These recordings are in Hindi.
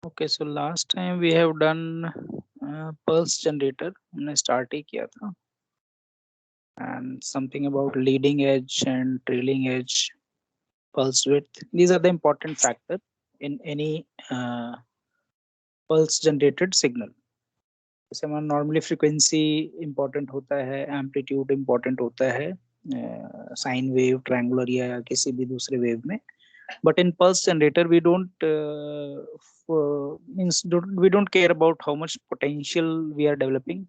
Okay, so last time we have done pulse generator. हमने start ही किया था, and something about leading edge and trailing edge, pulse width. These are the important factor in any pulse generated signal. जैसे हमारा normally frequency important होता है, amplitude important होता है, sine wave, triangular या किसी भी दूसरे wave में. But in pulse generator we don't we don't care about how much potential we are developing,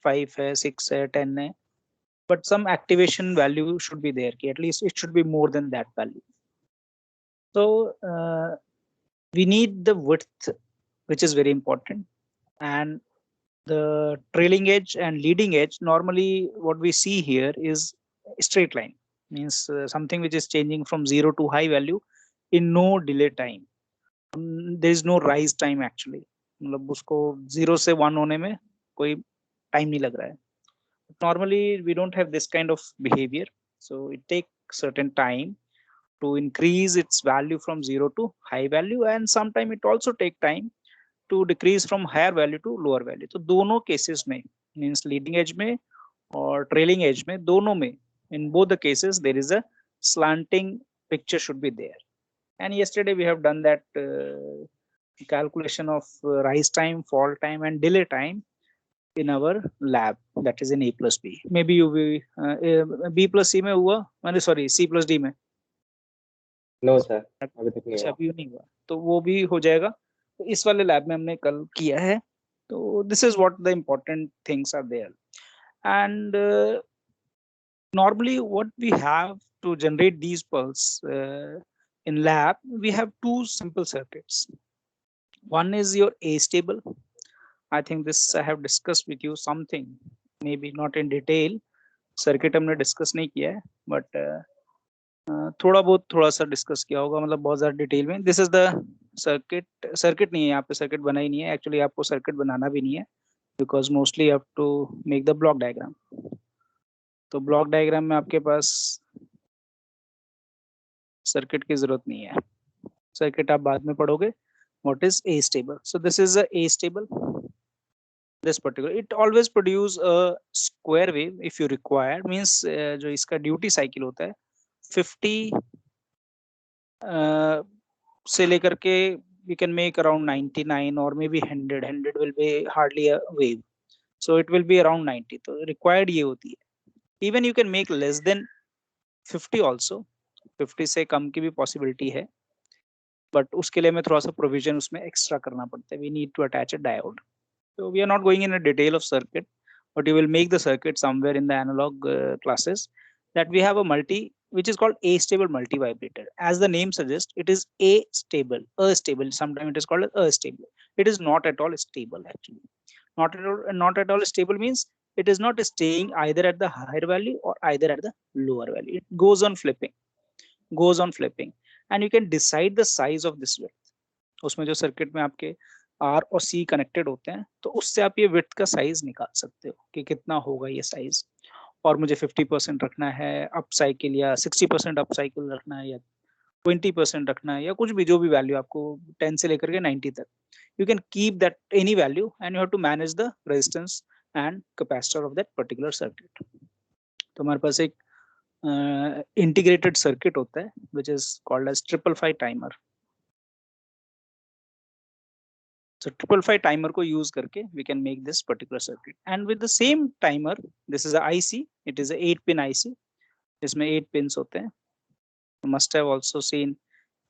5 है, 6 है, 10 है, but some activation value should be there, at least it should be more than that value. So we need the width, which is very important, and the trailing edge and leading edge, normally what we see here is straight line, means something which is changing from 0 to high value in no delay time. There is no rise time actually, मतलब उसको 0 से 1 होने में कोई time नहीं लग रहा है. Normally we don't have this kind of behavior, so it takes certain time to increase its value from 0 to high value, and sometimes it also take time to decrease from higher value to lower value. तो दोनों cases में, means leading edge में और trailing edge में, दोनों में, in both the cases there is a slanting picture should be there. And yesterday we have done that calculation of rise time, fall time and delay time in our lab, that is in A plus B. Maybe you will B plus C में हुआ, मैंने sorry C plus D में. नो सर, अभी तक नहीं अच्छा हुआ. अभी नहीं हुआ, तो वो भी हो जाएगा. तो इस वाले लैब में हमने कल किया है. तो this is what the important things are there. And normally what we have to generate these pulse in lab, we have two simple circuits. One is your A stable. I think this I have discussed with you something, maybe not in detail. Circuit हमने discuss नहीं किया है, but थोड़ा बहुत थोड़ा सा discuss किया होगा, मतलब बहुत ज़्यादा detail में. This is the circuit. Circuit नहीं है यहाँ पे, circuit बना ही नहीं है. Actually आपको circuit बनाना भी नहीं है, because mostly you have to make the block diagram. तो block diagram में आपके पास circuit की जरूरत नहीं है. Circuit आप बाद में पढ़ोगे. What is A stable? So this is a A stable. This particular, it always produce a square wave if you require, means जो इसका duty cycle होता है 50 से लेकर के we can make around 99 or maybe 100. 100 will be hardly a wave, so it will be around 90. तो required ये होती है. Even you can make less than 50 also. 50 से कम की भी possibility है, but उसके लिए हमें थोड़ा सा provision उसमें extra करना पड़ता है. We need to attach a diode. So we are not going in a detail of circuit, but you will make the circuit somewhere in the analog classes, that we have a multi which is called A stable multi vibrator. As the name suggests, it is A stable, Sometimes it is called a stable. It is not at all stable actually. Not at all stable means it is not staying either at the higher value or either at the lower value. It goes on flipping, and you can decide the size of this width. उसमें जो सर्किट में आपके R और C कनेक्टेड होते हैं, तो उससे आप ये विड्थ का साइज निकाल सकते हो कि कितना होगा ये साइज, और मुझे 50% रखना है अप साइकिल, या 60% अप साइकिल रखना है, या 20% रखना है, या कुछ भी, जो भी वैल्यू आपको 10 से लेकर के 90 तक, you can keep that any value, and you have to manage the resistance and capacitor of that particular circuit. तो हमारे पास एक इंटीग्रेटेड सर्किट होता है which is called as 555 timer. So 555 timer को use करके we can make this particular circuit, and with the same timer, this is a IC, it is a 8-pin IC. इसमें 8 pins होते हैं. You must have also seen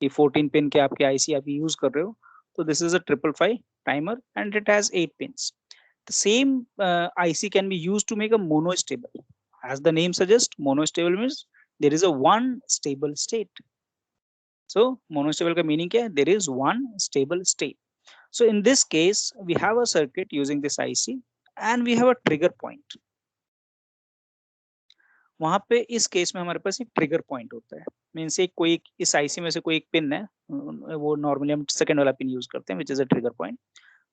कि 14 pin के आपके IC आप use कर रहे हो. So this is a 555 timer and it has 8 pins. The same IC can be used to make a monostable. As the name suggests, monostable means there is a one stable state. So monostable का meaning क्या है? There is one stable state. So in this case, we have a circuit using this IC and we have a trigger point. वहां पे इस केस में हमारे पास एक ट्रिगर पॉइंट होता है. मीन्स एक कोई इस आईसी में से कोई एक पिन है, वो नॉर्मली हम सेकंड वाला पिन यूज करते हैं, which is a trigger point.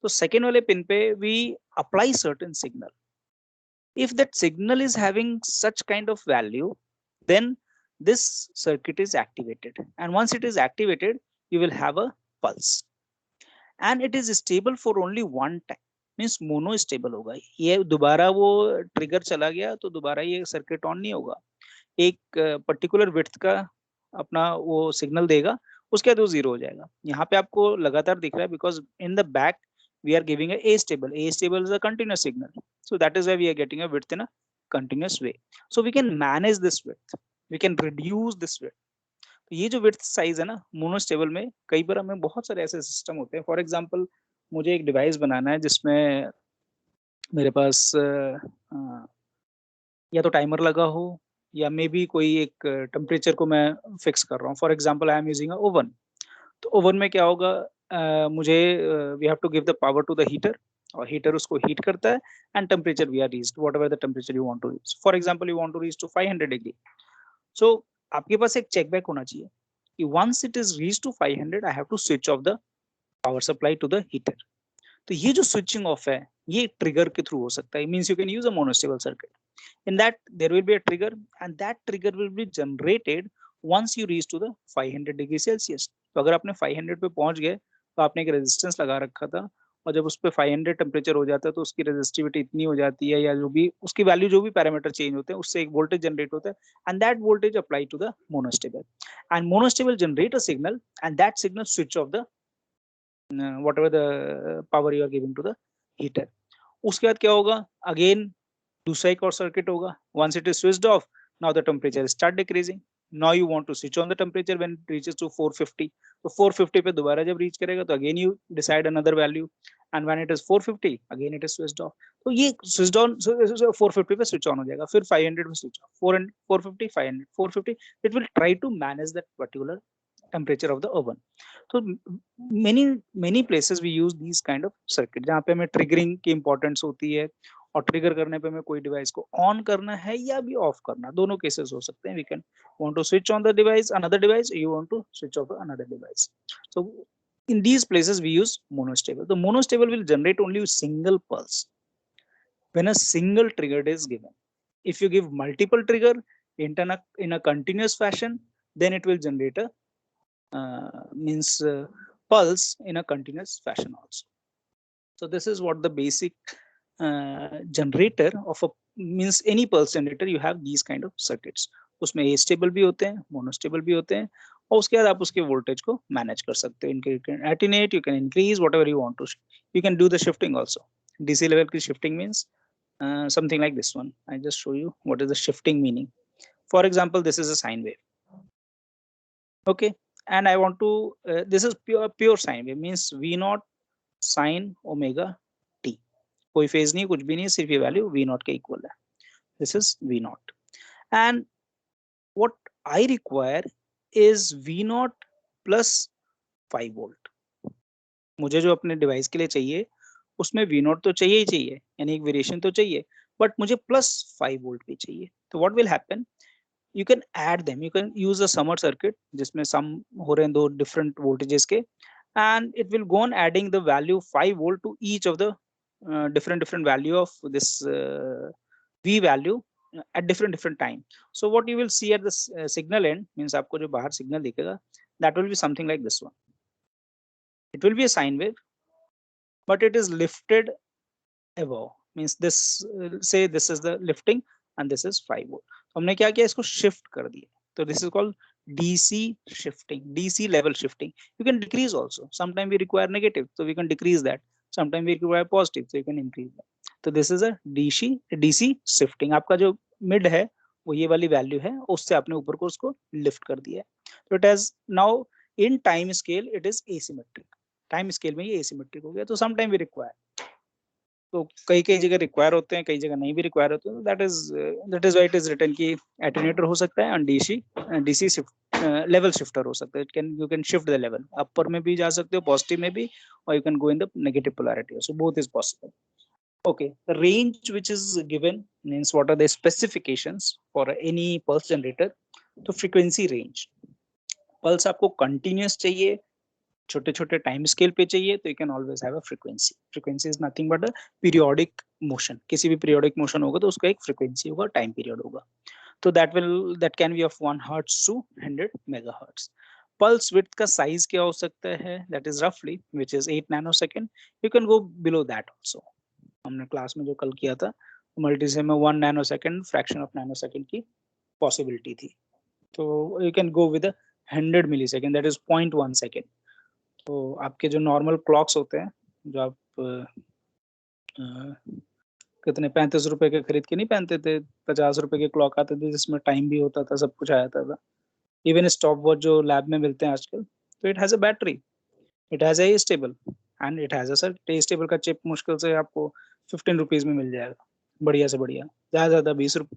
तो सेकंड वाले पिन पे we apply certain signal. If that signal is having such kind of value, then this circuit is activated, and once it is activated, you will have a pulse. and it is stable for only one time, means mono stable होगा। ये दोबारा वो ट्रिगर चला गया तो दोबारा ये सर्किट ऑन नहीं होगा, एक पर्टिकुलर विड्थ का अपना वो सिग्नल देगा, उसके बाद वो जीरो हो जाएगा। यहाँ पे आपको लगातार दिख रहा है because in the back we are giving a stable. A stable is a continuous signal, so that is why we are getting a width in a continuous way. So we can manage this width, we can reduce this width. तो ये जो width size है ना मोनोस्टेबल में, कई बार हमें बहुत सारे ऐसे सिस्टम होते हैं। फॉर एग्जांपल मुझे एक डिवाइस बनाना है जिसमें मेरे पास या तो टाइमर लगा हो या मे बी कोई एक टेम्परेचर को मैं फिक्स कर रहा हूँ। For example I am using a oven. तो ओवन में क्या होगा, मुझे we have to give the power to the heater, और हीटर उसको हीट करता है and temperature we are reached whatever the temperature you want to reach. For example you want to reach to 500 degree. So आपके पास एक चेक बैक होना चाहिए कि once it is reach to 500 I have to switch off the power supply to the heater. तो ये जो स्विचिंग ऑफ है ये ट्रिगर के थ्रू हो सकता है। Means you can use a monostable circuit, in that there will be a trigger and that trigger will be generated once you reach to the 500 degree Celsius. तो अगर आपने 500 पे पहुंच गए तो आपने एक रेजिस्टेंस लगा रखा था, और जब उस पे 500 टेम्परेचर हो जाता है तो उसकी रेजिस्टिविटी इतनी हो जाती है, या जो भी उसकी वैल्यू जो भी पैरामीटर चेंज होते हैं उससे एक वोल्टेज जनरेट होता है, and that voltage apply to the monostable, and monostable generate a signal and that signal switch off the whatever the power you are giving to the heater. उसके बाद क्या होगा, अगेन दूसरा एक और सर्किट होगा। once it is switched off, now the temperature start decreasing. now you want to switch on the temperature when it reaches to 450, तो 450 पे दोबारा जब रीच करेगा तो again you decide another value, and when it is 450 again it is switched off. तो ये switched on 450 पे switch on हो जाएगा, फिर 500 पे switch off, 450 500 450, it will try to manage that particular temperature of the oven. So many places we use these kind of circuit जहाँ पे हमें triggering की importance होती है, और ट्रिगर करने पे हमें कोई डिवाइस को ऑन करना है या भी ऑफ करना, दोनों केसेस हो सकते हैं। We can want to switch on the device another device, you want to switch off another device. So in these places we use monostable. The monostable will generate only a single pulse when a single trigger is given. If you give multiple trigger in a continuous fashion, then it will generate a pulse in a continuous fashion also. So this is what the basic generator of a means any pulse generator you have these kind of circuits. उसमें astable भी होते हैं, monostable भी होते हैं, और उसके बाद आप उसके voltage को manage कर सकते हो। You can attenuate, you can increase whatever you want to. You can do the shifting also. DC level की shifting means something like this one. I just show you what is the shifting meaning. For example, this is a sine wave. Okay, and I want to this is pure sine wave, means V naught sin omega t, कोई फेज नहीं, कुछ भी नहीं, सिर्फ ये वैल्यू V naught के इक्वल है। This is V naught, and what I require is V naught plus 5 volt. मुझे जो अपने डिवाइस के लिए चाहिए उसमें V naught तो चाहिए ही चाहिए, यानी एक वेरिएशन तो चाहिए, बट मुझे प्लस 5 वोल्ट भी चाहिए। तो what will happen, you can add them, you can use a summer circuit जिसमें सम हो रहे हैं दो different voltages के, and it will go on adding the value 5 volt to each of the different value of this V value at different time. So what you will see at the signal end means आपको जो बाहर signal दिखेगा that will be something like this one. It will be a sine wave, but it is lifted above, means this say this is the lifting and this is 5 volt. हमने क्या किया, इसको शिफ्ट कर दिया, तो this is called DC shifting, DC level shifting. You can decrease also, sometimes we require negative so we can decrease that, sometimes we require positive so you can increase that. So this is a DC shifting. आपका जो मिड है वो ये वाली वैल्यू है, उससे आपने ऊपर को उसको लिफ्ट कर दिया है। तो it has now in time scale it is asymmetric, time scale में ये एसिमेट्रिक हो गया। तो सम टाइम वी रिक्वायर, तो कई जगह रिक्वायर होते हैं, कई जगह नहीं भी रिक्वायर होते हैं। That is why it is written कि एटेन्यूएटर हो सकता है, और DC लेवल शिफ्टर हो सकता है। You can shift the level, upper में भी जा सकते हो, पॉजिटिव में भी, और you can go in the negative polarity, so both is possible. Okay, the range which is given means what are the specifications for any pulse generator? तो frequency range, pulse आपको continuous चाहिए, छोटे छोटे टाइम स्केल पे चाहिए, तो you can always have a frequency. Frequency is nothing but a periodic motion, किसी भी पीरियोडिक मोशन होगा तो उसका एक फ्रीक्वेंसी होगा, टाइम पीरियड होगा। तो that can be of 1 hertz to 100 megahertz. Pulse width का साइज क्या हो सकता है, दैट इज रफली which is 8 nanosecond. You can go below that also. हमने क्लास में जो कल किया था मल्टीसिम में 1 नैनोसेकंड फ्रैक्शन ऑफ नैनोसेकंड की पॉसिबिलिटी थी. तो you can go with 100 millisecond, that is 0.1 second. तो आपके जो नॉर्मल क्लॉक्स होते हैं जो आप कितने 35 रुपए के खरीद के नहीं पहनते थे, 50 रुपए के क्लॉक आते थे जिसमें टाइम भी होता था, सब कुछ आ जाता था. इवन स्टॉप वॉच जो लैब में मिलते हैं आजकल, तो it has a battery, it has a stable and it has a sir stable का चिप मुश्किल से आपको 15 रुपीज में मिल जाएगा, बढ़िया से बढ़िया, ज्यादा ज्यादा 20 रुपए.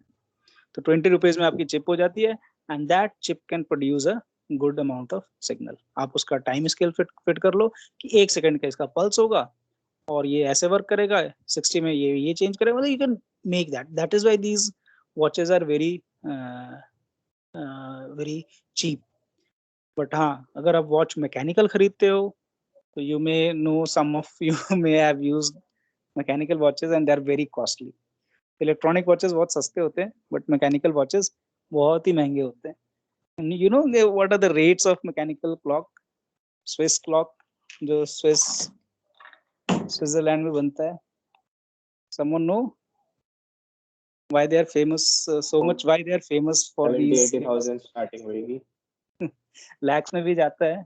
तो 20 रुपीज में आपकी चिप हो जाती है and that chip can produce a good amount of signal. आप उसका टाइम स्केल फिट कर लो कि 1 सेकंड का इसका पल्स होगा और ये ऐसे वर्क करेगा, 60 में ये चेंज करेगा. मतलब you can make that is why these watches are very very cheap. But हाँ, अगर आप वॉच मैकेनिकल खरीदते हो तो you may know some of you may have used mechanical watches and they are very costly. Electronic watches बहुत सस्ते होते हैं बट मैकेनिकल वॉचेस बहुत ही महंगे होते हैं. You know what are the rates of mechanical clock? Swiss clock जो स्विट्जरलैंड में बनता है, someone know why they are famous so much, why they are famous for 70-80,000 starting होगी. lakhs में भी जाता है.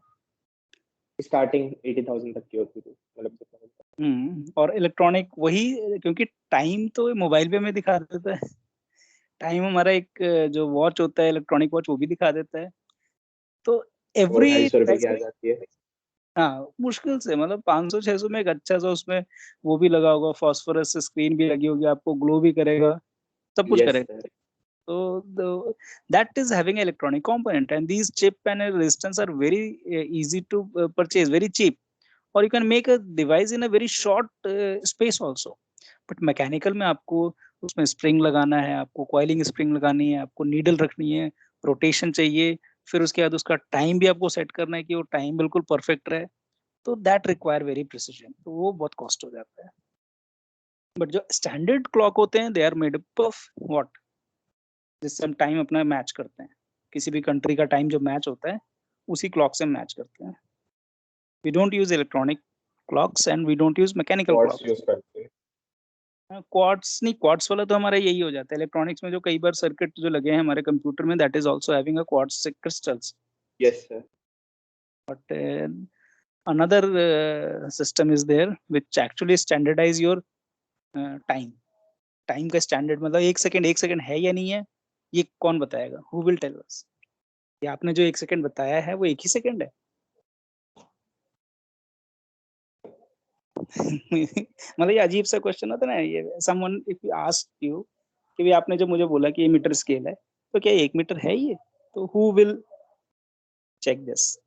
स्टार्टिंग 80,000 तक की होती थी, मतलब. और इलेक्ट्रॉनिक वही, क्योंकि टाइम तो मोबाइल पे में दिखा देता है. टाइम हमारा एक जो वॉच होता है इलेक्ट्रॉनिक वॉच वो भी दिखा देता है. तो वो एवरी 250 रुपए की आ जाती है. हाँ मुश्किल से, मतलब 500-600 में एक अच्छा सा उसमें वो भी लगा होगा, फॉस्फोरस स्क्रीन भी लगी होगी, आपको ग्लो भी करेगा, सब कुछ यस करेगा. Sir. So that is having an electronic component, and these chip and resistance are very easy to purchase, very cheap, or you can make a device in a very short space also. But mechanical में आपको उसमें स्प्रिंग लगाना है, आपको कॉइलिंग स्प्रिंग लगानी है, आपको नीडल रखनी है, रोटेशन चाहिए, फिर उसके बाद उसका टाइम भी आपको सेट करना है कि वो टाइम बिल्कुल परफेक्ट रहे. तो दैट रिक्वायर वेरी प्रिसीजन, तो वो बहुत कॉस्ट हो जाता है. बट जो स्टैंडर्ड क्लॉक होते हैं they are made up of what, जिससे हम टाइम अपना मैच करते हैं. किसी भी कंट्री का टाइम जो मैच होता है उसी क्लॉक से मैच करते हैं. We don't use electronic clocks and we don't use mechanical quartz clocks. Use करते हैं. क्वार्ट्स नहीं, क्वार्ट्स वाला तो हमारा यही हो जाता है. इलेक्ट्रॉनिक्स में जो कई बार सर्किट जो लगे हैं हमारे कंप्यूटर में, that is also having a quartz crystals. Yes sir. But another system is there which actually standardize your time. Time का स्टैंडर्ड, मतलब 1 सेकंड है या नहीं है, ये कौन बताएगा? Who will tell us? ये आपने जो 1 सेकंड बताया है वो 1 ही सेकंड है? मतलब ये अजीब सा क्वेश्चन होता है ना ये. Someone if you ask you कि भी आपने जो मुझे बोला कि ये मीटर स्केल है, तो क्या 1 मीटर है ये? तो हु विल चेक दिस?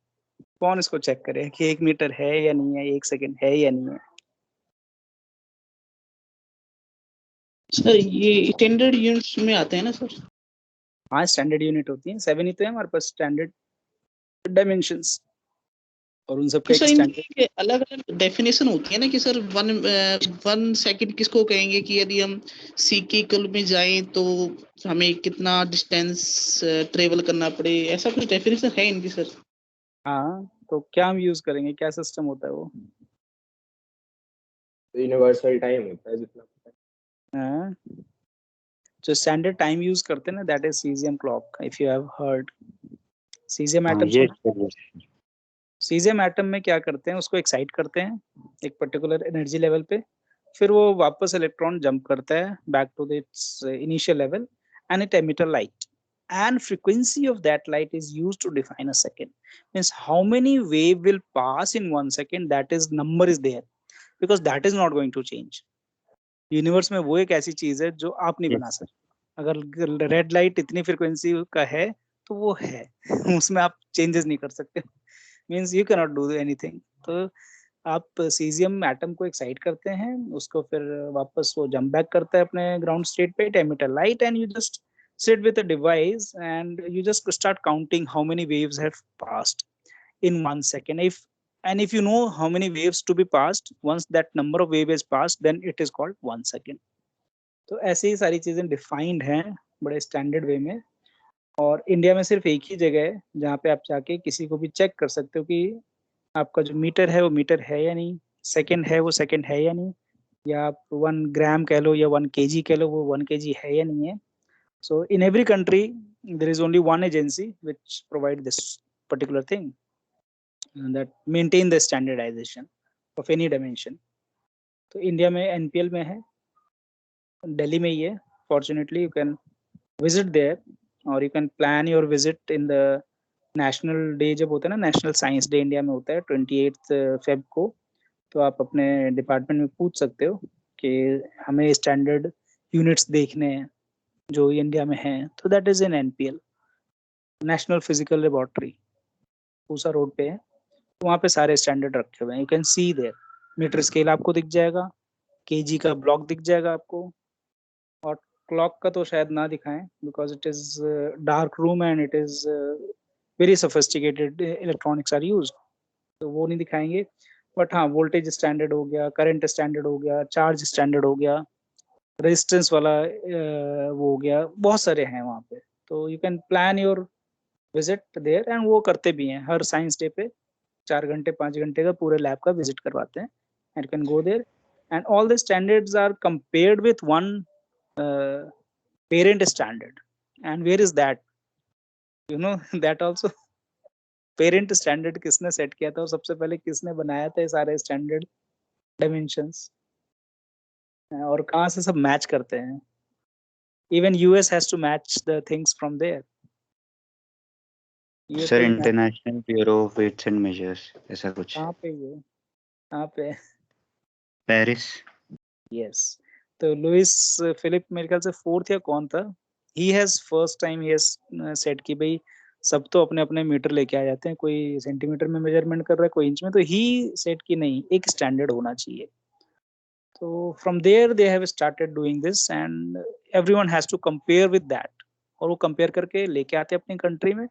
कौन इसको चेक करे कि 1 मीटर है या नहीं है, 1 सेकंड है या नहीं है? सर ये स्टैंडर्ड यूनिट्स में आते हैं ना सर? हाँ स्टैंडर्ड यूनिट होती है, 7 ही तो है हमारे पास स्टैंडर्ड डायमेंशंस, और उन सब का तो एक सर स्टैंडर्ड. इनकी अलग अलग डेफिनेशन होती है ना कि सर 1 सेकंड किसको कहेंगे, कि यदि हम सी के इक्वल में जाएं तो हमें कितना डिस्टेंस ट्रेवल करना पड़े, ऐसा कुछ डेफिनेशन है इनकी सर? हाँ तो क्या हम यूज करेंगे, क्या सिस्टम होता है वो? यूनिवर्सल टाइम होता है जितना पता है. हाँ, जो स्टैंडर्ड टाइम यूज करते हैं ना, that is caesium clock. If you have heard caesium atom. Caesium atom में क्या करते हैं, उसको एक्साइट करते हैं एक पर्टिकुलर एनर्जी लेवल पे, फिर वो वापस इलेक्ट्रॉन जंप करता है back to its initial level and it emit a light, and frequency of that light is used to define a second. Means how many wave will pass in 1 second, that is number is there, because that is not going to change. Universe में वो एक ऐसी चीज है जो आप नहीं बना सकते. अगर रेड लाइट इतनी फ्रीक्वेंसी का है तो वो है उसमें आप चेंजेस नहीं कर सकते. Means you can not do anything. तो आप सीजियम एटम को एक्साइट करते हैं, उसको फिर वापस वो जंप बैक करता है अपने ग्राउंड स्टेट पे, emit a light, and you just sit with a device and you just start counting how many waves have passed in 1 second. If you know how many waves to be passed, once that number of wave is passed, then it is called 1 second. तो ऐसे ही सारी चीजें डिफाइंड हैं बड़े स्टैंडर्ड वे में. और इंडिया में सिर्फ एक ही जगह है जहाँ पे आप जाके किसी को भी चेक कर सकते हो कि आपका जो मीटर है वो मीटर है या नहीं, सेकंड है वो सेकंड है या नहीं, या आप 1 ग्राम कह लो या 1 kg कह लो वो 1 kg है या नहीं है. So in every country there is only one agency which provide this particular thing that maintain the standardization of any dimension. तो इंडिया में एनपीएल में है, दिल्ली में ही है. Fortunately you can visit there or you can plan your visit in the national day जब होता है ना, नेशनल साइंस डे इंडिया में होता है 28 फेब को. तो आप अपने डिपार्टमेंट में पूछ सकते हो कि हमें स्टैंडर्ड यूनिट्स देखने हैं जो इंडिया में हैं. तो that is in NPL, national physical laboratory, Pusa road पे है. तो वहाँ पे सारे स्टैंडर्ड रखे हुए हैं. You can see there, meter scale आपको दिख जाएगा, केजी का ब्लॉक दिख जाएगा आपको, और क्लॉक का तो शायद ना दिखाएं because it is dark room and it is very sophisticated electronics are used, तो वो नहीं दिखाएंगे. बट हाँ, वोल्टेज स्टैंडर्ड हो गया, करंट स्टैंडर्ड हो गया, चार्ज स्टैंडर्ड हो गया, रेजिस्टेंस वाला वो हो गया, बहुत सारे हैं वहाँ पे. तो you can plan your visit there and वो करते भी हैं हर साइंस डे पे. 4 घंटे 5 घंटे का पूरे लैब का विजिट करवाते हैं and can go there and all the standards are compared with one parent standard. And where is that, you know that also. Parent standard किसने सेट किया था और सबसे पहले किसने बनाया था ये सारे स्टैंडर्ड डायमेंशंस, और कहाँ से सब मैच करते हैं. Even US has to match the things from there. ये सर तो international bureau of weights and measures ऐसा कुछ. कहाँ पे, ये कहाँ पे? पेरिस. यस. तो लुइस फिलिप मेरे ख्याल से 4th या कौन था, he has first time he has set कि भाई सब तो अपने अपने मीटर लेके आ जाते हैं, कोई सेंटीमीटर में मेजरमेंट कर रहा है, कोई इंच में. तो ही सेट कि नहीं, एक स्टैंडर्ड होना चाहिए. तो from there they have started doing this and everyone has to compare with that. और वो कंपेयर करके लेके आते हैं अपनी कंट्री में.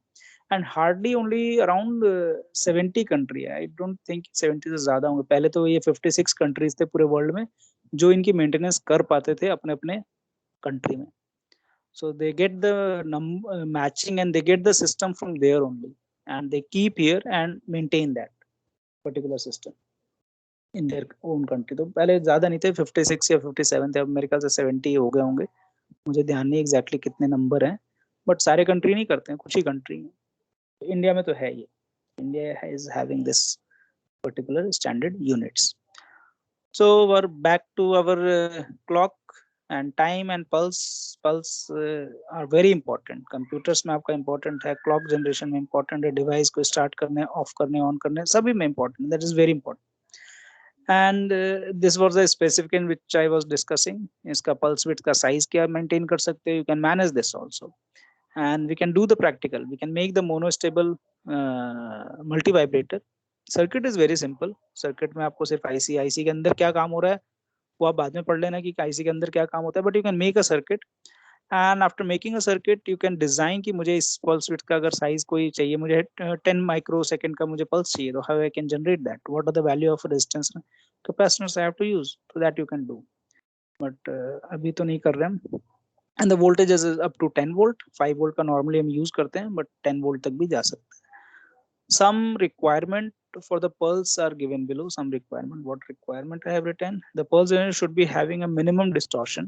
And hardly only around 70 country है. आई डोंट थिंक 70 से ज्यादा होंगे. पहले तो ये 56 कंट्रीज थे पूरे वर्ल्ड में जो इनकी मेंटेनेंस कर पाते थे अपने अपने कंट्री में. So they get the matching and they get the system from there only, and they keep here and maintain that particular system in their own country. तो पहले ज्यादा नहीं थे, 56 या 57 थे, अब मेरे ख्याल से 70 हो गए होंगे. मुझे ध्यान नहीं एग्जैक्टली कितने नंबर हैं, बट सारे कंट्री नहीं करते हैं, कुछ ही कंट्री हैं. इंडिया में तो है ये. India is having this particular standard units. So we're back to our clock and time and pulse are very important. Computers में आपका important है, clock generation में important है, device को start करने, off करने, on करने, सभी में important. That is very important. And this was the specific in which I was discussing. इसका pulse width का size क्या maintain कर सकते हैं. You can manage this also. And we can do the practical. We can make the monostable multi vibrator. Circuit is very simple. Circuit में आपको सिर्फ आईसी के अंदर क्या काम हो रहा है वो आप बाद में पढ़ लेना कि आईसी के अंदर क्या काम होता है. But you can make a circuit and after making a circuit you can design कि मुझे इस पल्स विड्थ का अगर साइज कोई चाहिए, मुझे 10 माइक्रो सेकेंड का मुझे पल्स चाहिए, तो how I can generate that, what are the value of resistance capacitance I have to use, तो that you can do. But अभी तो नहीं कर रहे हम. And the voltage is up to 10 volt. 5 volt का नॉर्मली हम यूज करते हैं, बट 10 वोल्ट तक भी जा सकते हैं. Some requirement for the pulse are given below. Some requirement, what requirement I have written, the pulse unit should be having a minimum distortion,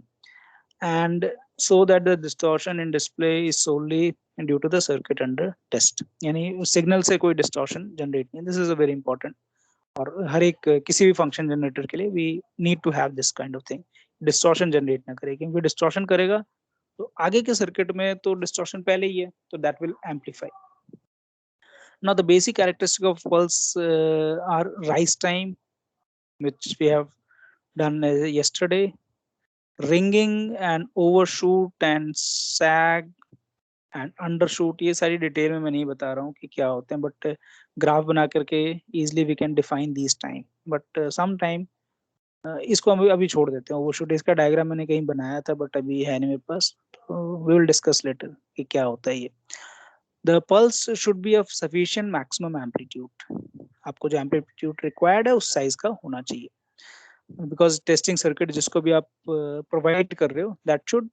and so that the distortion in display is solely due to the circuit under test. यानी signal से कोई distortion generate नहीं. This is a very important. और हर एक किसी भी function generator के लिए we need to have this kind of thing. Distortion generate ना करे, क्योंकि distortion करेगा तो आगे के circuit में तो distortion पहले ही है, तो that will amplify. Now the basic characteristic of pulse are rise time, which we have done yesterday, ringing and overshoot and sag and undershoot. ये सारी डिटेल में मैं नहीं बता रहा हूँ कि क्या होते हैं, बट ग्राफ बना करके easily we can define these time. but sometime इसको हम अभी छोड़ देते हैं. ओवरशूट इसका डायग्राम मैंने कहीं बनाया था बट अभी है नहीं मेरे पास, तो we will discuss later कि क्या होता है ये. The pulse should be of sufficient maximum amplitude. आपको जो amplitude required है उस size का होना चाहिए. Because testing circuit जिसको भी आप provide कर रहे हो, that should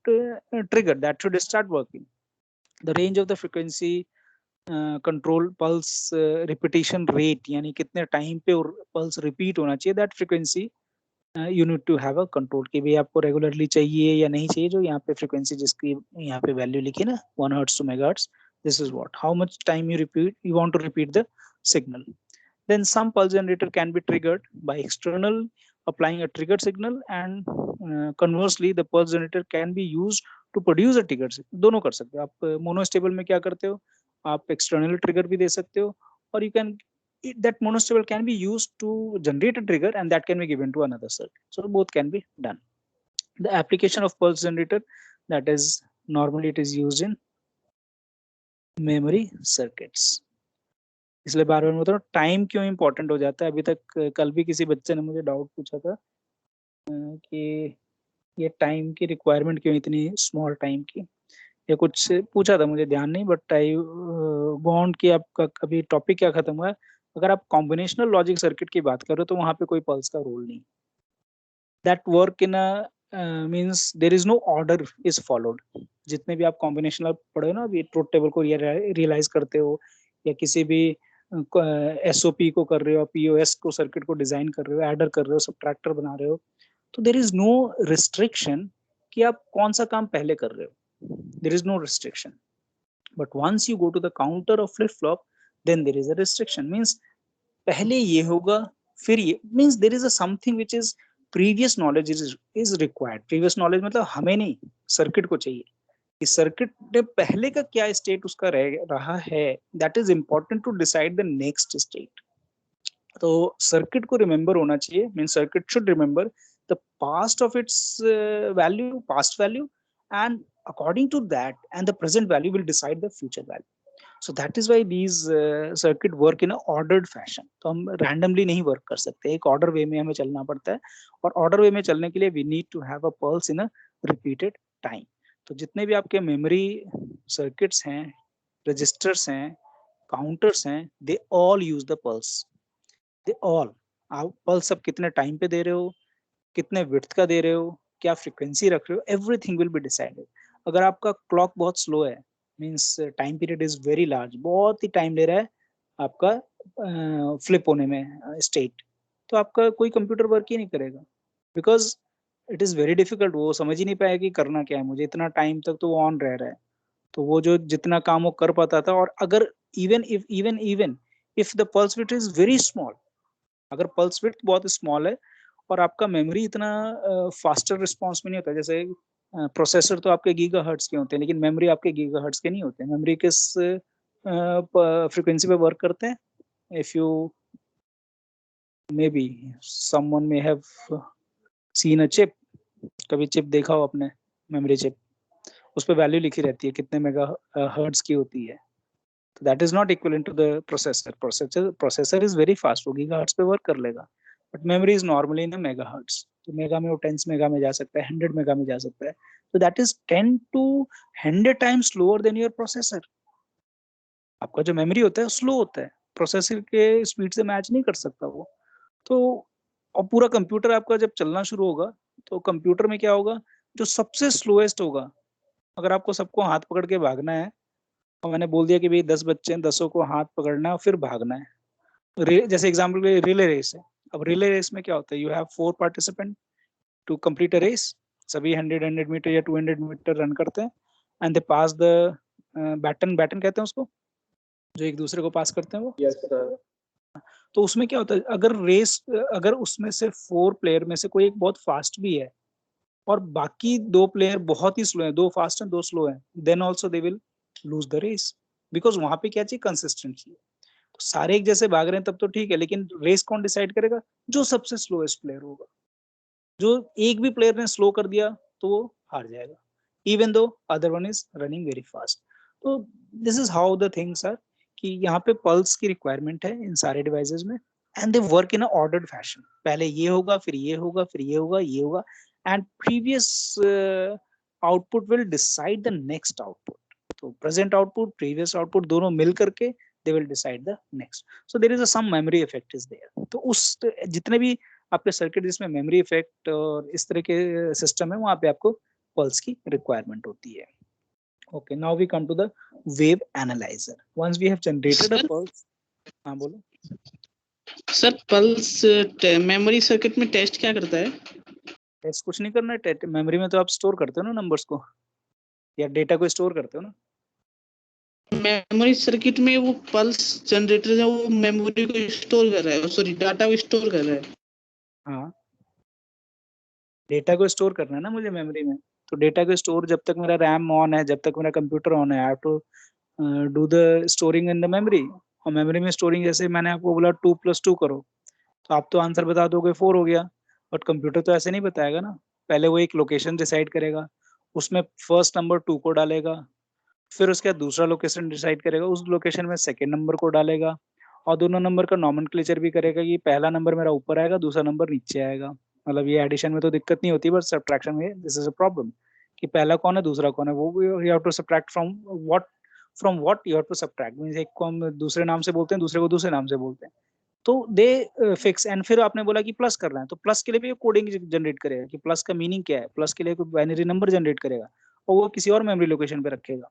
trigger, that should start working. The range of the frequency control pulse repetition rate, यानी कितने टाइम पे पल्स रिपीट होना चाहिए, that frequency you need to have a control कि भाई आपको रेगुलरली चाहिए या नहीं चाहिए। जो यहाँ पे फ्रीक्वेंसी जिसकी यहाँ पे वैल्यू लिखी ना 1 hertz to megahertz, this is what how much time you want to repeat the signal. Then some pulse generator can be triggered by external applying a trigger signal, and conversely the pulse generator can be used to produce a trigger signal. दोनों कर सकते हो आप। मोनोस्टेबल में क्या करते हो, आप एक्सटर्नल ट्रिगर भी दे सकते हो, और you can that monostable can be used to generate a trigger and that can be given to another circuit. So both can be done. The application of pulse generator, that is normally it is used in memory circuits. इसलिए बार बार मतलब टाइम क्यों इंपॉर्टेंट हो जाता है। अभी तक कल भी किसी बच्चे ने मुझे डाउट पूछा था कि ये टाइम की रिक्वायरमेंट क्यों इतनी स्मॉल टाइम की, या कुछ पूछा था, मुझे ध्यान नहीं, बट आई वांट कि आपका कभी टॉपिक क्या खत्म हुआ है। अगर आप कॉम्बिनेशनल लॉजिक सर्किट की बात करो तो वहां पे कोई पल्स का रोल नहीं। That work in a means there is no order is followed. जितने भी आप कॉम्बिनेशनल पढ़े हो ना, अभी ट्रुथ टेबल को रियलाइज करते हो, या किसी भी एसओपी को कर रहे हो, पीओएस को सर्किट को डिजाइन कर रहे हो, एडर कर रहे हो, सबट्रैक्टर बना रहे हो, तो देयर इज नो रिस्ट्रिक्शन कि आप कौन सा काम पहले कर रहे हो। There is no restriction, but once you go to the counter of flip flop, then there is a restriction, means पहले ये होगा फिर ये, means there is a something which is previous knowledge is required. previous knowledge मतलब हमें नहीं, सर्किट को चाहिए कि सर्किट ने पहले का क्या स्टेट उसका रहा है, that is important to decide the next state. तो सर्किट को रिमेंबर होना चाहिए, means circuit should remember the past of its value, past value, and according to that and the present value will decide the future value. So that is why these circuit work in a ordered fashion. तो हम randomly नहीं work कर सकते, एक order way में हमें चलना पड़ता है, और order way में चलने के लिए we need to have a pulse in a repeated time. तो जितने भी आपके memory circuits हैं, registers हैं, counters हैं, they all use the pulse. They all, आप pulse अब कितने time पे दे रहे हो, कितने width का दे रहे हो, क्या फ्रीक्वेंसी रख रहे हो, एवरीथिंग विल बी डिसाइडेड। अगर आपका क्लॉक बहुत स्लो है, means time period is very large, बहुत ही टाइम ले रहा है आपका फ्लिप होने में स्टेट, तो आपका कोई कंप्यूटर वर्क ही नहीं करेगा, because it is very difficult. वो समझ ही नहीं पाएगा कि करना क्या है मुझे, इतना टाइम तक तो वो ऑन रह रहा है। तो वो जो जितना काम वो कर पाता था, और अगर even if the pulse width is very small, अगर पल्स विड्थ बहुत स्मॉल है और आपका मेमोरी इतना फास्टर रिस्पॉन्स में नहीं होता, जैसे प्रोसेसर तो आपके गीगाहर्ट्ज के होते हैं, लेकिन मेमोरी आपके गीगाहर्ट्ज के नहीं होते। मेमोरी किस फ्रीक्वेंसी पे वर्क करते हैं? If you may be someone may have seen a chip, कभी चिप देखा हो आपने, मेमोरी चिप, उस पर वैल्यू लिखी रहती है कितने मेगा हर्ट्ज की होती है। तो that is not equivalent to the processor. Processor is very fast, वो गीगाहर्ट्ज पे वर्क कर लेगा, but memory is normally in megahertz. तो मेगा में वो टेंस मेगा में जा सकता है, 100 मेगा में जा सकता है। तो that is 10 to 100 times slower then your processor. आपका जो मेमोरी होता है स्लो होता है, प्रोसेसर के स्पीड से मैच नहीं कर सकता वो। तो और पूरा कंप्यूटर आपका जब चलना शुरू होगा, तो कंप्यूटर में क्या होगा, जो सबसे स्लोएस्ट होगा, अगर आपको सबको हाथ पकड़ के भागना है, और मैंने बोल दिया कि भाई 10 बच्चे हैं, 10 को हाथ पकड़ना है और फिर भागना है, जैसे एग्जाम्पल के लिए रिले रेस है। अब रिले रेस में क्या होता है, you have 4 participant to complete a race, सभी 100 मीटर या 200 मीटर रन करते हैं, and they pass the baton कहते हैं उसको, जो एक दूसरे को पास करते हैं वो। Yes, sir. तो उसमें क्या होता है, अगर उसमें से 4 प्लेयर में से कोई एक बहुत फास्ट भी है और बाकी 2 प्लेयर बहुत ही स्लो है, 2 फास्ट हैं 2 स्लो हैं, then also they will lose the race, because वहां पे क्या चाहिए, कंसिस्टेंसी। तो सारे एक जैसे भाग रहे हैं तब तो ठीक है, लेकिन रेस कौन डिसाइड करेगा, जो सबसे स्लोएस्ट प्लेयर होगा। जो एक भी प्लेयर ने स्लो कर दिया तो वो हार जाएगा, even though other one is running very fast. तो this is how the things are, कि यहाँ पे पल्स की रिक्वायरमेंट है इन सारे डिवाइसेस में, and they work in a ordered fashion. पहले ये होगा, फिर ये होगा, फिर ये होगा, ये होगा, and previous output will decide the next output. तो प्रेजेंट आउटपुट, प्रीवियस आउटपुट दोनों मिल करके they will decide the next. So there is some memory effect is there. तो उस जितने भी आपके सर्किट जिसमें मेमोरी इफेक्ट और इस तरह के सिस्टम है, वहां पे आपको पल्स की रिक्वायरमेंट होती है। Okay, now we come to the wave analyzer. Once we have generated a Sir? pulse, हाँ बोलो. सर पल्स मेमोरी सर्किट में टेस्ट क्या करता है? टेस्ट कुछ नहीं करना है, मेमोरी में तो आप स्टोर करते हो ना नंबर्स को या डेटा को स्टोर करते हो ना. मेमोरी सर्किट में वो पल्स जनरेटर है, वो मेमोरी को स्टोर कर रहा है, सॉरी डाटा को स्टोर कर रहा है. हाँ, डेटा को स्टोर करना है ना मुझे मेमोरी में. तो डेटा को स्टोर जब तक मेरा रैम ऑन है, जब तक मेरा कंप्यूटर ऑन है, I have to do the storing in the memory. और मेमोरी में स्टोरिंग जैसे मैंने आपको बोला 2+2 करो, तो आप तो आंसर बता दोगे 4 हो गया. बट कंप्यूटर तो ऐसे नहीं बताएगा ना. पहले वो एक लोकेशन डिसाइड करेगा, उसमें फर्स्ट नंबर 2 को डालेगा, फिर उसके बाद दूसरा लोकेशन डिसाइड करेगा, उस लोकेशन में सेकेंड नंबर को डालेगा, और दोनों नंबर का नॉमेनक्लेचर भी करेगा कि पहला नंबर मेरा ऊपर आएगा, दूसरा नंबर नीचे आएगा. मतलब ये एडिशन में तो दिक्कत नहीं होती, बट सब्ट्रैक्शन में दिस इज अ प्रॉब्लम कि पहला कौन है दूसरा कौन है. वो you have to subtract from what you have to subtract. Means एक को हम दूसरे नाम से बोलते हैं, दूसरे को दूसरे नाम से बोलते हैं. तो दे फिक्स. एंड फिर आपने बोला कि प्लस करना है, तो प्लस के लिए भी कोडिंग जनरेट करेगा कि प्लस का मीनिंग क्या है. प्लस के लिए कोई बाइनरी नंबर जनरेट करेगा और वो किसी और मेमोरी लोकेशन पे रखेगा.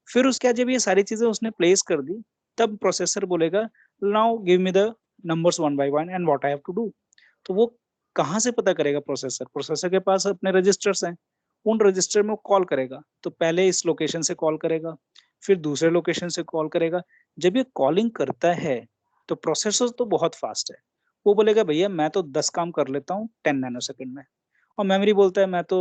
फिर उसके बाद जब ये सारी चीजें उसने प्लेस कर दी, तब प्रोसेसर बोलेगा now give me the numbers one by one and what I have to do. तो वो कहाँ से पता करेगा प्रोसेसर के पास अपने रजिस्टर्स हैं, उन रजिस्टर में वो कॉल करेगा. तो पहले इस लोकेशन से कॉल करेगा, फिर दूसरे लोकेशन से कॉल करेगा. जब ये कॉलिंग करता है तो प्रोसेसर तो बहुत फास्ट है, वो बोलेगा भैया मैं तो 10 काम कर लेता हूँ 10 नैनो सेकंड में. और मेमोरी बोलता है मैं तो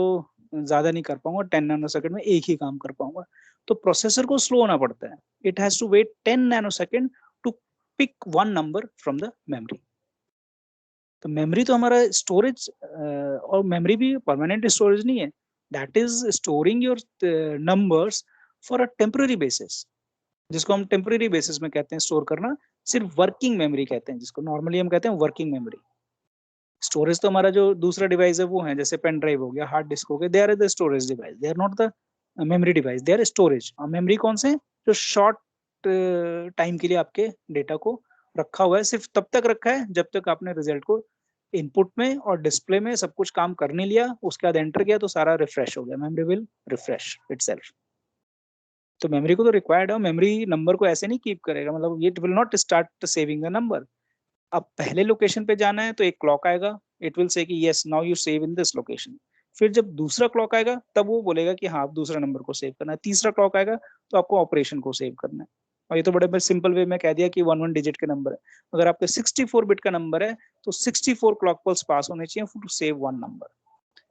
ज्यादा नहीं कर पाऊंगा, 10 नैनो सेकंड में एक ही काम कर पाऊंगा. तो प्रोसेसर को स्लो होना पड़ता है. It has to wait 10 nanosecond to pick one number from the memory. तो मेमोरी तो हमारा स्टोरेज, और मेमोरी भी परमानेंट स्टोरेज नहीं है. That is storing your numbers for a temporary basis, जिसको हम टेम्पररी बेसिस में कहते हैं स्टोर करना. सिर्फ वर्किंग मेमोरी कहते हैं, जिसको नॉर्मली हम कहते हैं वर्किंग मेमोरी. स्टोरेज तो हमारा जो दूसरा डिवाइस है वो है, जैसे पेन ड्राइव हो गया, हार्ड डिस्क हो गया, they are the storage device, they are not the memory device, they are storage. और मेमोरी कौन से, जो शॉर्ट टाइम के लिए आपके डेटा को रखा हुआ है, सिर्फ तब तक रखा है जब तक आपने रिजल्ट को इनपुट में और डिस्प्ले में सब कुछ काम करने लिया, उसके बाद एंटर किया तो सारा रिफ्रेश हो गया. Memory will refresh itself. तो मेमोरी को तो रिक्वायर्ड है. मेमोरी नंबर को ऐसे नहीं कीप करेगा, मतलब it will not start saving the number. अब पहले लोकेशन पे जाना है तो एक क्लॉक आएगा, इट विल से कि yes now you save in this location. फिर जब दूसरा क्लॉक आएगा तब वो बोलेगा कि हाँ आप दूसरा नंबर को सेव करना है. तीसरा क्लॉक आएगा तो आपको ऑपरेशन को सेव करना है. और ये तो बड़े सिंपल वे में कह दिया कि 1 1 डिजिट के नंबर है. अगर आपके 64 बिट का नंबर है तो 64 क्लॉक पल्स पास होने चाहिए to save one number.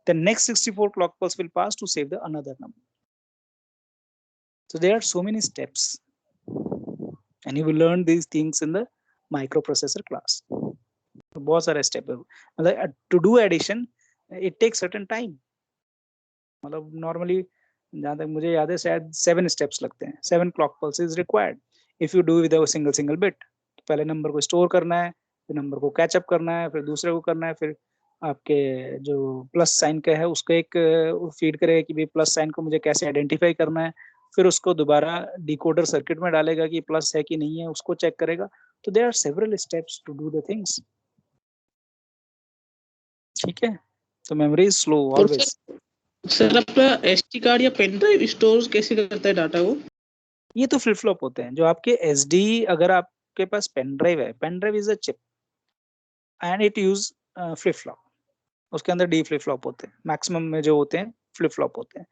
The next 64 clock pulse will pass to save the another number. So there are so many steps, and you will learn these things in the microprocessor class. तो बहुत सारे स्टेप है. मतलब to do addition it takes certain time. मतलब नॉर्मली जहाँ तक मुझे याद है शायद 7 स्टेप्स लगते हैं. 7 clock pulses required if you do with a single bit. पहले नंबर को स्टोर करना है, फिर नंबर को कैचअप करना है, फिर दूसरे को करना है, फिर आपके जो प्लस साइन का है उसको एक फीड करेगा कि भाई प्लस साइन को मुझे कैसे आइडेंटिफाई करना है. फिर उसको दोबारा डिकोडर सर्किट में डालेगा कि प्लस है कि नहीं है, उसको चेक करेगा. तो there are several steps to do the things. ठीक है. तो memory is slow always. Sir आपका एसडी कार्ड या पेन ड्राइव स्टोर कैसे करता है डाटा को? ये तो फ्लिप फ्लॉप होते हैं. जो आपके एसडी, अगर आपके पास पेन ड्राइव है, pen drive is a chip and it use flip flop. उसके अंदर डी फ्लिप फ्लॉप होते हैं, मैक्सिमम में जो होते हैं फ्लिप फ्लॉप होते हैं.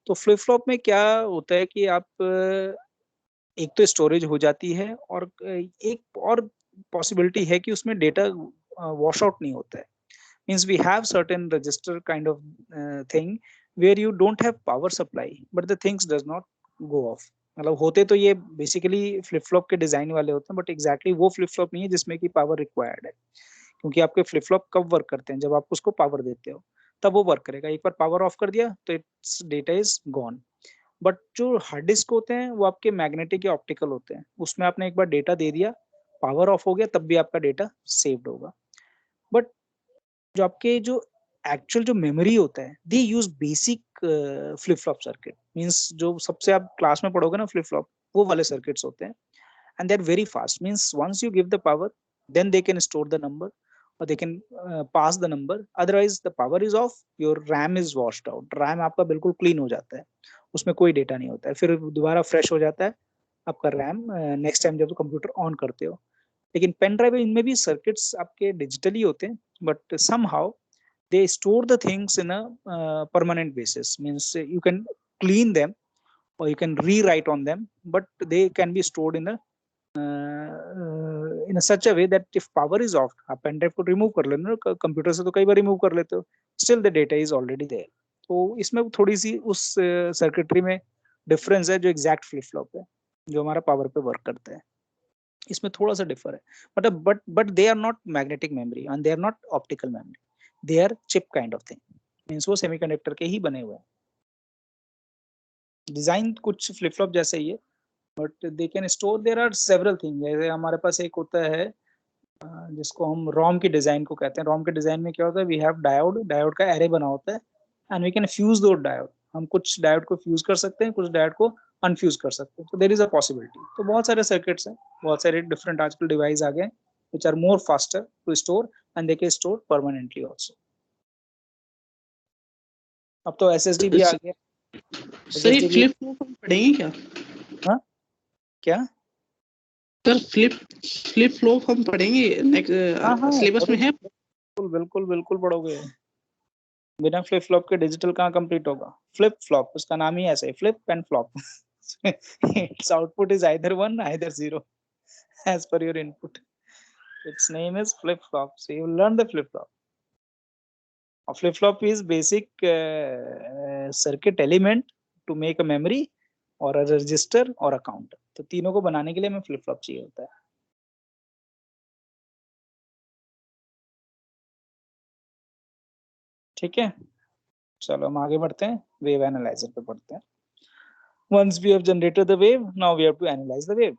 तो फ्लिप फ्लॉप में क्या होता है कि आप एक तो स्टोरेज हो जाती है, और एक और पॉसिबिलिटी है कि उसमें डेटा वॉश आउट नहीं होता है. means we have certain register kind of thing where you don't have power supply but the things does not go off. मतलब होते तो ये बेसिकली फ्लिप फ्लॉप के डिजाइन वाले होते हैं, बट एग्जैक्टली वो फ्लिप फ्लॉप नहीं है जिसमें कि पावर रिक्वायर्ड है. क्योंकि आपके फ्लिप फ्लॉप कब वर्क करते हैं, जब आप उसको पावर देते हो तब वो वर्क करेगा. एक बार पावर ऑफ कर दिया तो it's data is gone. But जो हार्ड डिस्क होते हैं वो आपके मैग्नेटिक या ऑप्टिकल होते हैं, उसमें आपने एक बार डेटा दे दिया, पावर ऑफ हो गया, तब भी आपका डेटा सेव्ड होगा. बट जो आपके जो एक्चुअल जो मेमोरी होता है, they use basic flip flop circuit. Means जो सबसे आप क्लास में पढ़ोगे ना फ्लिप फ्लॉप, वो वाले सर्किट्स होते हैं. And they are very fast. Means once you give the power then they can store the number or they can pass the number. Otherwise the power is off, your RAM is washed out. RAM आपका बिल्कुल क्लीन हो जाता है, उसमें कोई डेटा नहीं होता है, फिर दोबारा फ्रेश हो जाता है आपका रैम नेक्स्ट टाइम जब कंप्यूटर ऑन करते हो। लेकिन पेन ड्राइव इनमें भी सर्किट्स आपके डिजिटली होते हैं, but somehow they store the things in a permanent basis, means you can clean them or you can rewrite on them, but they can be stored in a such a way that if power is off, आप पेन ड्राइव को रिमूव कर लेते हो कंप्यूटर से, तो कई बार रिमूव कर लेते हो, still the data is already there. तो इसमें थोड़ी सी उस सर्किटरी में डिफरेंस है, जो एग्जैक्ट फ्लिप फ्लॉप है जो हमारा पावर पे वर्क करता है, इसमें थोड़ा सा डिफर है। But they are not magnetic memory and they are not optical memory, they are chip kind of thing, means वो सेमीकंडक्टर के ही बने हुए हैं। डिजाइन कुछ फ्लिप फ्लॉप जैसे ही है, but they can store, there are several thing. जैसे हमारे पास एक होता है जिसको हम रोम की डिजाइन को कहते हैं। रोम के डिजाइन में क्या होता है, वी हैव डायोड, डायोड का एरे बना होता है एंड वी कैन फ्यूज दो डायोड, हम कुछ डायोड को फ्यूज कर सकते हैं, कुछ डायोड को अनफ्यूज कर सकते हैं, तो देयर इज अ पॉसिबिलिटी। तो बहुत सारे सर्किट्स हैं, बहुत सारे डिफरेंट आजकल डिवाइस आ गए which are more faster to store and they can store permanently also. अब तो SSD भी आ गया। सर ये फ्लिप फ्लॉप हम पढ़ेंगे क्या? हाँ क्या सर फ्लिप फ्लॉप हम पढ़ेंगे सिलेबस में है? बिल्कुल बिल्कुल बिल्कुल पढ़ोगे, बिना फ्लिप फ्लॉप के डिजिटल कहाँ कंप्लीट होगा। फ्लिप फ्लॉप उसका नाम ही ऐसा है, flip and flop. its output is either 1 either 0 as per your input. Its name is flip flop, so you learn the flip flop. A flip flop is basic circuit element to make a memory or a register or a counter. तो तीनों को बनाने के लिए हमें फ्लिप फ्लॉप चाहिए होता है। ठीक है, चलो हम आगे बढ़ते हैं, वेव एनालाइजर पे पढ़ते हैं। Once we have generated the wave, now we have to analyze the wave.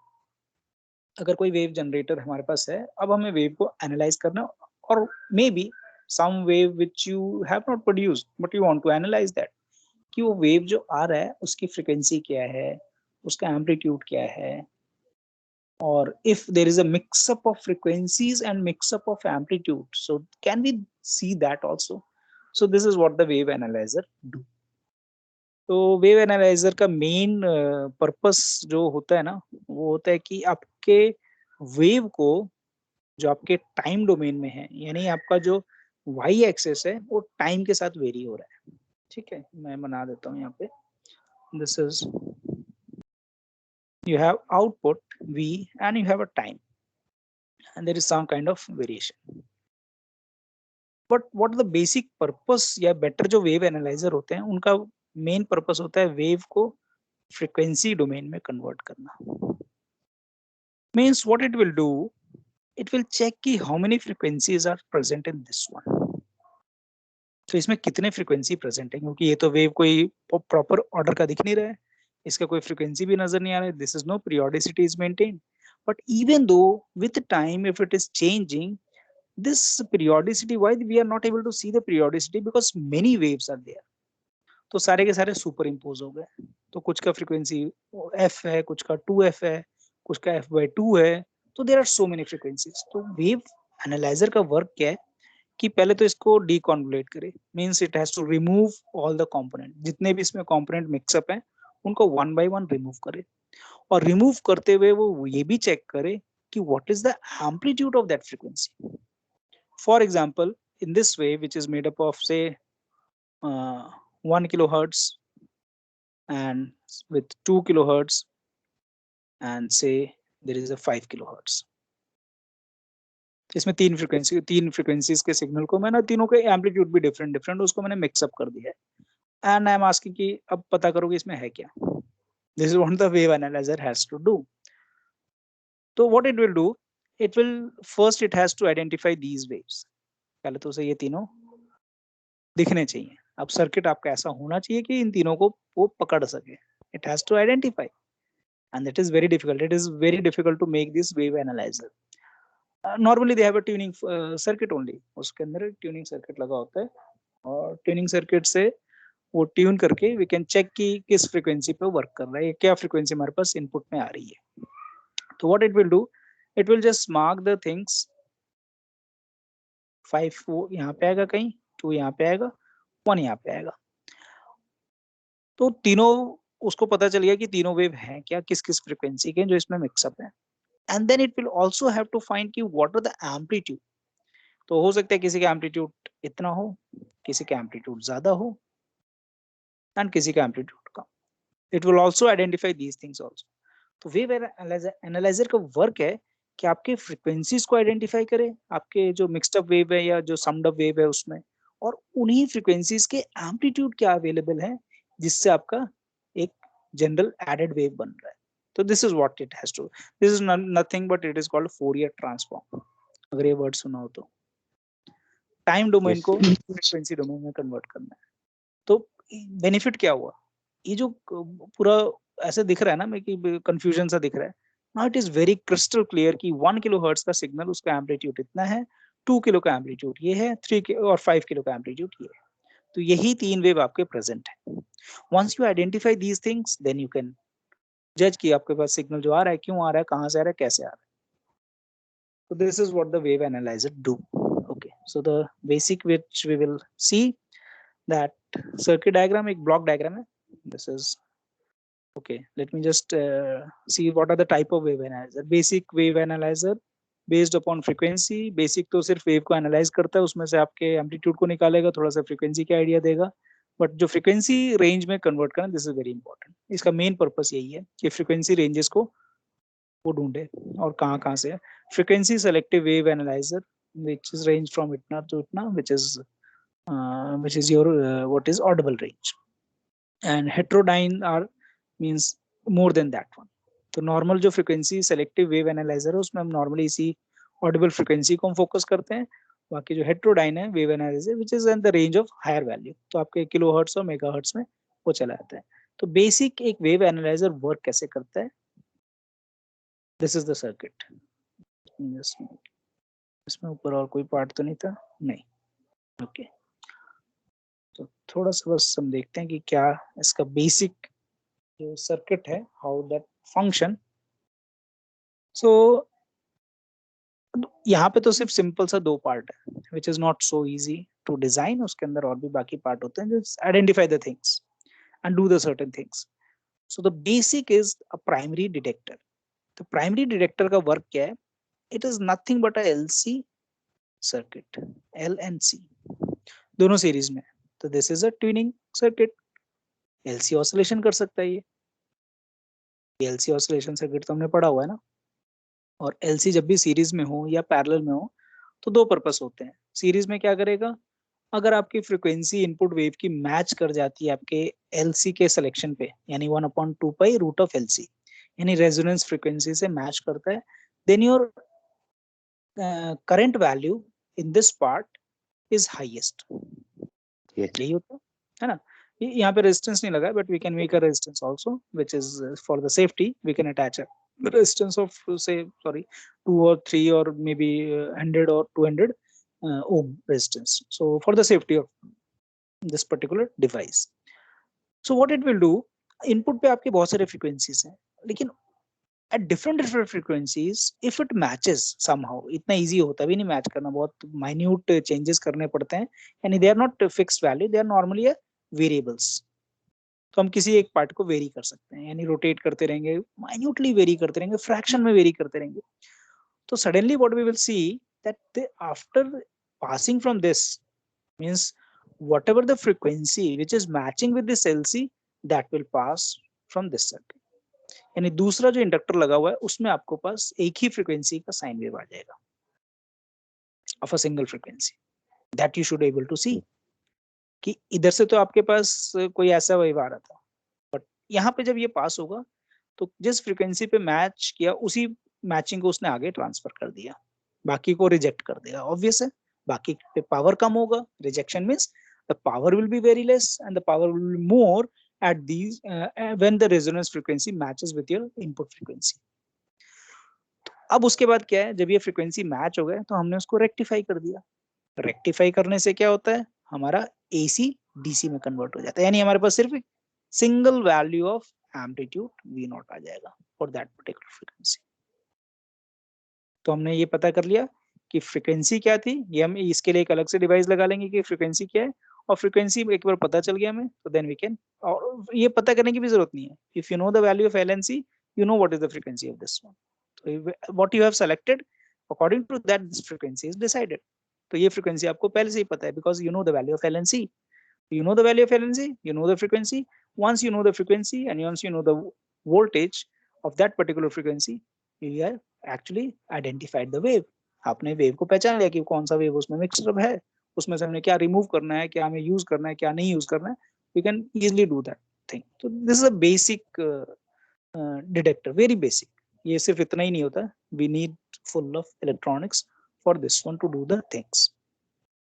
अगर कोई वेव जनरेटर हमारे पास है, अब हमें वेव को एनालाइज करना, और maybe some wave which you have not produced but you want to analyse that, कि वो वेव जो आ रहा है उसकी फ्रीक्वेंसी क्या है, उसका एम्पलीट्यूड क्या है, और if there is a mix up of frequencies and mix up of amplitude, so can we see that also? So this is what the wave analyzer do. तो वेव एनालाइजर का मेन पर्पस जो होता है ना, वो होता है कि आपके वेव को जो आपके टाइम डोमेन में है, यानी आपका जो वाई एक्सेस है वो टाइम के साथ वेरी हो रहा है। ठीक है, मैं बना देता हूँ यहाँ पे, this is you have output V and you have a time and there is some kind of variation. But what the basic purpose या better जो wave analyzer होते हैं उनका main purpose होता है wave को frequency domain में convert करना। Means what it will do, it will check कि how many frequencies are present in this one. तो इसमें कितने फ्रीक्वेंसी प्रेजेंट है, क्योंकि ये तो वेव कोई प्रॉपर ऑर्डर का दिख नहीं रहा है, इसका कोई फ्रीक्वेंसी भी नजर नहीं आ रहा है, this is no periodicity is maintained, but even though with time if it is changing this periodicity, why we are not able to see the periodicity, because many waves are there, तो सारे के सारे सुपर इम्पोज हो गए, तो कुछ का फ्रीक्वेंसी f है, कुछ का 2f है, कुछ का f/2 है, तो there are so many frequencies. तो वेव एनालाइजर का वर्क क्या है कि पहले तो इसको डीकॉन्वोल्यूट करे, means it has to remove all the component, जितने भी इसमें कंपोनेंट मिक्सअप है उनको वन बाय वन रिमूव करे, और रिमूव करते हुए वो ये भी चेक करे कि what is the amplitude of that frequency. For example, in this wave, which is made up of say 1 kilohertz and with 2 kilohertz and say there is a 5 kilohertz. इसमें तीन फ्रीक्वेंसीज के सिग्नल को मैंने तीनों के एम्पलीट्यूड भी डिफरेंट उसको मैंने मिक्सअप कर दिया है, एंड आई एम आस्किंग कि अब पता करो कि इसमें है क्या। This is what the wave analyser has to do. तो what it will do, it will first it has to identify these waves, पहले तो उसे ये तीनों दिखने चाहिए। अब सर्किट आपका ऐसा होना चाहिए कि इन तीनों को वो पकड़ सके, it has to identify, and that is very difficult, it is very difficult to make this wave analyser. Normally they have a tuning circuit only, उसके अंदर ट्यूनिंग सर्किट लगा होता है, और ट्यूनिंग सर्किट से वो ट्यून करके वी कैन चेक कि किस फ्रीक्वेंसी पे वर्क कर रहा है, क्या फ्रीक्वेंसी हमारे पास इनपुट में आ रही है। तो what it will do, it will just mark the things, 5 वो यहाँ पे आएगा, कहीं 2 यहाँ पे आएगा, 1 यहाँ पे आएगा। तो तीनों उसको पता चल गया कि तीनों वेव हैं क्या, किस किस फ्रीक्वेंसी के जो इसमें मिक्सअप है, and then it will also have to find कि व्हाट आर द एम्पलीट्यूड। तो हो सकता है किसी का एम्पलीट्यूड इतना हो, किसी का एम्पलीट्यूड ज्यादा हो, एंड किसी का amplitude come. It will also identify these things also. तो वेव एनालाइजर का वर्क है कि आपके फ्रीक्वेंसीज को आइडेंटिफाई करे, आपके जो मिक्स्ड अप वेव है या जो सम्ड अप वेव है उसमें, और उन्हीं फ्रीक्वेंसीज के एम्पलीट्यूड क्या अवेलेबल है जिससे आपका एक जनरल एडेड वेव बन रहा है। तो this is what it has to, this is nothing but it is called Fourier transform, अगर ये वर्ड सुना हो तो। Time domain Yes. को फ्रीक्वेंसी डोमेन में कन्वर्ट करना है। तो बेनिफिट क्या हुआ, ये जो पूरा ऐसे दिख रहा है ना मैं कि कंफ्यूजन सा दिख रहा है, now it is very crystal clear कि 1 किलो हर्ट्ज का सिग्नल, उसका एम्पलीट्यूड इतना है, 2 किलो का एम्पलीट्यूड ये है, 3 और 5 किलो का एम्पलीट्यूड ये है। तो यही तीन वेव आपके प्रेजेंट है। Once you identify these things then you can जज कि आपके पास सिग्नल जो आ रहा है क्यों आ रहा है, कहां से आ रहा है, कैसे आ रहा है। So this is what the wave analyzer do. Okay, so the basic which we will see, that circuit diagram एक block diagram है. This is okay. Let me just see what are the type of wave analyzer. Basic wave analyzer based upon frequency. Basic तो सिर्फ wave को analyze करता है, उसमें से आपके amplitude को निकालेगा, थोड़ा सा frequency का idea देगा, बट जो frequency range में convert करना, this is very important. इसका main purpose यही है कि frequency ranges को वो ढूंढे और कहाँ कहाँ से है। Frequency selective wave analyser which is range from इतना to इतना, which is your what is audible range, and heterodyne are means more than that one. तो नॉर्मल जो फ्रीक्वेंसी सेलेक्टिव वेव एनालाइजर है उसमें हम नॉर्मली इसी ऑडिबल फ्रीक्वेंसी को हम फोकस करते हैं। बाकी जो हेटेरोडाइन है wave analyser which is in the range of higher value, तो आपके किलो हर्ट्स और मेगा हर्ट्स में वो चला जाता है। तो बेसिक एक वेव एनालाइजर वर्क कैसे करता है, दिस इज द सर्किट। इसमें ऊपर और कोई पार्ट तो नहीं था, नहीं, ओके। तो थोड़ा सा बस हम देखते हैं कि क्या इसका बेसिक जो सर्किट है, हाउ दैट फंक्शन। सो यहाँ पे तो सिर्फ सिंपल सा दो पार्ट है which is not so easy to design, उसके अंदर और भी बाकी पार्ट होते हैं जो identify the things and do the certain things. So the basic is a primary detector. तो प्राइमरी डिटेक्टर का वर्क क्या है, it is nothing but a LC circuit, L and C दोनों सीरीज में। तो this is a tuning circuit, LC oscillation कर सकता है ये, एलसी ऑसिलेशन सर्किट तो हमने पढ़ा हुआ है ना। और एलसी जब भी सीरीज में हो या पैरेलल में हो तो दो पर्पस होते हैं। सीरीज में क्या करेगा, अगर आपकी फ्रीक्वेंसी इनपुट वेव की मैच कर जाती है आपके एलसी के सिलेक्शन पे, यानी 1/2 पाई रूट ऑफ एलसी, यानी रेजोनेंस फ्रीक्वेंसी से मैच करता है, then your current value in this part is highest. Yes. यही होता है ना। यहाँ पे रेजिस्टेंस नहीं लगा, but we can make a resistance also which is for the safety, we can attach a resistance of say 2 or 3 or maybe 100 or 200 ohm resistance, so for the safety of this particular device. So what it will do, input पे आपके बहुत सारे frequencies हैं, लेकिन at different frequencies if it matches somehow, इतना easy होता भी नहीं मैच करना, बहुत minute changes करने पड़ते हैं, यानी they are not fixed value, they are normally variables। तो हम किसी एक पार्ट को वेरी कर सकते हैं, यानी रोटेट करते रहेंगे, माइन्यूटली वेरी करते रहेंगे, फ्रैक्शन में वेरी करते रहेंगे। तो suddenly what we will see that after passing from this means whatever the frequency which is matching with this LC that will pass from this circuit, यानी दूसरा जो इंडक्टर लगा हुआ है उसमें आपको पास एक ही फ्रीक्वेंसी का साइन वेव आ जाएगा of a single frequency, that you should able to see कि इधर से तो आपके पास कोई ऐसा वेव आ रहा था, बट यहाँ पे जब ये पास होगा तो जिस फ्रीक्वेंसी पे मैच किया उसी मैचिंग को उसने आगे ट्रांसफर कर दिया, बाकी को रिजेक्ट कर देगा। ऑब्वियस है, बाकी पे पावर कम होगा, rejection means the power will be very less and the power will be more at these when the resonance frequency matches with your input frequency। अब उसके बाद क्या है, जब ये फ्रीक्वेंसी मैच हो गए तो हमने उसको रेक्टिफाई कर दिया। रेक्टिफाई करने से क्या होता है, हमारा एसी डीसी में कन्वर्ट हो जाता है, यानी हमारे पास सिर्फ single value of amplitude we not आ जाएगा फॉर दैट पर्टिकुलर फ्रीक्वेंसी। तो हमने ये पता कर लिया कि फ्रीक्वेंसी क्या थी, ये हम इसके लिए एक अलग से डिवाइस लगा लेंगे कि फ्रीक्वेंसी क्या है, और फ्रीक्वेंसी एक बार पता चल गया हमें तो देन वी कैन, और ये पता करने की भी जरूरत नहीं है, if you know the value of LNC you know what is the frequency of this one. So what you have selected, according to that this frequency is decided. तो ये frequency आपको पहले से ही पता है because you know the value of LNC. You know the value of LNC, you know the frequency. Once you know the frequency and once you know the voltage of that particular frequency, you have actually identified the wave. आपने wave को पहचान लिया कि कौन सा wave उसमें mixed up है, उसमें से हमने क्या remove करना है, क्या हमें use करना है, क्या नहीं use करना है. We can easily do that thing. So this is a basic detector, very basic. ये सिर्फ इतना ही नहीं होता, we need full of electronics for this one to do the things.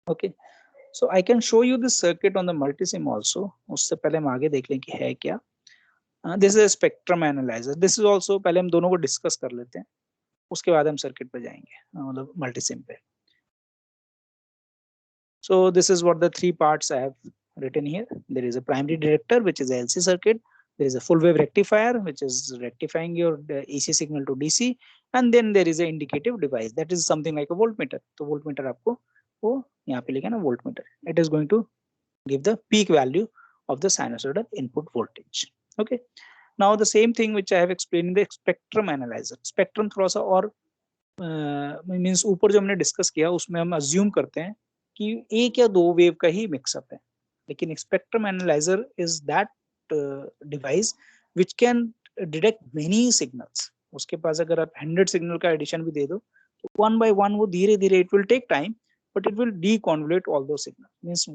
Okay, so I can show you this circuit on the Multisim also. उससे पहले हम आगे देख लें कि है क्या. This is spectrum analyser. This is also, पहले हम दोनों को डिस्कस कर लेते हैं, उसके बाद हम सर्किट पे जाएंगे, मतलब मल्टीसिम पे. So this is what the three parts I have written here. There is a primary detector, which is a LC circuit. There is a full wave rectifier, which is rectifying your AC signal to DC, and then there is an indicative device that is something like a voltmeter. तो voltmeter आपको वो यहाँ पे लिखा ना voltmeter. It is going to give the peak value of the sinusoidal input voltage. Okay. Now the same thing which I have explained in the spectrum analyzer. Spectrum थोड़ा सा और means ऊपर जो हमने डिस्कस किया उसमें हम assume करते हैं कि एक या दो वेव का ही मिक्सअप है, लेकिन spectrum analyser is that device which can detect many signals. उसके पास अगर आप 100 सिग्नल का एडिशन भी दे दो तो वन बाय वन वो धीरे धीरे, it will take time but it will deconvolute all दो signal. Means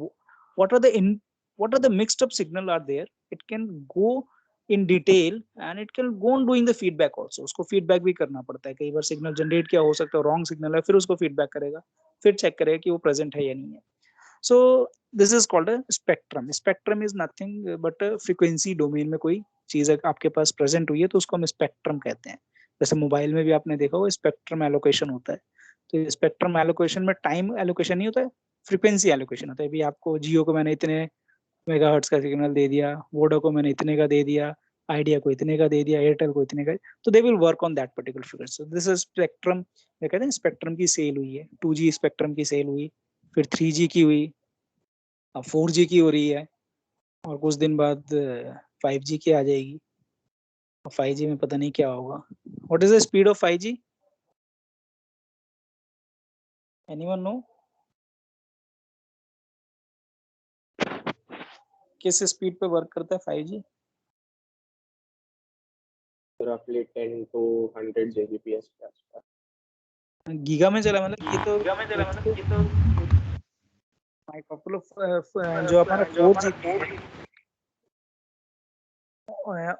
what are the mixed up signal are there, it can go in detail and it can go on doing the feedback also. उसको फीडबैक भी करना पड़ता है. कई बार सिग्नल जनरेट क्या हो सकता है, रॉन्ग सिग्नल है, फिर उसको फीडबैक करेगा, फिर चेक करेगा कि वो प्रेजेंट है या नहीं है. So this is called a spectrum. Spectrum is nothing but frequency domain में कोई चीज आपके पास प्रेजेंट हुई है तो उसको हम स्पेक्ट्रम कहते हैं. जैसे मोबाइल में भी आपने देखा हो स्पेक्ट्रम एलोकेशन होता है. तो स्पेक्ट्रम एलोकेशन में टाइम एलोकेशन नहीं होता है, फ्रीक्वेंसी एलोकेशन होता है. अभी आपको जियो को मैंने इतने मेगाहर्ट्ज का सिग्नल दे दिया, वोडा को मैंने इतने का दे दिया, आइडिया को इतने का दे दिया, एयरटेल को इतने का, तो they will work on that particular frequency. This is spectrum. ये कहते हैं स्पेक्ट्रम की सेल हुई है, 2G स्पेक्ट्रम की सेल हुई, फिर 3G की हुई, अब 4G की हो रही है, और कुछ दिन बाद 5G की आ जाएगी. 5G में पता नहीं क्या होगा. What is the speed of 5G? Anyone know? किस स्पीड पे वर्क करता है 5G? roughly 10 to 100 Gbps के आसपास. गीगा में चला, मतलब ये तो माय कपल ऑफ जो हमारा 4G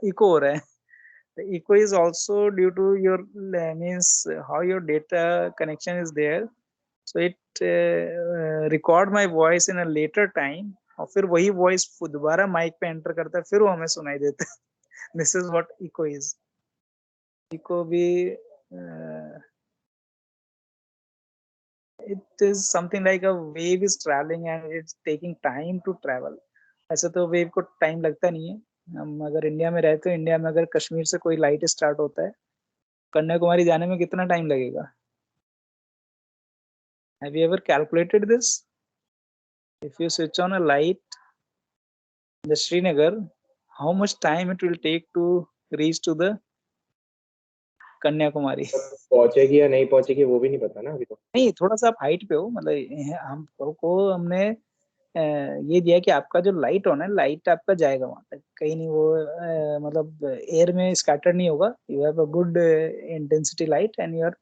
इको हो रहा है. The echo is also due to your means how your data connection is there, so it record my voice in a later time, और फिर वही वॉइस दोबारा माइक पे एंटर करता है, फिर वो हमें सुनाई देता है. This is what eco is. Eco भी it is something like a wave is traveling and it's taking time to travel. ऐसे तो वेव को टाइम लगता नहीं है. हम अगर इंडिया में रहते हो, इंडिया में अगर कश्मीर से कोई लाइट स्टार्ट होता है, कन्याकुमारी जाने में कितना टाइम लगेगा? Have you ever calculated this? If you switch on a light in the Srinagar, how much time it will take to reach to the Kanyakumari? पहुंचेगी या नहीं पहुंचेगी वो भी नहीं पता ना अभी तो. नहीं, थोड़ा सा आप हाइट पे हो, मतलब हमने ये दिया कि आपका जो लाइट ऑन है, लाइट आपका जाएगा वहां तक, कहीं नहीं वो मतलब एयर में स्कैटर नहीं होगा. You have a good intensity light and you are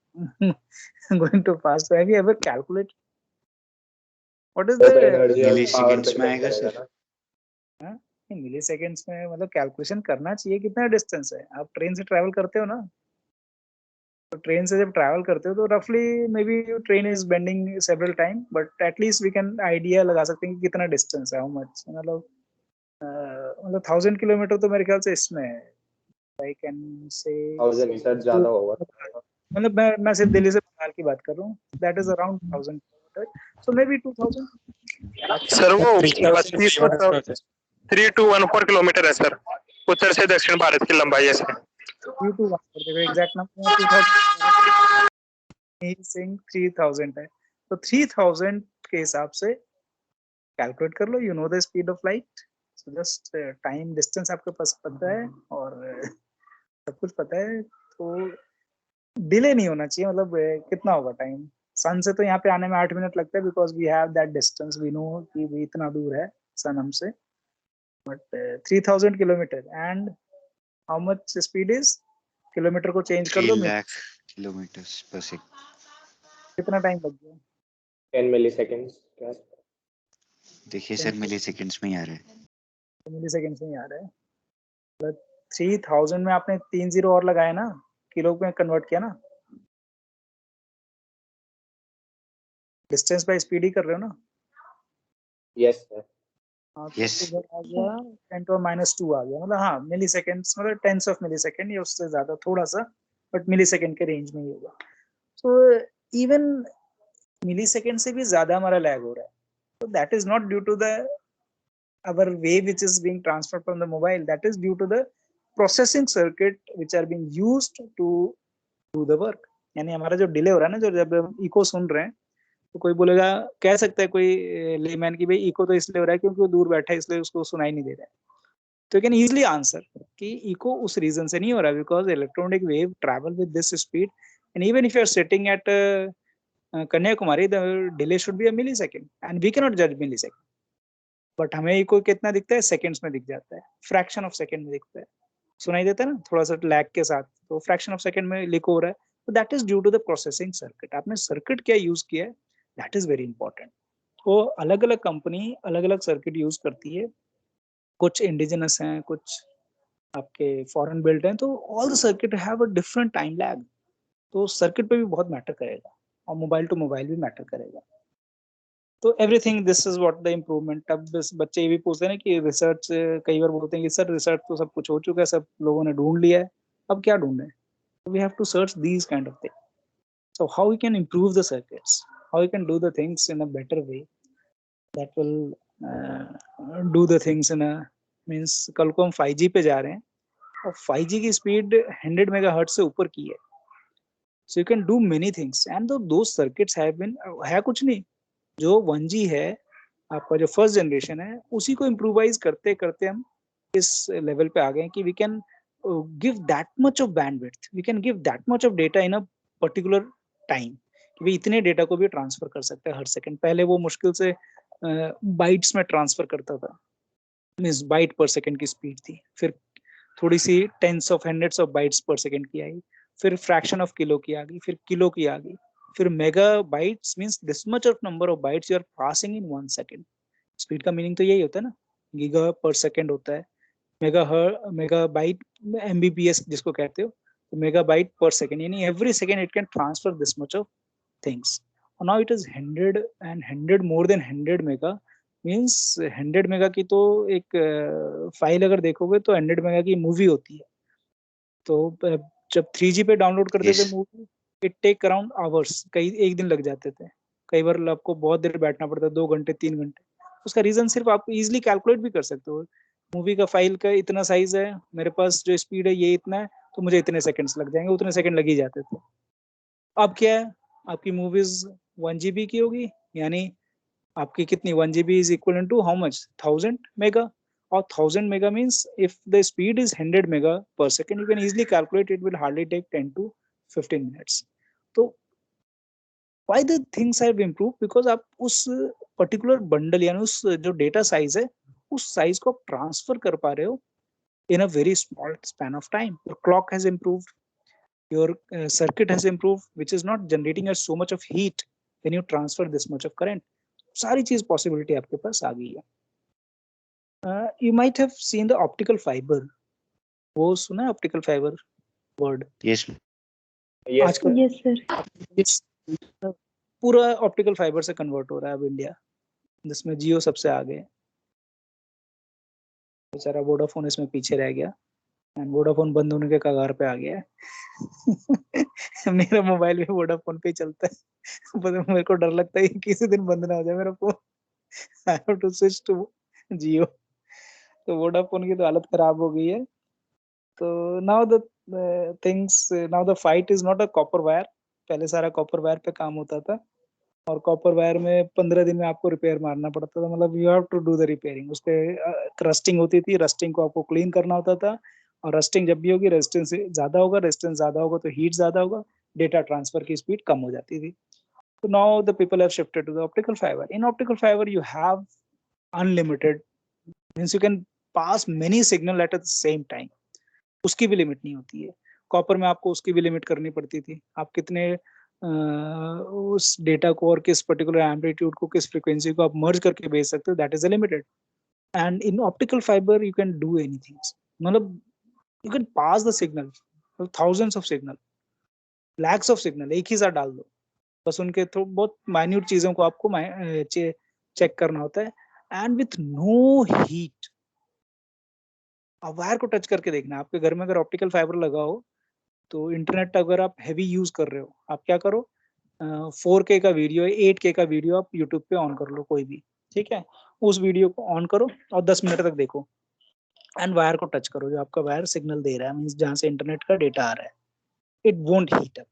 going to pass. So have you ever calculate what is the milliseconds में आएगा सर? मिली सेकेंड्स में, मतलब कैलकुलेशन करना चाहिए कितना डिस्टेंस है. आप ट्रेन से ट्रैवल करते हो ना, तो ट्रेन से जब ट्रैवल करते हो तो रफली maybe train is bending several time, but at least we can idea लगा सकते हैं कि कितना डिस्टेंस है, हाउ मच. मतलब 1000 किलोमीटर तो मेरे ख्याल से इसमें आई कैन से 1000 सर ज्यादा होगा. मतलब मैं सिर्फ दिल्ली से बंगाल की बात कर रहा हूँ. That is around 1000 kilometre, so may be 2000. Sir वो 3214 किलोमीटर है सर, उत्तर से दक्षिण भारत की लंबाई है सर. 3214 एग्जैक्ट नंबर 2000 सिंह 3000 है. तो 3000 के हिसाब से कैलकुलेट कर लो, you know the speed of light, so just time distance आपके पास पता है और सब कुछ पता है, तो डिले नहीं होना चाहिए। मतलब कितना होगा टाइम, सन से तो यहाँ पे आने में 8 मिनट लगता है, because we have that distance, we know कि भी इतना दूर है सन हमसे, but 3000 kilometre and how much speed is, kilometre को चेंज कर 3 दो, लाख किलोमीटर्स पर सेकंड। कितना टाइम लग गया? 10 milliseconds क्या? देखिए सर मिली सेकंड्स में ही आ रहा है। मिली सेकेंड में आ रहा है, मतलब 3000 में आपने 3 जीरो और लगाया ना, किलो में कन्वर्ट किया ना, डिस्टेंस बाय स्पीड ही कर रहे हो ना। Yes sir. हाँ, तो Yes. इधर आ गया 10⁻² आ गया, मतलब हाँ मिली सेकेंड्स, मतलब टेंस ऑफ मिली सेकेंड या उससे ज्यादा थोड़ा सा, बट मिली सेकेंड के रेंज में ही होगा। सो इवन मिली सेकेंड से भी ज्यादा हमारा लैग हो रहा है, तो that is not due to the our wave which is being transferred from the mobile, that is due to the processing circuit which are being used to do the work। यानी हमारा जो डिले हो रहा है ना, जो जब हम इको सुन रहे हैं, तो कोई बोलेगा, कह सकता है कोई लेमैन की भाई इको तो इसलिए हो रहा है क्योंकि वो दूर बैठा है इसलिए उसको सुनाई नहीं दे रहा है, तो यू कैन इजीली आंसर कि इको उस रीजन से नहीं हो रहा, because electronic wave travel with this speed, and even if you are sitting at Kanyakumari, the delay should be a milli second and we can not जज मिली सेकेंड, बट हमें इको कितना दिखता है, सेकेंड्स में दिख जाता है, फ्रैक्शन ऑफ सेकेंड में दिखता है, सुनाई देता है ना थोड़ा सा लैग के साथ, तो फ्रैक्शन ऑफ सेकेंड में लिक हो रहा है, तो that is due to the processing circuit. आपने सर्किट क्या यूज किया है, दैट इज वेरी इंपॉर्टेंट। तो अलग अलग कंपनी अलग अलग सर्किट यूज करती है, कुछ इंडिजिनस हैं, कुछ आपके फॉरेन बिल्ट हैं, तो all the circuit have a different time lag, तो सर्किट पे भी बहुत मैटर करेगा, और मोबाइल टू मोबाइल भी मैटर करेगा। तो everything this is what the improvement. अब बच्चे ये भी पूछते हैं ना कि रिसर्च, कई बार बोलते हैं कि सर रिसर्च तो सब कुछ हो चुका है, सब लोगों ने ढूंढ लिया है, अब क्या ढूंढे? We have to search these kind of thing, so how we can improve the circuits, how we can do the things in a better way that will do the things in a means, कल को हम 5G पे जा रहे हैं और 5G की स्पीड 100 मेगाहर्ट्ज से ऊपर की है, so you can do many things and those circuits have been, है कुछ नहीं, जो 1G है आपका, जो फर्स्ट जनरेशन है, उसी को इम्प्रोवाइज करते करते हम इस लेवल पे आ गए कि we can give that much of bandwidth, we can give that much of data in a particular time, कि भाई इतने डेटा को भी ट्रांसफर कर सकते हैं हर सेकंड। पहले वो मुश्किल से बाइट्स में ट्रांसफर करता था, मीन्स बाइट पर सेकंड की स्पीड थी, फिर थोड़ी सी tens of hundreds of bytes per second की आई, फिर फ्रैक्शन ऑफ किलो की आ गई, फिर किलो की आ गई, फिर megabytes means this much of number of bytes you are passing in 1 second. Speed का मीनिंग तो यही होता है ना, गीगा पर सेकंड होता है, मेगा बाइट एमबीपीएस जिसको कहते हो, तो मेगा बाइट पर सेकंड, यानी every second it can transfer this much of things. Now it is 100 and 100 more than 100 mega, means 100 mega की तो एक फाइल अगर देखोगे तो 100 मेगा की मूवी होती है। तो जब 3G पे डाउनलोड करते थे Yes. Movie, it take around hours, कई एक दिन लग जाते थे, कई बार आपको बहुत देर बैठना पड़ता, 2 घंटे 3 घंटे। उसका रीजन सिर्फ आप इजीली कैलकुलेट भी कर सकते हो, मूवी का फाइल का इतना साइज है, मेरे पास जो स्पीड है ये इतना है, तो मुझे इतने सेकंड्स लग जाएंगे, उतने सेकंड लग ही जाते थे। अब क्या है, आपकी मूवीज 1 GB की होगी, यानी आपकी कितनी 1 GB is equal to how much, 1000 mega, और 1000 mega means if the speed is 100 mega per second, you can easily calculate it will hardly take 10 to 15 minutes. तो why the things have improve, because आप उस पर्टिकुलर बंडल यानी उस जो डेटा साइज है, उस साइज को आप ट्रांसफर कर पा रहे हो in a very small span of time. Your clock has improved, your circuit has improved, which is not generating us so much of heat when you transfer this much of current. सारी चीज पॉसिबिलिटी आपके पास आ गई है। You might have seen the optical fiber, वो सुना है optical fibre word? Yes. Yes आजकल sir. Yes, sir. पूरा ऑप्टिकल फाइबर से कन्वर्ट हो रहा है अब इंडिया, जिसमें जियो सबसे आगे है, बेचारा वोडाफोन इसमें पीछे रह गया, एंड वोडाफोन बंद होने के कगार पे आ गया है। मेरा मोबाइल भी वोडाफोन पे ही चलता है, पर मेरे को डर लगता है कि किसी दिन बंद ना हो जाए मेरा phone, I have to switch to Jio. तो वोडाफोन की तो हालत खराब हो गई है। तो now the things, now the fight is not a copper wire, पहले सारा कॉपर वायर पे काम होता था, और कॉपर वायर में 15 दिन में आपको रिपेयर मारना पड़ता था, मतलब you have to do the repairing. उस पे रस्टिंग होती थी, रस्टिंग को आपको क्लीन करना होता था, और रस्टिंग जब भी होगी रेजिस्टेंस ज्यादा होगा, रेजिस्टेंस ज्यादा होगा तो हीट ज्यादा होगा, डेटा ट्रांसफर की स्पीड कम हो जाती थी। So now the people have shifted to the optical fiber. In optical fiber, you have unlimited, means you can pass many signal at the same time. उसकी भी लिमिट नहीं होती है। कॉपर में आपको उसकी भी लिमिट करनी पड़ती थी, आप कितने उस डेटा को और किस पर्टिकुलर एम्पलीट्यूड को, किस फ्रीक्वेंसी को आप मर्ज करके भेज सकते हो, that is limited. And in optical fiber you can do anything, मतलब you can pass the signal, thousands of signal, lakhs of signal एक ही साथ डाल दो, बस उनके थ्रू बहुत माइन्यूट चीजों को आपको चेक करना होता है, एंड विथ नो हीट। अब वायर को टच करके देखना, आपके घर में अगर ऑप्टिकल फाइबर लगा हो तो इंटरनेट अगर आप हैवी यूज कर रहे हो, आप क्या करो, 4K का वीडियो, 8K का वीडियो आप यूट्यूब पे ऑन कर लो कोई भी, ठीक है, उस वीडियो को ऑन करो और 10 मिनट तक देखो, एंड वायर को टच करो, जो आपका वायर सिग्नल दे रहा है, मींस जहां से इंटरनेट का डेटा आ रहा है, इट वोंट हीट अप,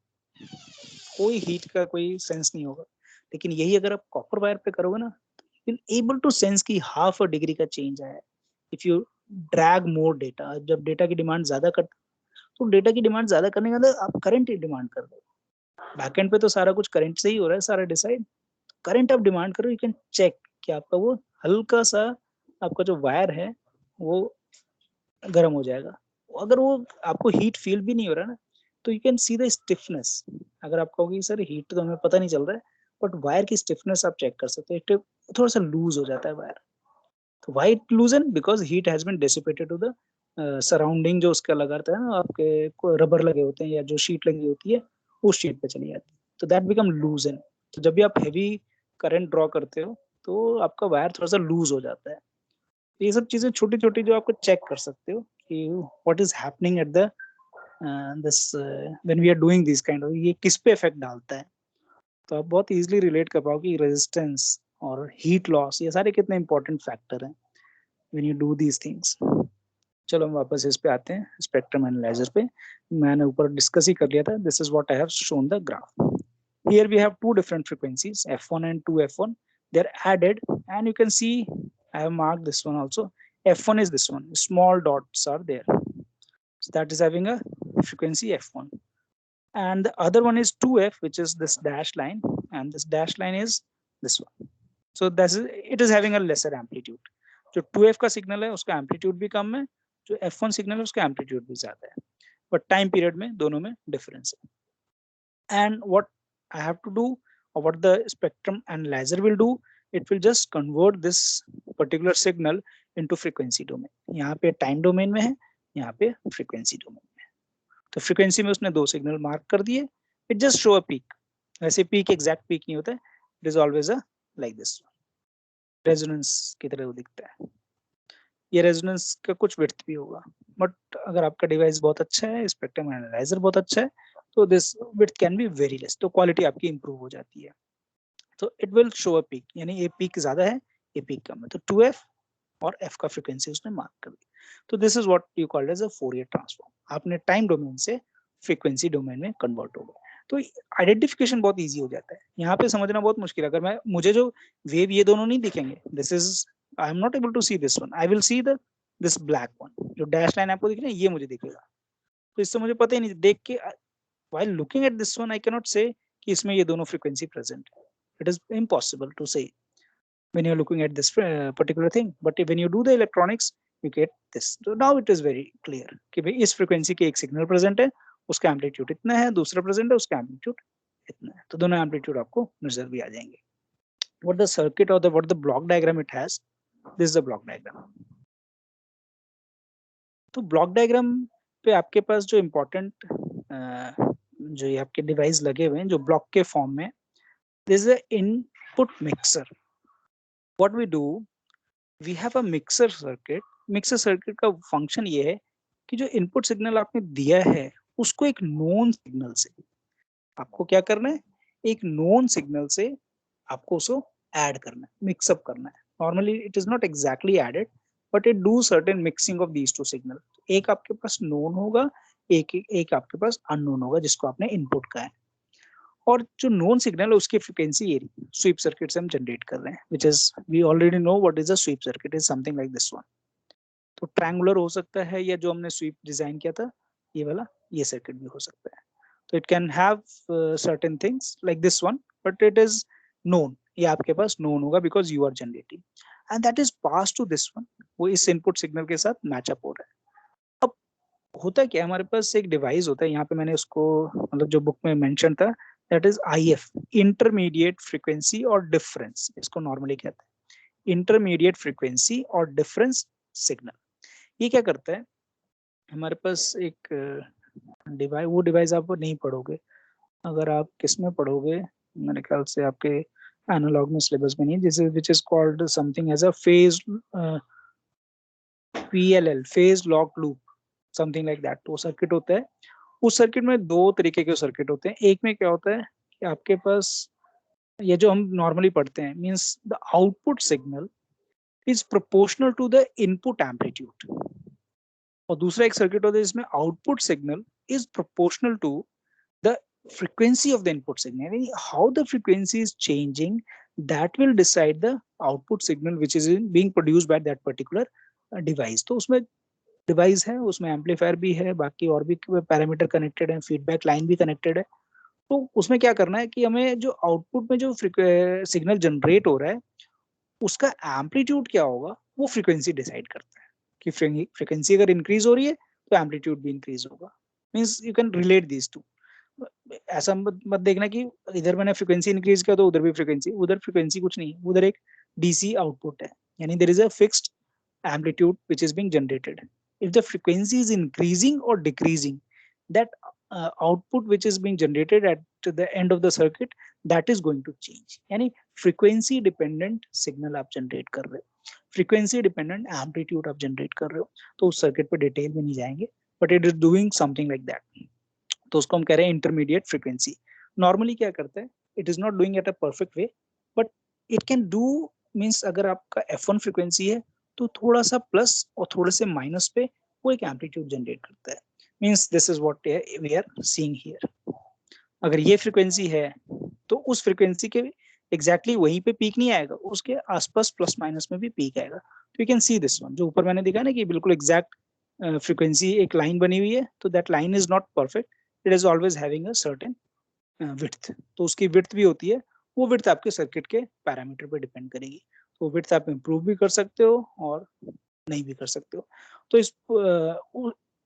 कोई हीट का कोई सेंस नहीं होगा। लेकिन यही अगर आप कॉपर वायर पे करोगे ना, you'll able to sense कि हाफ अ डिग्री का चेंज आया है। If you drag more data, जब डेटा की डिमांड ज्यादा कर, तो डेटा की डिमांड ज्यादा करने का मतलब आप करंट ही डिमांड कर दो। बैकएंड पे तो सारा कुछ करंट से ही हो रहा है, सारा डिसाइड। करंट आप डिमांड करो, यू कैन चेक कि आपका वो हल्का सा आपका जो वायर है वो गर्म हो जाएगा। अगर वो आपको हीट फील भी नहीं हो रहा ना, तो you can see the stiffness. अगर आप कहोगे सर हीट तो हमें पता नहीं चल रहा है, बट वायर की स्टिफनेस आप चेक कर सकते हो, थोड़ा सा लूज हो जाता है वायर। तो why it loosen? Because heat has been dissipated to the surrounding, जो उसका लगा रहता है ना, आपके रबर लगे होते हैं या जो शीट लगी होती है उस शीट पे चली जाती है, तो दैट बिकम लूजन। तो जब भी आप हैवी करंट ड्रॉ करते हो तो आपका वायर थोड़ा सा लूज हो जाता है। ये सब चीजें छोटी छोटी जो आपको चेक कर सकते हो कि what is happening at the this when we are doing this kind of, ये किस पे इफेक्ट डालता है। तो आप बहुत इजीली रिलेट कर पाओगे कि रेजिस्टेंस और हीट लॉस ये सारे कितने इंपॉर्टेंट फैक्टर हैं when you do these things. चलो हम वापस इस पे आते हैं, स्पेक्ट्रम एनालाइजर पे। मैंने ऊपर डिस्कस ही कर लिया था, this is what I have shown the graph. Here we have two different frequencies, f1 and 2f1. They're added, and you can see I have marked this one also. F1 is this one, small dots are there, so that is having a frequency f1. And the other one is 2f, which is this dash line, and this dash line is this one. So this is, it is having a lesser amplitude. जो 2f का सिग्नल है उसका एम्पलीट्यूड भी कम है, जो f1 सिग्नल है उसका एम्पलीट्यूड भी ज्यादा है, बट टाइम पीरियड में दोनों में डिफरेंस है। And what I have to do, or what the spectrum analyzer will do, it will just convert this particular signal into frequency domain. यहाँ पे time domain में है, यहाँ पे frequency domain में है। तो frequency में उसने दो सिग्नल मार्क कर दिए, it just show a peak. वैसे peak exact peak नहीं होता है, it is always a like this resonance की तरह वो दिखता है। ये रेजोनेंस का कुछ विड्थ भी होगा, बट अगर आपका डिवाइस बहुत अच्छा है, स्पेक्ट्रम एनालाइजर बहुत अच्छा है, तो this width can be very less, तो क्वालिटी आपकी इंप्रूव हो जाती है। तो it will show a peak, यानी ये पीक ज्यादा है, ये पीक कम है, तो 2f और f का फ्रीक्वेंसी उसने मार्क कर दी। तो this is what you called as a Fourier transform. आपने टाइम डोमेन से फ्रीक्वेंसी डोमेन में कन्वर्ट हो गए, तो आइडेंटिफिकेशन बहुत इजी हो जाता है। यहाँ पे समझना बहुत मुश्किल है, अगर मुझे जो वेव ये दोनों नहीं दिखेंगे, this is I am not able to see this one, I will see the this black one, जो डैश लाइन आपको दिख रही है ये मुझे दिखेगा, तो इससे मुझे पता ही नहीं, देख के while looking at this one I cannot say कि इसमें ये दोनों frequency present है, it is impossible to say when you are looking at this particular thing, but when you do the electronics you get this. So now it is very clear कि भाई इस frequency के एक signal present है, उसका amplitude इतना है, दूसरा present है, उसका amplitude इतना है, तो दोनों amplitude आपको नजर भी आ जाएंगे। What the circuit or what the block diagram it has, this is the block diagram. तो ब्लॉक डायग्राम पे आपके पास जो इम्पोर्टेंट जो ये आपके डिवाइस लगे हुए हैं जो ब्लॉक के फॉर्म में, this is a input mixer. What we do, we have a mixer circuit. Mixer circuit का फंक्शन ये है कि जो इनपुट सिग्नल आपने दिया है उसको एक नोन सिग्नल से आपको क्या करना है, एक नोन सिग्नल से आपको उसको ऐड करना है, मिक्सअप करना है। Normally it is not exactly added, but it do certain mixing of these two signal. एक आपके पास नोन होगा, एक आपके पास अननोन होगा जिसको आपने इनपुट का है, और जो नॉन सिग्नल है उसकी फ्रीक्वेंसी ये स्वीप सर्किट से हम जनरेट कर रहे हैं, which is we already know what is a sweep circuit, is something like this one. तो ट्रायंगुलर हो सकता है, या जो हमने स्वीप डिजाइन किया था ये वाला, ये सर्किट भी हो सकता है। तो it can have certain things like this one, but it is known, ये आपके पास नोन होगा because you are generating and that is pass to this one, वो इस इनपुट सिग्नल के साथ मैचअप हो रहा है। अब होता क्या, हमारे पास एक डिवाइस होता है, यहाँ पे मैंने उसको मतलब जो बुक में मेंशन था, that is IF, intermediate frequency और डिफरेंस, इसको नॉर्मली कहते हैं इंटरमीडिएट फ्रीक्वेंसी और डिफरेंस सिग्नल। ये क्या करता है, हमारे पास एक डिवाइस, वो डिवाइस आप नहीं पढ़ोगे, अगर आप किस में पढ़ोगे, मेरे ख्याल से आपके एनालॉग में सिलेबस में नहीं, this is which is called something as a phase PLL, phase lock loop, something like that. तो सर्किट होता है, उस सर्किट में दो तरीके के सर्किट होते हैं। एक में क्या होता है कि आपके पास ये जो हम नॉर्मली पढ़ते हैं, means the output signal is proportional to the input amplitude, और दूसरा एक सर्किट होता है जिसमें output signal is proportional to the frequency of the input signal. How the frequency is changing, that will decide the output signal which is being produced by that particular device. तो उसमें डिवाइस है, उसमें एम्पलीफायर भी है, बाकी और भी पैरामीटर कनेक्टेड है, फीडबैक लाइन भी कनेक्टेड है। तो उसमें क्या करना है कि हमें जो आउटपुट में जो सिग्नल जनरेट हो रहा है उसका एम्पलीट्यूड क्या होगा, वो फ्रीक्वेंसी डिसाइड करता है कि फ्रीक्वेंसी अगर इंक्रीज हो रही है तो एम्पलीट्यूड भी इंक्रीज होगा। Means you can relate these two, ऐसा मत देखना कि इधर मैंने फ्रीक्वेंसी इंक्रीज किया तो उधर भी फ्रीक्वेंसी, उधर फ्रीक्वेंसी कुछ नहीं है, उधर एक DC आउटपुट है, यानी there is a fixed amplitude which is being generated. If the frequency is increasing or decreasing, that output which is being generated at the end of the circuit, that is going to change. यानी frequency dependent signal आप generate कर रहे हो, frequency dependent amplitude आप generate कर रहे हो। तो उस circuit पे डिटेल में नहीं जाएंगे, but it is doing something like that. तो उसको हम कह रहे हैं इंटरमीडिएट फ्रीक्वेंसी। नॉर्मली क्या करता है, it is not doing at a perfect way, but it can do, means अगर आपका F1 फ्रीक्वेंसी है तो थोड़ा सा प्लस और थोड़े से माइनस पे वो एक एम्पलीट्यूड जनरेट करता है। Means this is what we are seeing here. अगर ये फ्रीक्वेंसी है तो उस फ्रीक्वेंसी के एग्जैक्टली वहीं पे पीक नहीं आएगा, उसके आसपास प्लस माइनस में भी पीक आएगा। तो you can C this one, जो ऊपर मैंने दिखा ना कि बिल्कुल एग्जैक्ट फ्रीक्वेंसी एक लाइन बनी हुई है, तो that line is not perfect, it is always having a certain width. तो उसकी विड्थ भी होती है, वो विड्थ आपके सर्किट के पैरामीटर पे डिपेंड करेगी। तो विड्थ आप इंप्रूव भी कर सकते हो और नहीं भी कर सकते हो। तो इस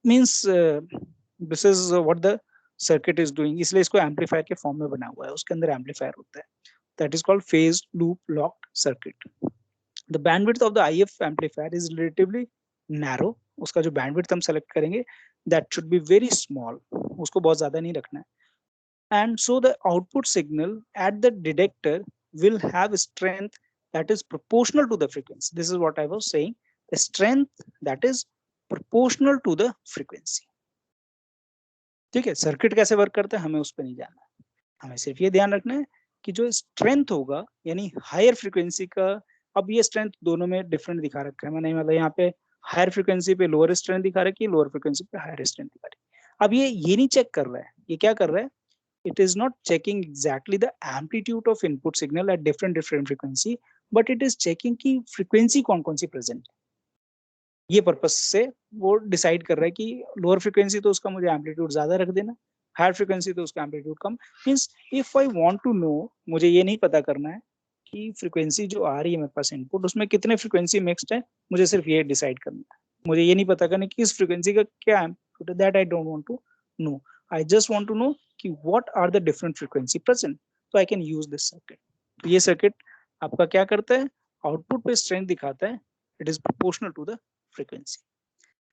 means this is what the circuit is doing, इसलिए इसको एम्पलीफायर के फॉर्म में बना हुआ है, उसके अंदर एम्पलीफायर होता है, that is called phase loop locked circuit. The bandwidth of the IF amplifier is relatively narrow, उसका जो बैंडविड्थ हम सेलेक्ट करेंगे that should be very small, उसको बहुत ज्यादा नहीं रखना है। And so the output signal at the detector will have strength that is proportional to the frequency. This is what I was saying, the strength that is proportional to the frequency. ठीक है, सर्किट कैसे वर्क करता है हमें उस पर नहीं जाना, हमें सिर्फ ये ध्यान रखना है कि जो स्ट्रेंथ होगा, यानी हायर फ्रीक्वेंसी का, अब ये स्ट्रेंथ दोनों में डिफरेंट दिखा रखा है मैंने, मतलब यहाँ पे हायर फ्रीक्वेंसी पे लोअर स्ट्रेंथ दिखा रखी है, लोअर फ्रीक्वेंसी पे हायर स्ट्रेंथ दिखा रही है। अब ये नहीं चेक कर रहा है, ये क्या कर रहा है, it is not checking exactly the amplitude of input signal at different frequency, but it is checking कि frequency कौन सी present है। ये पर्पस से वो डिसाइड कर रहा है कि लोअर फ्रीक्वेंसी तो उसका मुझे एम्पलीट्यूड ज्यादा रख देना, हायर फ्रीक्वेंसी तो उसका एम्पलीट्यूड कम। Means if I want to know, मुझे ये नहीं पता करना है कि फ्रीक्वेंसी जो आ रही है मेरे पास इनपुट, उसमें कितने फ्रीक्वेंसी मिक्स्ड है, मुझे सिर्फ ये डिसाइड करना है। मुझे ये नहीं पता करना कि इस फ्रीक्वेंसी का क्या amplitude, that I don't want to know, I just want to know कि what are the different frequency present, so I can use this circuit. तो ये सर्किट आपका क्या करता है, आउटपुट पे स्ट्रेंथ दिखाता है, it is proportional to the frequency.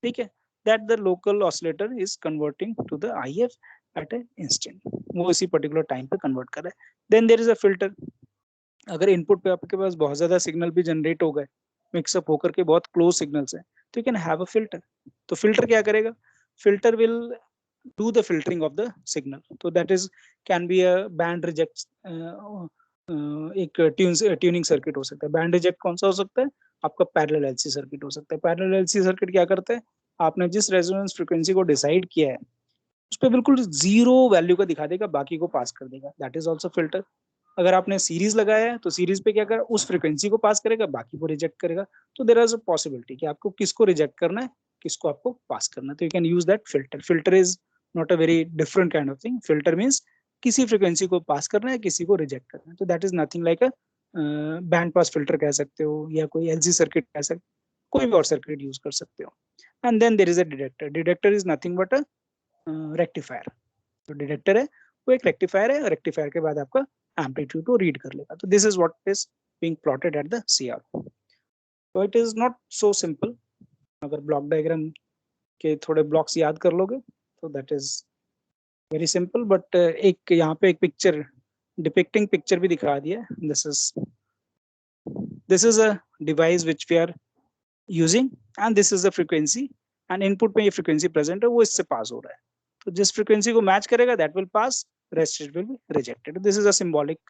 ठीक है, that the local oscillator is converting to the IF at an instant, वो इसी पर्टिकुलर टाइम पे कन्वर्ट कर रहा है। Then there is a filter, अगर इनपुट पे आपके पास बहुत ज्यादा सिग्नल भी जनरेट हो गए, मिक्सअप होकर के बहुत क्लोज सिग्नल्स हैं, तो you can have a filter. तो फिल्टर क्या करेगा, filter will do the filtering of the signal, so that is can be a band reject, एक ट्यूनिंग सर्किट हो सकता है। बैंड रिजेक्ट कौन सा हो सकता है, आपका पैरेलल LC सर्किट हो सकता है। पैरेलल LC सर्किट क्या करता है, आपने जिस रेजोनेंस फ्रीक्वेंसी को डिसाइड किया है उस पर बिल्कुल जीरो वैल्यू का दिखा देगा, बाकी को पास कर देगा, दैट इज ऑल्सो फिल्टर। अगर आपने सीरीज लगाया है तो सीरीज पे क्या कर, उस फ्रीक्वेंसी को पास करेगा, बाकी को रिजेक्ट करेगा। तो देयर इज अ पॉसिबिलिटी कि आपको किसको रिजेक्ट करना है, किसको आपको पास करना है। तो you can use that filter. Filter is not a very different kind of thing. Filter means किसी फ्रीक्वेंसी को पास करना है, किसी को रिजेक्ट करना है। तो that is nothing like a band pass filter कह सकते हो, या कोई एलसी सर्किट कह सकते हो, कोई भी और सर्किट यूज कर सकते हो। And then there is a detector. Detector is nothing but a rectifier. तो डिटेक्टर है वो एक रेक्टिफायर है, और रेक्टिफायर के बाद आपका एम्पलीट्यूड को रीड कर लेगा। तो this is what is being plotted at the CR. तो it is not so simple. अगर ब्लॉक डायग्राम के थोड़े ब्लॉक्स याद कर लोगे तो that is very simple. But एक यहाँ पे एक पिक्चर, डिपिक्टिंग पिक्चर भी दिखा दिया। This is a device which we are using, and this is the frequency, and input में ये फ्रीक्वेंसी प्रेजेंट है, वो इससे पास हो रहा है। तो जिस फ्रीक्वेंसी को मैच करेगा that will pass, rest it will be rejected. This is a symbolic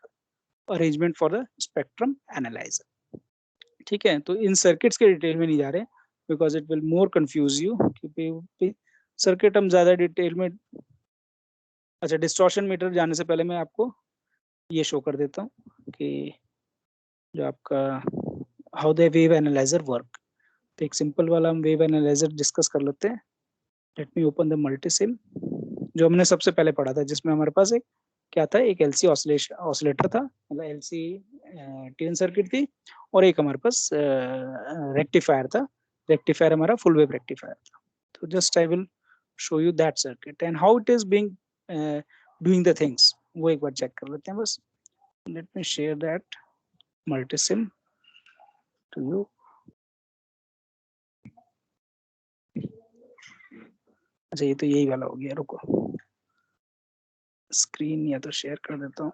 arrangement for the spectrum analyser. ठीक है, तो इन सर्किट्स के डिटेल में नहीं जा रहे because it will more confuse you, क्योंकि सर्किट हम ज्यादा डिटेल में। अच्छा, डिस्टॉर्शन मीटर जाने से पहले मैं आपको ये शो कर देता हूँ कि जो आपका how the wave analyser work. तो एक सिंपल वाला हम वेव एनालाइजर डिस्कस कर लेते हैं। Let me open the Multisim, जो हमने सबसे पहले पढ़ा था, जिसमें हमारे पास एक क्या था, एक एलसी ऑसिलेटर था, मतलब एलसी ट्यून सर्किट थी, और एक हमारे पास रेक्टिफायर था। रेक्टिफायर हमारा फुल वेव रेक्टिफायर था। तो just I will show you that circuit and how it is being doing the things, वो एक बार चेक कर लेते हैं बस। Let me share that Multisim to you. अच्छा, ये तो यही वाला हो गया, रुको स्क्रीन या तो शेयर कर देता हूँ।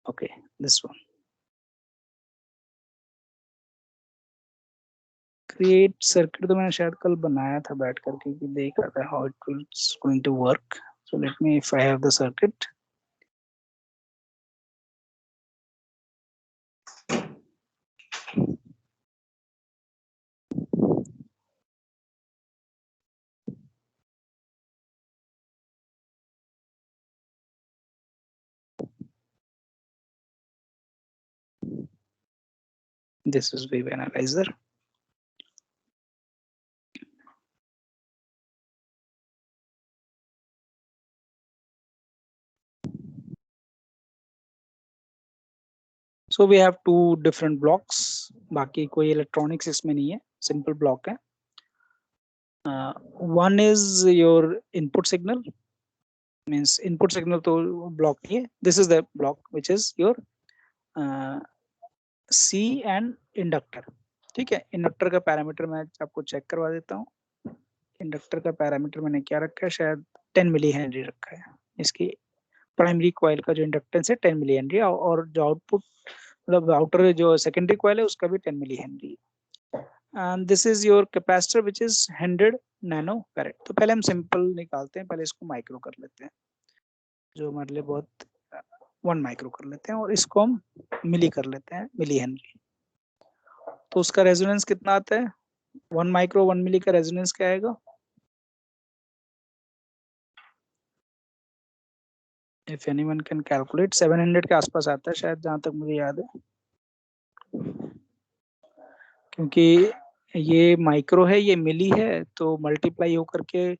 Okay, this one. Create circuit तो मैंने शायद कल बनाया था बैठ करके, कि देख रहा था how it is going to work. So let me, if I have the circuit, this is wave analyzer. So we have two different blocks. बाकी कोई इलेक्ट्रॉनिक्स इसमें नहीं है, सिंपल ब्लॉक है। One is your input signal, means input signal तो block नहीं है. This is the block which is your C and inductor. ठीक है, इंडक्टर का पैरामीटर मैं आपको चेक करवा देता हूँ। इंडक्टर का पैरामीटर मैंने क्या रखा है, शायद 10 मिली हेनरी रखा है। इसकी प्राइमरी कॉइल का जो इंडक्टेंस है 10 मिली हेनरी, और जो आउटपुट मतलब आउटर जो सेकेंडरी कॉइल है उसका भी 10 millihenry. And this is your capacitor which is 100 nanofarad. तो पहले हम सिंपल निकालते हैं, पहले इसको माइक्रो कर लेते हैं, जो हमारे लिए बहुत 1 माइक्रो कर लेते हैं, और इसको हम मिली कर लेते हैं, मिली हेनरी। तो उसका रेजोनेंस कितना आता है, 1 माइक्रो 1 मिली का रेजोनेंस क्या आएगा? इफ एनीवन कैन कैलकुलेट, 700 के आसपास आता है शायद, जहां तक मुझे याद है, क्योंकि ये माइक्रो है, ये मिली है, तो मल्टीप्लाई होकर के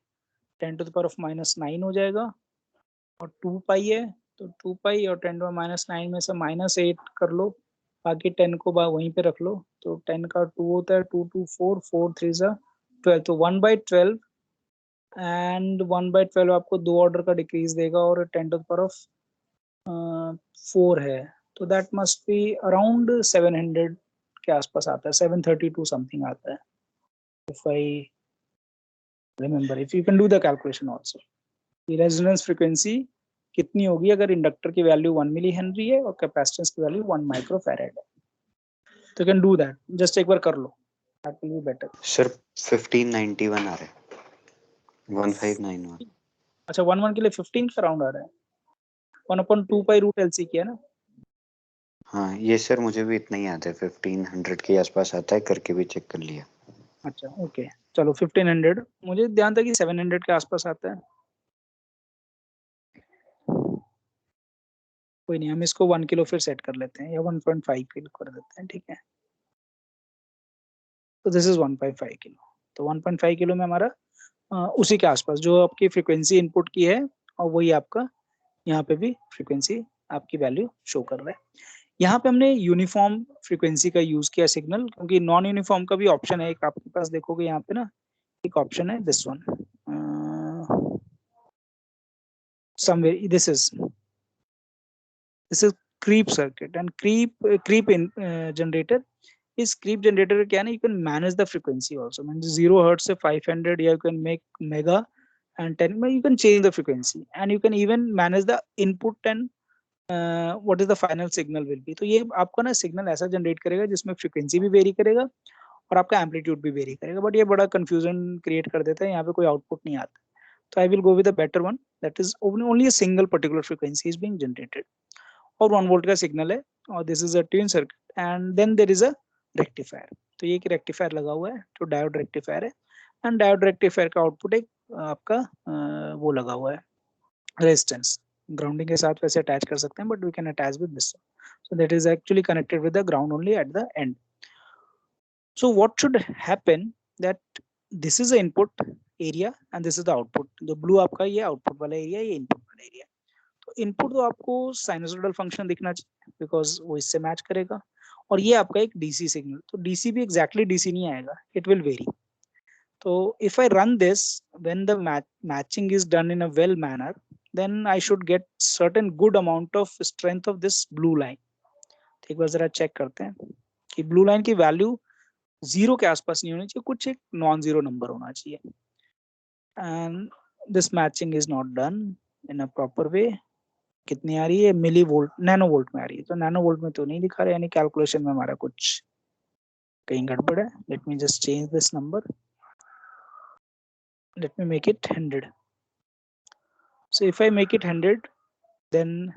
10⁻⁻9 हो जाएगा, और 2 पाई है तो 2 पाई और 10⁻⁹ में से -8 कर लो, बाकी 10 को वहीं पे रख लो। तो 10 का 2 होता है, 2 2 4 4 3 12, तो 1/12, एंड 1/12 आपको 2 ऑर्डर का डिक्रीज देगा, और 10⁻4 है, तो दैट मस्ट बी अराउंड 700 के आसपास आता है, 732 समथिंग आता है, if I remember. If you can do the calculation also, ये रेजोनेंस फ्रीक्वेंसी कितनी होगी अगर इंडक्टर की वैल्यू 1 मिली हेनरी है और कैपेसिटेंस की वैल्यू 1 माइक्रो फैराड है। तो कैन डू दैट, जस्ट एक बार कर लो, that will be better. Sir 1591 आ रहा है, 1591। अच्छा, 1 1 के लिए 15 का राउंड आ रहा है, 1/2 पाई रूट एलसी किया ना। हाँ ये सर मुझे भी इतना ही आता है, 1500 के आसपास आता है, करके भी चेक कर लिया। अच्छा ओके, चलो 1500, मुझे ध्यान था कि 700 के आसपास आता है। कोई नहीं, हम इसको 1 किलो फिर सेट कर लेते हैं, या 1.5 किलो कर देते हैं, ठीक है। तो दिस इज 1.5 किलो, तो 1.5 किलो में हमारा उसी के आसपास जो आपकी फ्रीक्वेंसी इनपुट की है, और वही आपका यहाँ पे भी फ्रीक्वेंसी आपकी वैल्यू शो कर रहा है। यहाँ पे हमने यूनिफॉर्म फ्रीक्वेंसी का यूज किया सिग्नल, क्योंकि नॉन यूनिफॉर्म का भी ऑप्शन है एक आपके पास, देखोगे यहाँ पे ना एक ऑप्शन है this one, somewhere this is creep circuit, and creep in generator. इस creep generator क्या है ना, you can manage the frequency also, means 0 hertz से 500, या you can make mega and 10, you can change the frequency, and you can even manage the input and what is the final signal will be. तो ये आपका ना सिग्नल ऐसा जनरेट करेगा जिसमें फ्रीक्वेंसी भी वेरी करेगा और आपका एम्पलीट्यूड भी वेरी करेगा, बट ये बड़ा कंफ्यूजन क्रिएट कर देता है, यहाँ पे कोई आउटपुट नहीं आता। तो I will go with a better one, that is only a single particular frequency is being generated, और 1 वोल्ट का सिग्नल है, और this is a tune circuit, and then there is a rectifier. तो ये एक रेक्टिफायर लगा हुआ है, जो डायोड रेक्टिफायर है, एंड डायोड रेक्टिफायर का आउटपुट एक आपका वो लगा हुआ है रेजिस्टेंस, ग्राउंडिंग के साथ वैसे अटैच कर सकते हैं, but we can attach with this, so that is actually connected with the ground only at the end. So what should happen, that this is the input area and this is the output, जो blue आपका ये output वाला एरिया, ये input वाला एरिया। तो इनपुट तो आपको साइनसोइडल फंक्शन दिखना चाहिए, बिकॉज वो इससे मैच करेगा, और ये आपका एक डीसी सिग्नल, तो डीसी भी एग्जैक्टली डीसी नहीं आएगा, इट विल वेरी। तो if I run this, when the matching is done in a well manner, then I should get certain good amount of strength of this blue line. एक बार जरा चेक करते हैं कि ब्लू लाइन की वैल्यू 0 के आसपास नहीं होनी चाहिए, कुछ एक नॉन जीरो नंबर होना चाहिए, and this matching is not done in a proper way. कितनी आ रही है, मिली वोल्ट, नैनो वोल्ट में आ रही है, तो नैनो वोल्ट में तो नहीं दिखा रहा है, यानी कैलकुलेशन में हमारा कुछ कहीं गड़बड़ है। Let me just change this number, let me make it 100। So if I make it 100, then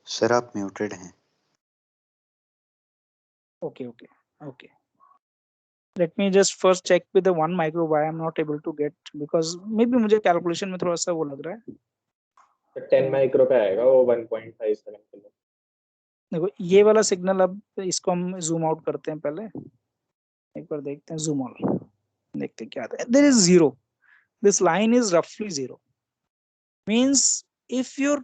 sir आप म्यूटेड हैं। okay, okay, okay. Let me just first check with the 1 micro why I'm not able to get, because maybe मुझे कैलकुलेशन में थोड़ा सा वो लग रहा है। तो 10 माइक्रो का आएगा वो 1.57 किलो। देखो ये वाला सिग्नल, अब इसको हम जूम आउट करते हैं, पहले एक बार देखते हैं, जूम आउट देखते हैं क्या आता है। There is 0, this line is रफली 0, means if your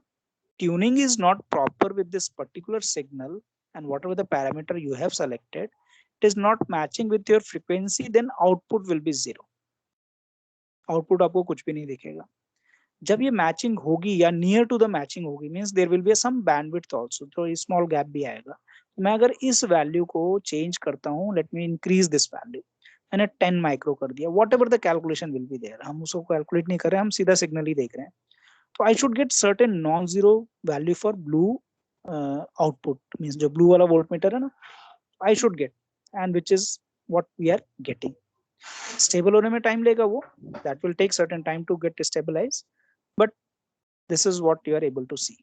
tuning is not proper with this particular signal, and whatever the parameter you have selected, it is not matching with your frequency, then output will be 0, output आपको कुछ भी नहीं दिखेगा। जब ये मैचिंग होगी या नियर टू द मैचिंग होगी, means there will be some bandwidth also, तो स्मॉल गैप भी आएगा। मैं अगर इस वैल्यू को चेंज करता हूँ, let me increase this value, मैंने 10 माइक्रो कर दिया, whatever the calculation will be there, हम उसको कैलकुलेट नहीं कर रहे हैं, हम सीधा सिग्नल ही देख रहे हैं। तो I should get certain non zero value for blue output, means जो ब्लू वाला वोल्टमीटर है ना, I should get, and which is what we are getting. Stable होने में टाइम लेगा वो, that will take certain time to get stabilize, but this is what you are able to see.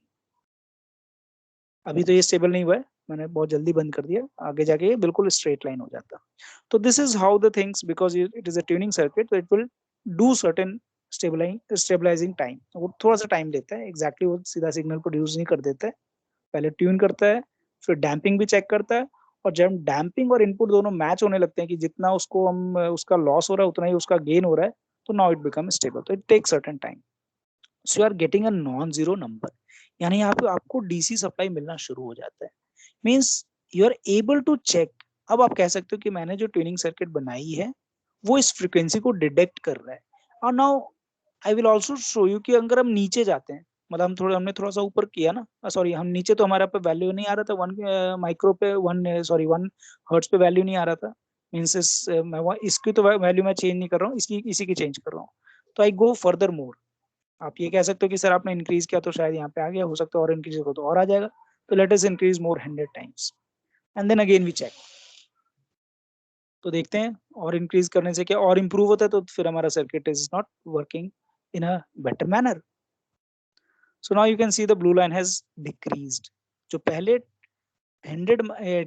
अभी तो ये स्टेबल नहीं हुआ है, मैंने बहुत जल्दी बंद कर दिया, आगे जाके ये बिल्कुल स्ट्रेट लाइन हो जाता। तो this is how the things, because it is a tuning circuit, तो it will do certain stabilizing time, वो थोड़ा सा टाइम लेता है, एग्जैक्टली वो सीधा सिग्नल प्रोड्यूस नहीं कर देता है, पहले ट्यून करता है, फिर डैम्पिंग भी चेक करता है, और जब डैम्पिंग और इनपुट दोनों मैच होने लगते हैं कि जितना उसको हम उसका लॉस हो रहा है उतना ही उसका गेन हो रहा है, तो नाउ इट बिकम स्टेबल. तो it take certain time. So you are getting a non zero number, यानी यहाँ पे आपको डीसी सप्लाई मिलना शुरू हो जाता है. Means you are able to check. अब आप कह सकते हो कि मैंने जो ट्यूनिंग सर्किट बनाई है वो इस फ्रीक्वेंसी को डिटेक्ट कर रहा है. और now I will also show you कि अगर हम नीचे जाते हैं, मतलब हमने थोड़ा सा ऊपर किया ना, सॉरी हम नीचे, तो हमारे पे वैल्यू नहीं आ रहा था 1 माइक्रो पे 1 हर्ट्ज पे वैल्यू नहीं आ रहा था. मीन्स इसकी तो वैल्यू मैं चेंज नहीं कर रहा हूँ, इसी की चेंज कर रहा हूँ. तो आई गो फर्दर मोर. आप ये कह सकते हो कि सर आपने इंक्रीज किया तो शायद यहाँ पे आ गया, हो सकता है और इंक्रीज हो तो और आ जाएगा. तो let us increase more 100 times and then again we check. तो देखते हैं और इंक्रीज करने से क्या और इंप्रूव होता है, तो फिर हमारा circuit is not working in a better manner. So now you can see the blue line has decreased. जो पहले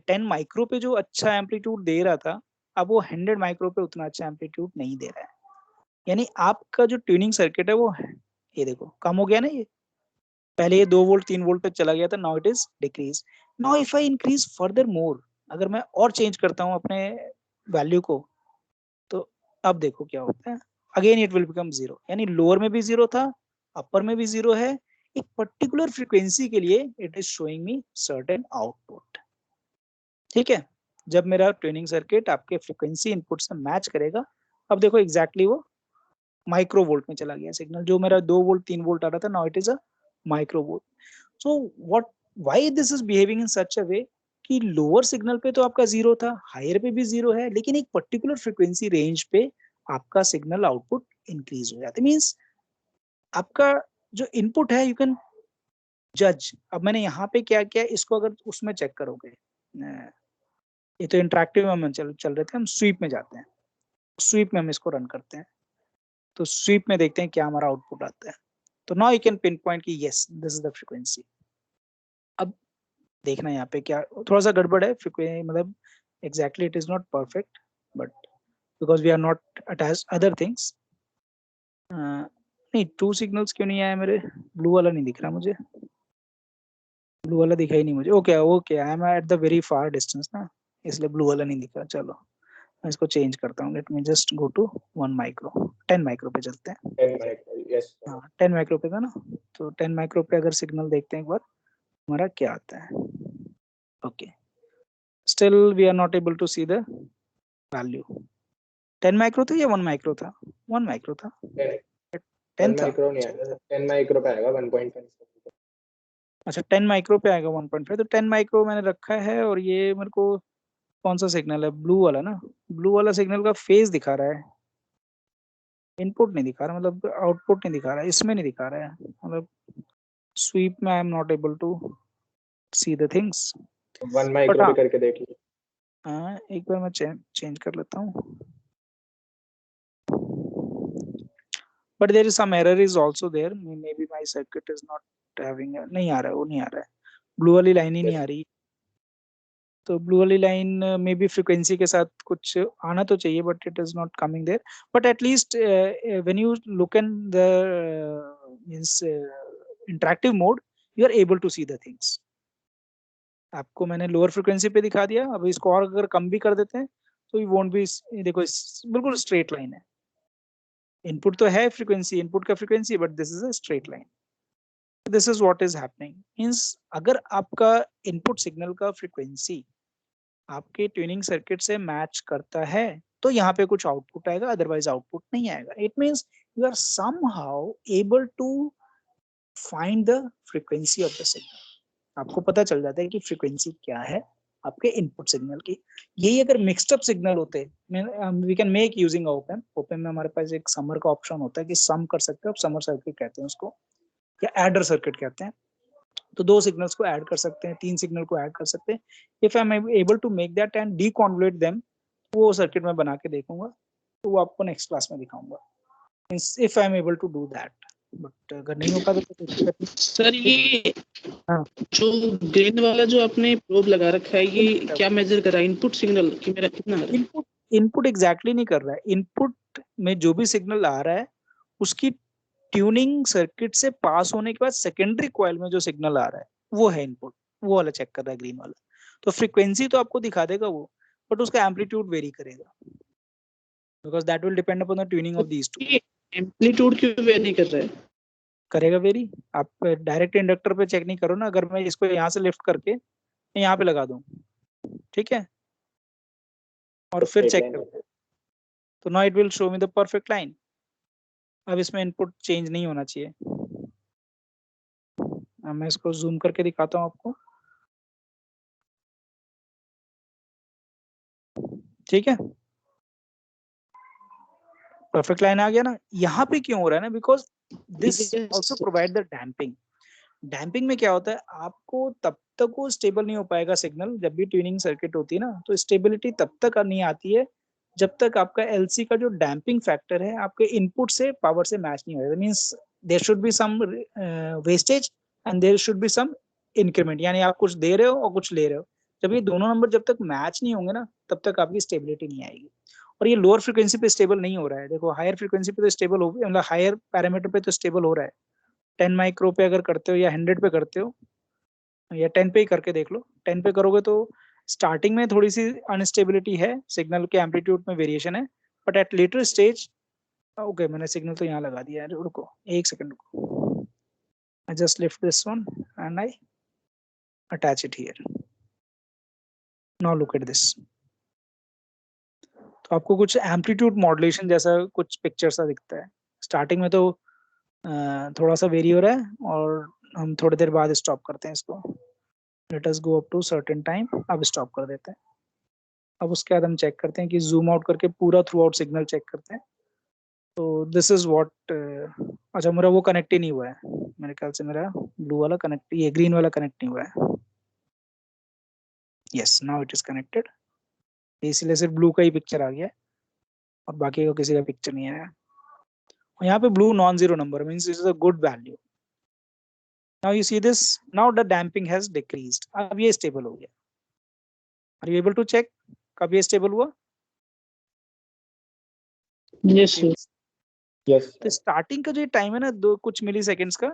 10 माइक्रो पे जो अच्छा एम्पलीट्यूड दे रहा था, अब वो 100 माइक्रो पे उतना अच्छा एम्पलीट्यूड नहीं दे रहा है. यानी आपका जो ट्यूनिंग सर्किट है वो, ये देखो कम हो गया ना. ये पहले ये 2 वोल्ट 3 वोल्ट तक चला गया था, now it is decrease. Now if I increase further more, अगर मैं और चेंज करता हूँ अपने वैल्यू को, तो अब देखो क्या होता है. Again it will become zero. यानी लोअर में भी जीरो था, अपर में भी जीरो है. एक पर्टिकुलर फ्रीक्वेंसी के लिए it is showing me certain output. ठीक है, जब मेरा ट्यूनिंग सर्किट आपके फ्रीक्वेंसी इनपुट से मैच करेगा, अब देखो एग्जैक्टली वो माइक्रो वोल्ट में चला गया सिग्नल. जो मेरा 2 वोल्ट 3 वोल्ट आ रहा था, now it is a micro volt. So why this is behaving in such a way कि लोअर सिग्नल पे तो आपका जीरो था, हायर पे भी जीरो है, लेकिन एक पर्टिकुलर फ्रीक्वेंसी रेंज पे आपका सिग्नल आउटपुट इंक्रीज हो जाता है. मींस आपका जो इनपुट है यू कैन जज. अब मैंने यहाँ पे क्या किया, इसको अगर उसमें चेक करोगे, ये तो इंटरेक्टिव में चल रहे थे, हम स्वीप में जाते हैं. स्वीप में हम इसको रन करते हैं, तो स्वीप में देखते हैं क्या हमारा आउटपुट आता है. तो now you can pin point कि yes this is the frequency. अब देखना यहाँ पे क्या थोड़ा सा गड़बड़ है फ्रीक्वेंसी, मतलब exactly it is not perfect, but because we are not attach other things. नहीं, 2 सिग्नल्स क्यों नहीं आया मेरे? ब्लू वाला नहीं दिख रहा मुझे, ब्लू वाला दिखा ही नहीं मुझे. Okay okay, I am at the very far distance ना, इसलिए ब्लू वाला नहीं दिख रहा. चलो मैं इसको चेंज करता हूँ. Let me just go to 1 micro. 10 micro पे चलते हैं. 10 माइक्रो, यस. हाँ 10 माइक्रो पे था ना, तो 10 माइक्रो पे अगर सिग्नल देखते हैं एक बार हमारा क्या आता है. Okay, still we are not able to see the value. 10 micro था या 1 माइक्रो था? 1 माइक्रो था. 10 था. माइक्रो नहीं आएगा, 10 माइक्रो पे आएगा 1.5. अच्छा 10 माइक्रो पे आएगा 1.5. तो 10 माइक्रो मैंने रखा है, और ये मेरे को कौन सा सिग्नल है? ब्लू वाला ना. ब्लू वाला सिग्नल का फेज दिखा रहा है, इनपुट नहीं दिखा रहा, मतलब आउटपुट नहीं दिखा रहा है, इसमें नहीं दिखा रहा है. मतलब स्वीप में I am not able to see the things. 1 micro पे करके देख लीजिए. हाँ एक बार मैं चेंज कर लेता हूँ. But there is some error is also there. Maybe my circuit is not having, नहीं आ रहा है, वो नहीं आ रहा है. ब्लू वाली लाइन ही नहीं आ रही. तो ब्लू वाली लाइन में भी फ्रीक्वेंसी के साथ कुछ आना तो चाहिए, but it is not coming there. But at least when you look in the means interactive mode, you are able to see the things. आपको मैंने लोअर फ्रीक्वेंसी पे दिखा दिया, अब इसको और अगर कम भी कर देते हैं तो यू वोंट बी. देखो बिल्कुल स्ट्रेट लाइन है. इनपुट तो है फ्रीक्वेंसी, इनपुट का frequency, but this is a straight line. This is what is happening. Means अगर आपका इनपुट सिग्नल का फ्रीक्वेंसी आपके ट्यूनिंग सर्किट से मैच करता है तो यहाँ पे कुछ आउटपुट आएगा, अदरवाइज आउटपुट नहीं आएगा. It means you are somehow able to find the frequency of the signal. आपको पता चल जाता है कि फ्रीक्वेंसी क्या है आपके इनपुट सिग्नल की. यही अगर मिक्स्ड अप सिग्नल होते, we can make using open. Open में हमारे पास एक समर का ऑप्शन होता है कि सम कर सकते हो आप. समर सर्किट कहते हैं उसको, या एडर सर्किट कहते हैं. तो 2 सिग्नल्स को ऐड कर सकते हैं, 3 सिग्नल को ऐड कर सकते हैं. If I am able to make that and deconvolute them, वो सर्किट में बना के देखूंगा, तो वो आपको नेक्स्ट क्लास में दिखाऊंगा. If I am able to do that. But अगर नहीं होगा तो सर ये हाँ. जो ग्रीन वाला जो आपने प्रोब लगा रखा है, ये क्या मेजर कर रहा है? इनपुट सिग्नल कि मेरा कितना आ रहा है? इनपुट एग्जैक्टली नहीं कर रहा है. इनपुट में जो भी सिग्नल आ रहा है उसकी ट्यूनिंग सर्किट से पास होने के बाद सेकेंडरी कॉइल में जो सिग्नल आ रहा है वो है इनपुट. वो वाला चेक कर रहा है ग्रीन वाला. तो फ्रीक्वेंसी तो आपको दिखा देगा वो, बट उसका एम्पलीट्यूड वेरी करेगा, because that will depend upon the tuning of these to. Amplitude क्यों वेरी कर रहा है? करेगा वेरी। आप डायरेक्ट इंडक्टर पे चेक नहीं करो ना, अगर मैं इसको यहाँ से लिफ्ट करके यहाँ पे लगा दूं, ठीक है, और फिर चेक कर, तो now it will show me the perfect line. अब इसमें इनपुट चेंज नहीं होना चाहिए। अब मैं इसको जूम करके दिखाता हूँ आपको, ठीक है, परफेक्ट लाइन आ गया ना। यहाँ पे क्यों हो रहा है ना, because this also provide the damping. Damping में क्या होता है, आपको तब तक वो स्टेबल नहीं हो पाएगा सिग्नल, जब भी ट्यूनिंग सर्किट होती है ना, तो स्टेबिलिटी तब तक नहीं आती है जब तक आपका एलसी का जो डैम्पिंग फैक्टर है आपके इनपुट से पावर से मैच नहीं होगा। Means there should be some wastage and there should be some increment, यानी आप कुछ दे रहे हो और कुछ ले रहे हो। जब ये दोनों नंबर जब तक मैच नहीं होंगे ना, तब तक आपकी स्टेबिलिटी नहीं आएगी। और ये लोअर फ्रीक्वेंसी पे स्टेबल नहीं हो रहा है। देखो हायर फ्रीक्वेंसी पे तो स्टेबल हो, मतलब हायर पैरामीटर पे तो स्टेबल हो रहा है। 10 माइक्रो पे अगर करते हो या 100 पे करते हो या 10 पे ही करके देख लो, 10 पे करोगे तो स्टार्टिंग में थोड़ी सी अनस्टेबिलिटी है, सिग्नल के एम्पलीट्यूड में वेरिएशन है, but at later stage, okay मैंने सिग्नल तो यहाँ लगा दिया है, रुको एक सेकंड रुको, I just lift this one and I attach it here. Now look at this. तो आपको कुछ एम्पलीट्यूड मॉड्यूलेशन जैसा कुछ पिक्चर सा दिखता है। स्टार्टिंग में तो थोड़ा सा वेरी हो रहा है और हम थोड़ी देर बाद स्टॉप करते हैं इसको। Let us go up to certain time, अब स्टॉप कर देते हैं। अब उसके बाद हम चेक करते हैं कि जूम आउट करके पूरा थ्रू आउट सिग्नल चेक करते हैं। तो दिस इज व्हाट, अच्छा मेरा वो कनेक्ट ही नहीं हुआ है, मेरे ख्याल से मेरा ब्लू वाला कनेक्ट, ये ग्रीन वाला कनेक्ट नहीं हुआ है। Yes now it is connected, इसलिए सिर्फ ब्लू का ही पिक्चर आ गया है और बाकी का किसी का पिक्चर नहीं आया। और यहाँ पे blue non zero number means it is a good value. Now you see this, now the damping has decreased, अब ये स्टेबल हो गया। Are you able to check कब ये स्टेबल हुआ? Yes sir. यस तो स्टार्टिंग का जो टाइम है ना, दो कुछ मिली सेकेंड्स का,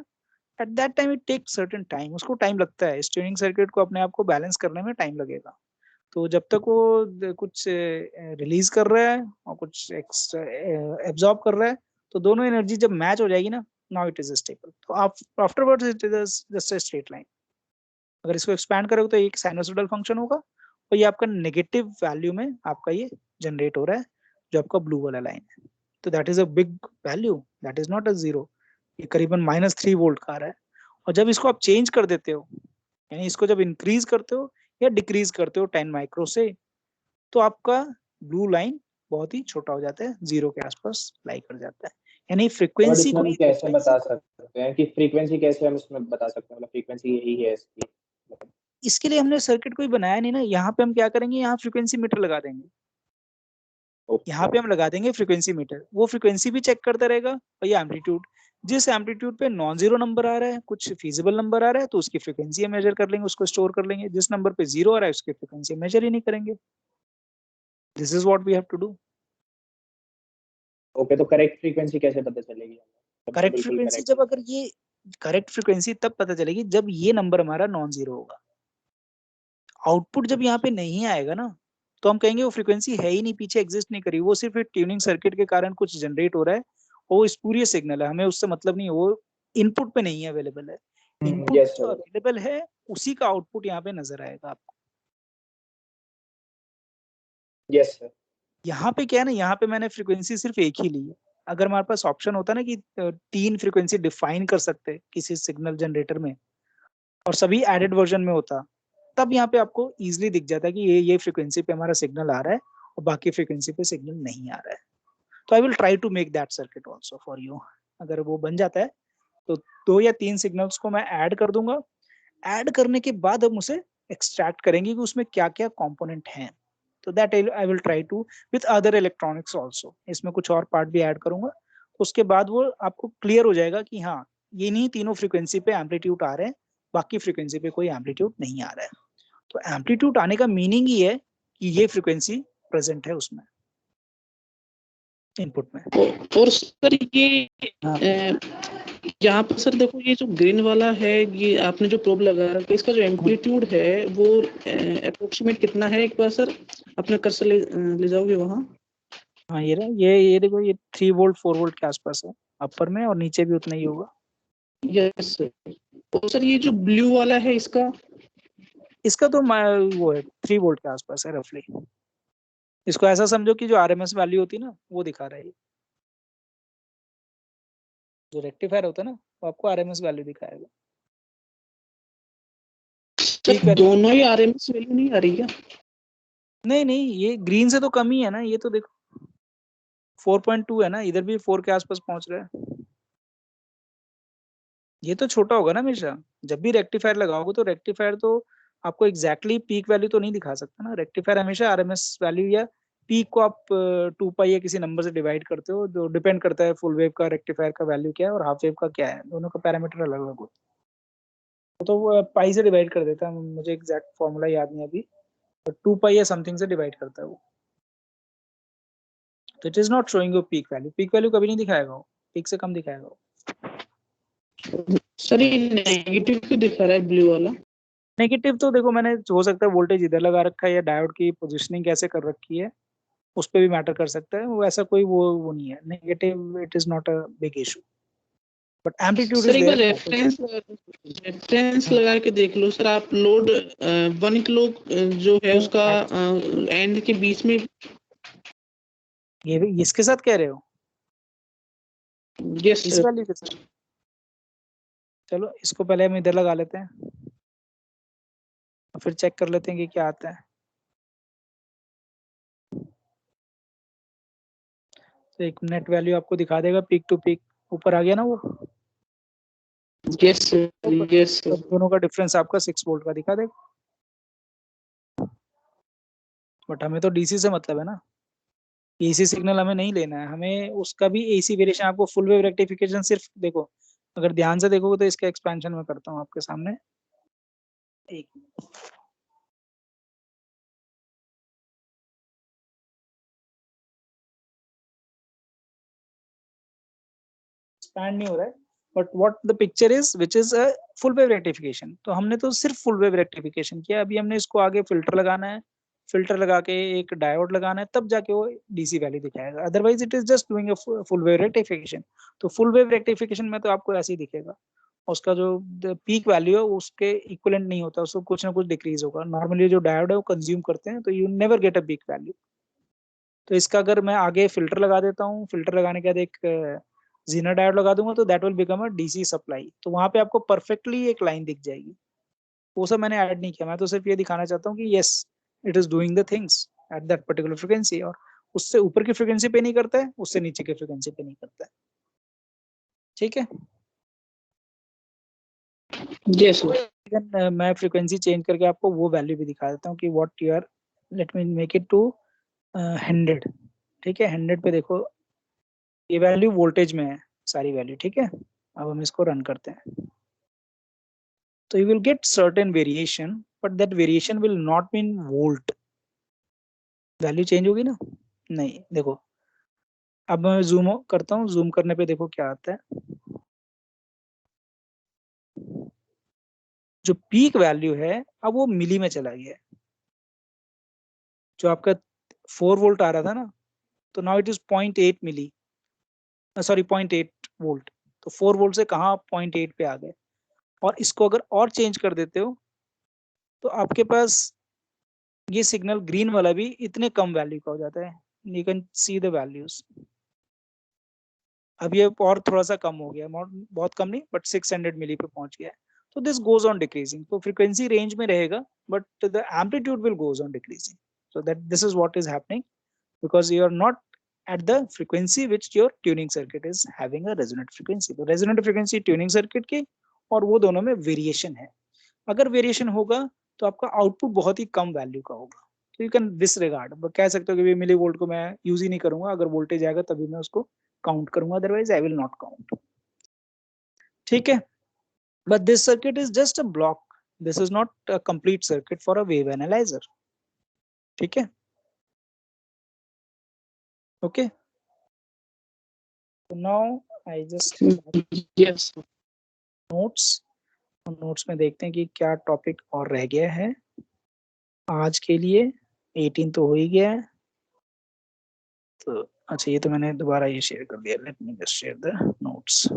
at that time it take certain time, उसको टाइम लगता है, ट्यूनिंग सर्किट को अपने आप को बैलेंस करने में टाइम लगेगा। तो जब तक वो कुछ रिलीज कर रहा है और कुछ एब्जॉर्ब कर रहा है, तो दोनों एनर्जी जब मैच हो जाएगी ना, नाउ इट इज स्टेबल। तो आप afterwards it is just a straight line. अगर इसको एक्सपैंड करोगे तो एक साइनोसॉइडल फंक्शन होगा, और ये आपका नेगेटिव वैल्यू में आपका ये जनरेट हो रहा है, जो आपका ब्लू वाला लाइन है। तो that is a big value, that is not a zero. ये करीबन -3 वोल्ट का आ रहा है। और जब इसको आप चेंज कर देते हो, यानी इसको जब इंक्रीज करते हो या डिक्रीज करते हो 10 माइक्रो से, तो आपका ब्लू लाइन बहुत ही छोटा हो जाता है, जीरो के आसपास लाई कर जाता है। यानी और फ्रीक्वेंसी इसमें को हम कैसे बता सकते हैं कि फ्रीक्वेंसी कैसे हम इसमें बता सकते हैं, मतलब फ्रीक्वेंसी यही है इसकी? इसके लिए हमने सर्किट कोई बनाया नहीं ना। यहाँ पे हम क्या करेंगे, यहाँ फ्रीक्वेंसी मीटर लगा देंगे। यहाँ पे हम लगा देंगे फ्रीक्वेंसी मीटर, वो फ्रीक्वेंसी भी चेक करता रहेगा और ये एम्पलीट्यूड, जिस एम्पलीट्यूड पे नॉन जीरो नंबर आ रहा है, कुछ फीजिबल नंबर आ रहा है, तो उसकी फ्रीक्वेंसी मेजर कर लेंगे, उसको स्टोर कर लेंगे। जिस नंबर पे जीरो आ रहा है उसकी फ्रीक्वेंसी मेजर ही नहीं करेंगे। This is what we have to do. Okay, तो करेक्ट फ्रीक्वेंसी कैसे पता चलेगी? करेक्ट बिल्कुल फ्रीक्वेंसी करेक्ट। जब, अगर ये करेक्ट फ्रीक्वेंसी तब पता चलेगी जब ये नंबर हमारा नॉन जीरो होगा। आउटपुट जब यहाँ पे नहीं आएगा ना, तो हम कहेंगे वो फ्रीक्वेंसी है ही नहीं, पीछे एग्जिस्ट नहीं करी, वो सिर्फ एक ट्यूनिंग सर्किट के कारण कुछ जनरेट हो रहा है, वो इस पूरी सिग्नल है, हमें उससे मतलब नहीं है, वो इनपुट पे नहीं है अवेलेबल है। इनपुट यस जो सर। अवेलेबल है उसी का आउटपुट यहाँ पे नजर आएगा आपको। Yes sir. यहाँ पे क्या है ना, यहाँ पे मैंने फ्रीक्वेंसी सिर्फ एक ही ली है। अगर हमारे पास ऑप्शन होता ना कि 3 फ्रीक्वेंसी डिफाइन कर सकते किसी सिग्नल जनरेटर में और सभी एडेड वर्जन में होता, तब यहाँ पे आपको इजीली दिख जाता है कि ये फ्रीक्वेंसी पे हमारा सिग्नल आ रहा है और बाकी फ्रीक्वेंसी पे सिग्नल नहीं आ रहा है। तो I will try to make that circuit also for you. अगर वो बन जाता है तो 2 या 3 सिग्नल्स को मैं ऐड कर दूंगा। ऐड करने के बाद हम उसे एक्सट्रैक्ट करेंगे कि उसमें क्या क्या कंपोनेंट हैं। तो that I will try to with other electronics also, इसमें कुछ और पार्ट भी ऐड करूंगा। उसके बाद वो आपको क्लियर हो जाएगा कि हाँ, ये नहीं तीनों फ्रीक्वेंसी पे एम्पलीट्यूड आ रहे हैं, बाकी फ्रीक्वेंसी पे कोई एम्पलीट्यूड नहीं आ रहा है। तो एम्पलीट्यूड आने का मीनिंग ही है कि ये फ्रीक्वेंसी प्रेजेंट है उसमें। इनपुट में। और सर ये हाँ। यहाँ पर सर देखो ये जो ग्रीन वाला है, ये आपने जो प्रोब लगाया कि इसका जो एम्पलीट्यूड है वो अप्रोक्सीमेट कितना है, एक बार सर अपने कर्सर ले जाओगे वहाँ। हाँ ये रहा, ये देखो, ये 3 वोल्ट 4 वोल्ट के आसपास है अपर में, और नीचे भी उतना ही होगा। Yes sir. और सर ये जो ब्लू वाला है इसका इसका तो वो है 3 वोल्ट के आसपास है रफली। इसको ऐसा समझो कि जो आरएमएस वैल्यू होती है ना वो दिखा रहा है ये। जो रेक्टिफायर होता है ना वो आपको आरएमएस वैल्यू दिखाएगा। सर ठीक है। दोनों ही आरएमएस वैल्यू नहीं आ रही क्या? नहीं नहीं, ये ग्रीन से तो कम ही है ना, ये तो देखो 4.2 है ना, इधर भी 4 के आसपास पहुंच रहा है। ये तो छोटा होगा ना हमेशा। जब भी रेक्टिफायर लगाओगे तो रेक्टिफायर तो आपको एग्जैक्टली पीक वैल्यू तो नहीं दिखा सकता ना। रेक्टिफायर हमेशा आरएमएस वैल्यू या पीक को आप 2 पाई या किसी नंबर से डिवाइड करते हो, जो डिपेंड करता है फुल वेव का रेक्टिफायर का वैल्यू क्या है और हाफ वेव का क्या है, दोनों का पैरामीटर अलग अलग होता है। तो वो पाई से डिवाइड कर देता है, मुझे एग्जैक्ट फॉर्मूला याद नहीं अभी, बट 2 पाई या समथिंग से डिवाइड करता है वो। तो it is not showing you peak value. Peak value कभी नहीं दिखाएगा वो, पीक से कम दिखाएगा वो। सर ये नेगेटिव क्यों दिखा रहा है ब्लू वाला? नेगेटिव तो देखो, मैंने हो सकता है वोल्टेज इधर लगा रखा है या डायोड की पोजीशनिंग कैसे कर रखी है उस पर भी मैटर कर सकता है। वो ऐसा कोई वो नहीं है negative, it is not a big issue, but amplitude sir is एक बार देयर। रेफरेंस लगा के देख लो सर आप। लोड 1 किलो जो है उसका एंड के बीच में। ये भी इसके साथ कह रहे हो, यस इस सर। वैल्यू के साथ? चलो इसको पहले हम इधर लगा लेते हैं और फिर चेक कर लेते हैं कि क्या आता है। तो एक नेट वैल्यू आपको दिखा देगा पीक टू पीक, ऊपर आ गया ना वो। Yes sir. यस तो सर। दोनों का डिफरेंस आपका 6 वोल्ट का दिखा देगा। बट हमें तो डीसी से मतलब है ना, एसी सिग्नल हमें नहीं लेना है, हमें उसका भी एसी वेरिएशन। आपको फुल वेव रेक्टिफिकेशन सिर्फ देखो, अगर ध्यान से देखोगे तो इसका एक्सपेंशन मैं करता हूँ आपके सामने। एक एक्सपैंड नहीं हो रहा है, but what the picture is which is a full wave rectification. तो हमने तो सिर्फ फुल वेव रेक्टिफिकेशन किया, अभी हमने इसको आगे फिल्टर लगाना है, फिल्टर लगा के एक डायोड लगाना है, तब जाके वो डीसी वैल्यू दिखाएगा। Otherwise it is just doing a full wave rectification. तो फुल वेव रेक्टिफिकेशन में तो आपको ऐसे ही दिखेगा, उसका जो पीक वैल्यू है उसके इक्विवेलेंट नहीं होता, उसको कुछ ना कुछ डिक्रीज होगा। नॉर्मली जो डायोड है वो कंज्यूम करते हैं, तो you never get a peak value. तो इसका अगर मैं आगे फिल्टर लगा देता हूँ, फिल्टर लगाने के बाद एक जीनर डायोड लगा दूंगा, तो that will become a DC supply. तो वहां पे आपको परफेक्टली एक लाइन दिख जाएगी। वो सब मैंने ऐड नहीं किया, मैं तो सिर्फ ये दिखाना चाहता हूँ कि yes it is doing the things at that particular frequency, और उससे ऊपर की फ्रिक्वेंसी पे नहीं करता है, उससे नीचे की फ्रिक्वेंसी पे नहीं करता है। ठीक है। Yes sir. मैं फ्रिक्वेंसी चेंज करके आपको वो वैल्यू भी दिखा देता हूँ कि what you are, let me make it to 100। ठीक है, 100 पे देखो ये वैल्यू वोल्टेज में है सारी वैल्यू। ठीक है, अब हम इसको रन करते हैं तो you will get certain variation, but that variation will not be in volt। Value change होगी ना? नहीं, देखो अब मैं जूम करता हूँ, जूम करने पे देखो क्या आता है। जो पीक वैल्यू है अब वो मिली में चला गया है। जो आपका 4 वोल्ट आ रहा था ना, तो now it is 0.8 milli, sorry 0.8 volt. तो 4 वोल्ट से कहाँ 0.8 पे आ गए। और इसको अगर और चेंज कर देते हो तो आपके पास ये सिग्नल ग्रीन वाला भी इतने कम वैल्यू का हो जाता है। You can see the values. अब ये और थोड़ा सा कम हो गया, बहुत कम नहीं, बट 600 मिली पे पहुंच गया है। तो दिस गोज ऑन डिक्रीजिंग। तो फ्रीक्वेंसी रेंज में रहेगा, but the amplitude will goes on decreasing. So that this is what is happening, because you are not at the frequency which your tuning circuit is having a resonant frequency। तो resonant frequency tuning circuit की और वो दोनों में वेरिएशन है। अगर वेरिएशन होगा तो आपका आउटपुट बहुत ही कम वैल्यू का होगा। तो यू कैन डिसरिगार्ड, कह सकते हो कि मिली वोल्ट को मैं यूज ही नहीं करूंगा, अगर वोल्टेज आएगा तभी मैं उसको काउंट करूंगा, otherwise I will not count. ठीक है, but this circuit is just a block, this is not a complete circuit for a wave analyser. ठीक है, okay. So now I just Yes. Notes में देखते हैं कि क्या टॉपिक और रह गया है आज के लिए। 18 तो हो ही गया है। तो अच्छा, ये तो मैंने दोबारा ये शेयर कर दिया। Late me just share the notes.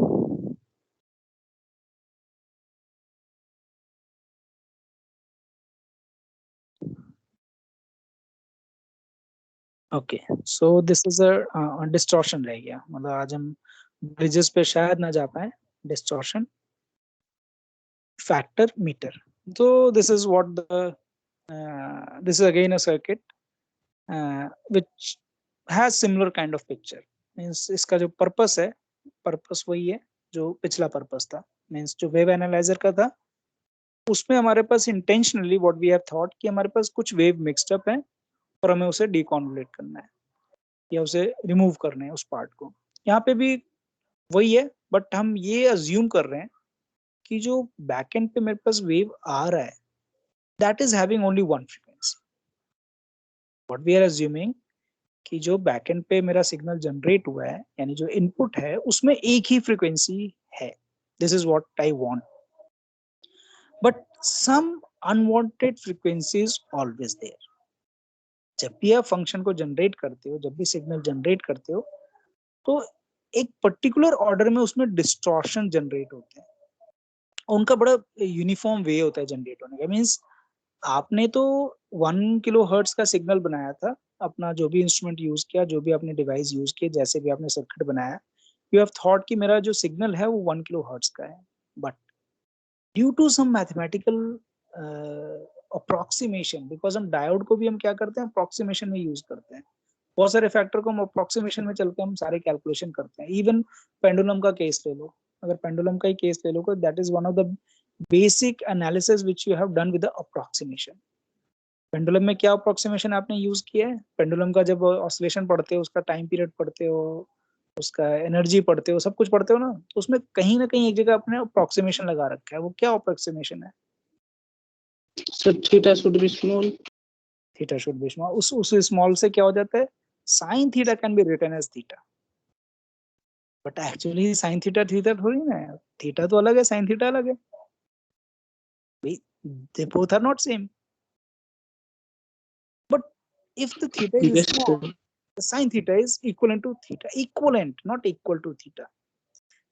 Okay, so this is a distortion रह गया। मतलब आज हम ब्रिजेस पे शायद ना जा पाए। Distortion factor meter. So this is what this is again a circuit which has similar kind of picture. Means इसका जो purpose है, purpose वही है जो पिछला purpose था। Means जो wave analyzer का था, उसमें हमारे पास intentionally what we have thought कि हमारे पास कुछ wave mixed up है और हमें उसे deconvolute करना है या उसे remove करना है उस part को। यहाँ पे भी वही है, but हम ये assume कर रहे हैं कि जो बैक एंड पे मेरे पास वेव आ रहा है that is having only one frequency. What we are assuming कि जो बैक एंड पे मेरा सिग्नल जनरेट हुआ है, यानी जो इनपुट है उसमें एक ही फ्रीक्वेंसी है। This is what I want, but some unwanted frequencies always there. जब भी आप फंक्शन को जनरेट करते हो, जब भी सिग्नल जनरेट करते हो, तो एक पर्टिकुलर ऑर्डर में उसमें डिस्टॉर्शन जनरेट होते हैं। उनका बड़ा यूनिफॉर्म वे होता है जनरेट होने का। मीन्स आपने तो 1 किलो हर्ट्ज का सिग्नल बनाया था, अपना जो भी इंस्ट्रूमेंट यूज किया, जो भी आपने डिवाइस यूज किया, जैसे भी आपने सर्किट बनाया, यू हैव थॉट कि मेरा जो सिग्नल है वो 1 किलो हर्ट्ज का है। But due to some mathematical approximation, because हम डायोड को भी हम क्या करते हैं, अप्रोक्सीमेशन में यूज करते हैं। बहुत सारे फैक्टर को हम अप्रोक्सीमेशन में चलकर हम सारे कैलकुलेशन करते हैं। इवन पेंडुलम का केस ले लो, अगर पेंडुलम का ही केस ले लो, that is one of the basic analysis which you have done with the approximation. Pendulum में क्या अप्रोक्सीमेशन आपने यूज किया है? पेंडुलम का जब ऑसिलेशन पढ़ते हो, उसका टाइम पीरियड पढ़ते हो, उसका एनर्जी पढ़ते हो, सब कुछ पढ़ते हो ना, तो उसमें कहीं ना कहीं एक जगह आपने अप्रोक्सीमेशन लगा रखा है। वो क्या अप्रोक्सीमेशन है? Sir, theta should be small. Theta should be small. उस स्मॉल से क्या हो जाता है? Sine theta can be written as theta, but actually sine theta theta थोड़ी ना है। थीटा तो अलग है, साइन थीटा अलग है। They both are not same. But if the theta is Yes, small, sir. sin theta is equivalent to theta, equivalent not equal to theta।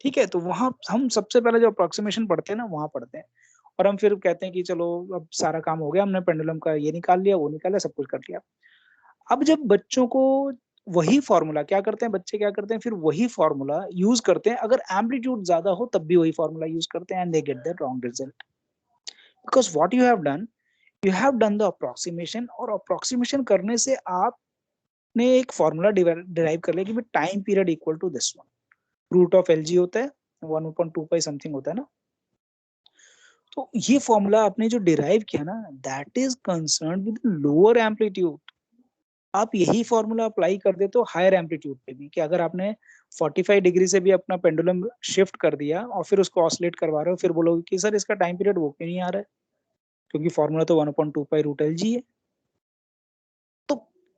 ठीक है, तो वहां हम सबसे पहले जो अप्रोक्सीमेशन पढ़ते हैं ना, वहां पढ़ते हैं, और हम फिर कहते हैं कि चलो अब सारा काम हो गया, हमने पेंडुलम का ये निकाल लिया, वो निकाल लिया, सब कुछ कर लिया। अब जब बच्चों को वही फॉर्मूला, क्या करते हैं बच्चे, क्या करते हैं, फिर वही फॉर्मूला यूज करते हैं। अगर एम्पलीट्यूड ज्यादा हो तब भी वही फॉर्मूला यूज करते हैं, and they get the wrong result. Because what you have done the approximation, और अप्रोक्सीमेशन करने से आप ने एक फॉर्मूला डिराइव कर लिया कि time period equal to this one, root of LG होता है, 1/2 समथिंग होता है ना। तो ये फॉर्मूला आपने जो डिराइव किया ना, that is concern with lower amplitude. आप यही फॉर्मूला अप्लाई कर दे तो हायर एम्पलीट्यूड पे भी, कि अगर आपने 45 डिग्री से भी अपना पेंडुलम शिफ्ट कर दिया और फिर उसको ऑसिलेट करवा रहे हो, फिर बोलोगे कि सर इसका टाइम पीरियड वो क्यों नहीं आ रहा है, क्योंकि फॉर्मूला तो 1/2 √LG है।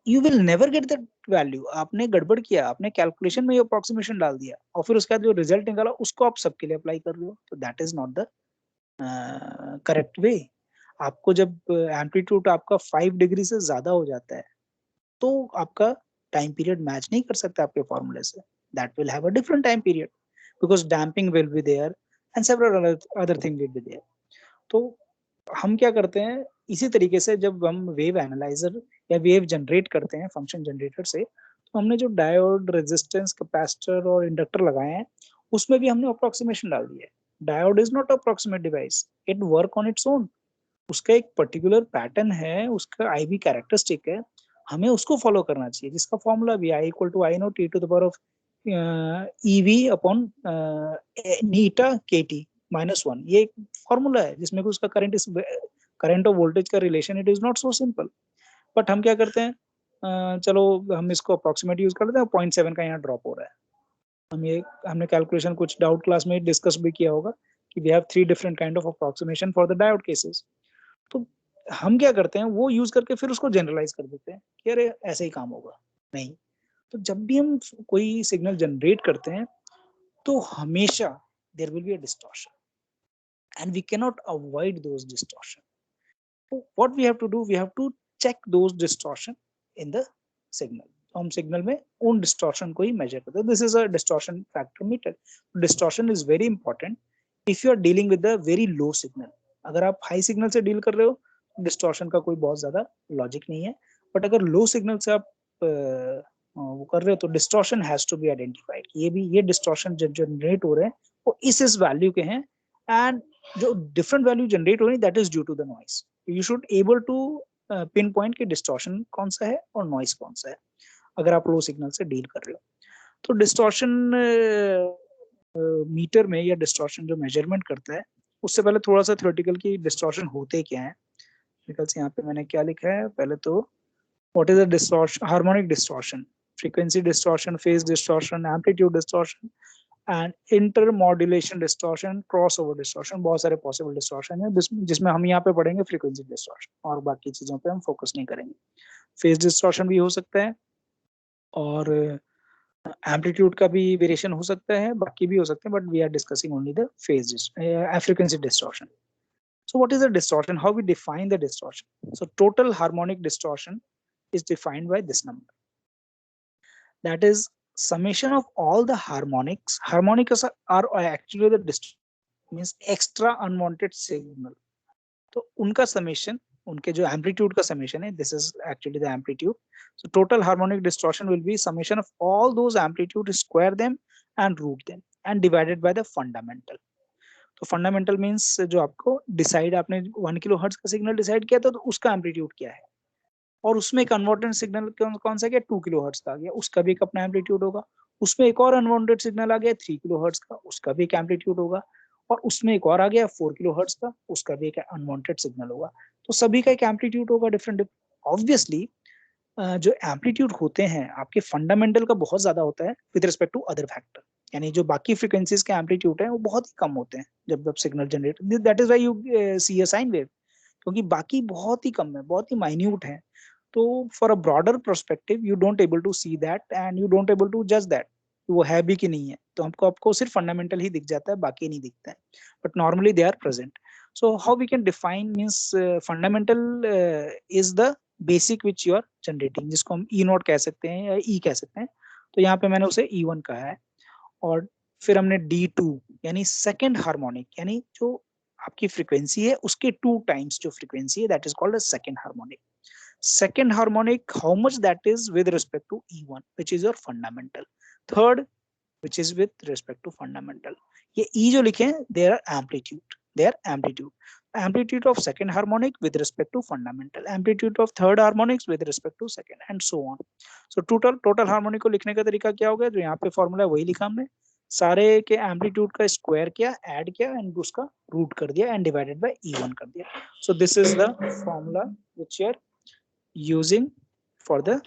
You will never get that value. आपने गड़बड़ किया, आपने कैलकुलेशन में ये अप्रोक्सीमेशन डाल दिया, और फिर उसके बाद जो रिजल्ट निकाला उसको आप सबके लिए अप्लाई कर रहे हो, तो that is not the correct way. आपको जब एम्पलीट्यूड आपका 5 डिग्री से ज्यादा हो जाता है, तो आपका टाइम पीरियड मैच नहीं कर सकता आपके फॉर्मूले से। That will have a different time period, because damping will be there and several other thing will be there. तो हम क्या करते हैं, इसी तरीके से जब हम वेव एनालाइजर या वेव जनरेट करते हैं फंक्शन जनरेटर से, तो हमने जो डायोड, रेजिस्टेंस, कैपेसिटर और इंडक्टर लगाए हैं, उसमें भी हमने अप्रोक्सीमेशन डाल दिया है। Diode is not approximate device, it work on its own. उसका एक पर्टिकुलर पैटर्न है, उसका IV कैरेक्टरिस्टिक है, हमें उसको फॉलो करना चाहिए, जिसका फॉर्मूला भी I = I naught T to the power of EV upon Neeta KT -1। ये एक फॉर्मूला है जिसमें कि उसका करंट और वोल्टेज का relation, it is not so simple. But हम क्या करते हैं, चलो हम इसको अप्रोक्सीमेट यूज कर लेते हैं, 0.7 का यहाँ ड्रॉप हो रहा है। हमने कैलकुलेशन कुछ डाउट क्लास में डिस्कस भी किया होगा कि we have 3 different kind of approximation for the diode cases. तो हम क्या करते हैं, वो यूज करके फिर उसको जनरलाइज कर देते हैं कि अरे ऐसे ही काम होगा। नहीं, तो जब भी हम कोई सिग्नल जनरेट करते हैं तो हमेशा there will be a distortion and we can not avoid those distortion. What we have to do, we have to check those distortion in the signal. हम सिग्नल में उन डिस्टॉर्शन को ही मेजर करते हैं. This is a distortion factor meter. Distortion is very important if you are dealing with a very low signal. अगर आप हाई सिग्नल से डील कर रहे हो डिस्टॉर्शन का कोई बहुत ज्यादा लॉजिक नहीं है. बट अगर लो सिग्नल से आप वो कर रहे हो तो distortion has to be identified. ये डिस्टॉर्शन जो जनरेट हो रहे हैं वो इस वैल्यू के हैं एंड जो डिफरेंट वैल्यू जनरेट हो रही है that is due to the noise. You should able to pinpoint की डिस्टॉर्शन कौन सा है और नॉइस कौन सा है अगर आप लो सिग्नल से डील कर रहे हो. तो डिस्टॉर्शन मीटर में या डिस्टॉर्शन जो मेजरमेंट करता है उससे पहले थोड़ा सा थ्योरेटिकल की डिस्टॉर्शन होते क्या है. बिकॉज यहाँ पे मैंने क्या लिखा है पहले तो what is a distortion, harmonic distortion, frequency distortion, phase distortion, amplitude distortion and intermodulation distortion, crossover distortion. बहुत सारे पॉसिबल डिस्टॉर्शन है जिसमें हम यहाँ पे पढ़ेंगे फ्रीक्वेंसी डिस्टॉर्शन और बाकी चीजों पे हम फोकस नहीं करेंगे. फेज डिस्टॉर्शन भी हो सकता है और एम्पलीट्यूड का भी वेरिएशन हो सकता है, बाकी भी हो सकते हैं but we are discussing only the phase frequency distortion. So what is a distortion? How we define the distortion? So total harmonic distortion is defined by this number. That is summation of all the harmonics. Harmonics are actually the means extra unwanted signal. तो उनका summation, उनके जो amplitude का summation है, this is actually the amplitude. So total harmonic distortion will be summation of all those amplitude, square them and root them and divided by the fundamental. तो फंडामेंटल मींस जो आपको डिसाइड, आपने 1 किलो हर्ट्ज का सिग्नल डिसाइड किया था तो उसका एम्पलीट्यूड क्या है और उसमें एक अनवांटेड सिग्नल कौन सा गया 2 किलो हर्ट्ज का आ गया, उसका भी एक अपना एम्पलीट्यूड होगा. उसमें एक और अनवांटेड सिग्नल आ गया 3 किलो हर्ट्ज का, उसका भी एक एम्पलीट्यूड होगा. और उसमें एक और आ गया 4 किलो हर्ट्ज का, उसका भी एक अनवांटेड सिग्नल होगा. तो सभी का एक एम्पलीट्यूड होगा डिफरेंट. ऑब्वियसली जो एम्पलीट्यूड होते हैं आपके फंडामेंटल का बहुत ज्यादा होता है with respect to other factor. यानी जो बाकी फ्रीक्वेंसीज के एम्पलीट्यूड है वो बहुत ही कम होते हैं जब signal generate. That is why you see a sine wave, क्योंकि बाकी बहुत ही कम है, बहुत ही माइन्यूट है. तो for a broader perspective you don't able to see that and you don't able to जज दैट वो है भी कि नहीं है. तो आपको सिर्फ फंडामेंटल ही दिख जाता है, बाकी नहीं दिखता है, but normally they are present. So how we can define means fundamental is the basic which you are generating, जिसको हम ई नोट कह सकते हैं या ई कह सकते हैं. तो यहाँ पे मैंने उसे E1 कहा है. और फिर हमने D2 यानी सेकंड हार्मोनिक, यानी जो आपकी फ्रीक्वेंसी है उसके 2 टाइम्स जो फ्रीक्वेंसी है that is called a second harmonic. Second harmonic how much that is with respect to E1 which is your fundamental. Third which is with respect to fundamental. ये E जो लिखे हैं they are amplitude. Amplitude of second harmonic with respect to fundamental, amplitude of third harmonics with respect to second and so on. So total harmonic को लिखने का तरीका क्या हो गया, जो यहाँ पे फॉर्मूला वही लिखा हमने, सारे के एम्पलीट्यूड का स्क्वायर किया, ऐड किया एंड उसका रूट कर दिया एंड डिवाइडेड बाय E1 कर दिया. So this is the formula which you are using for the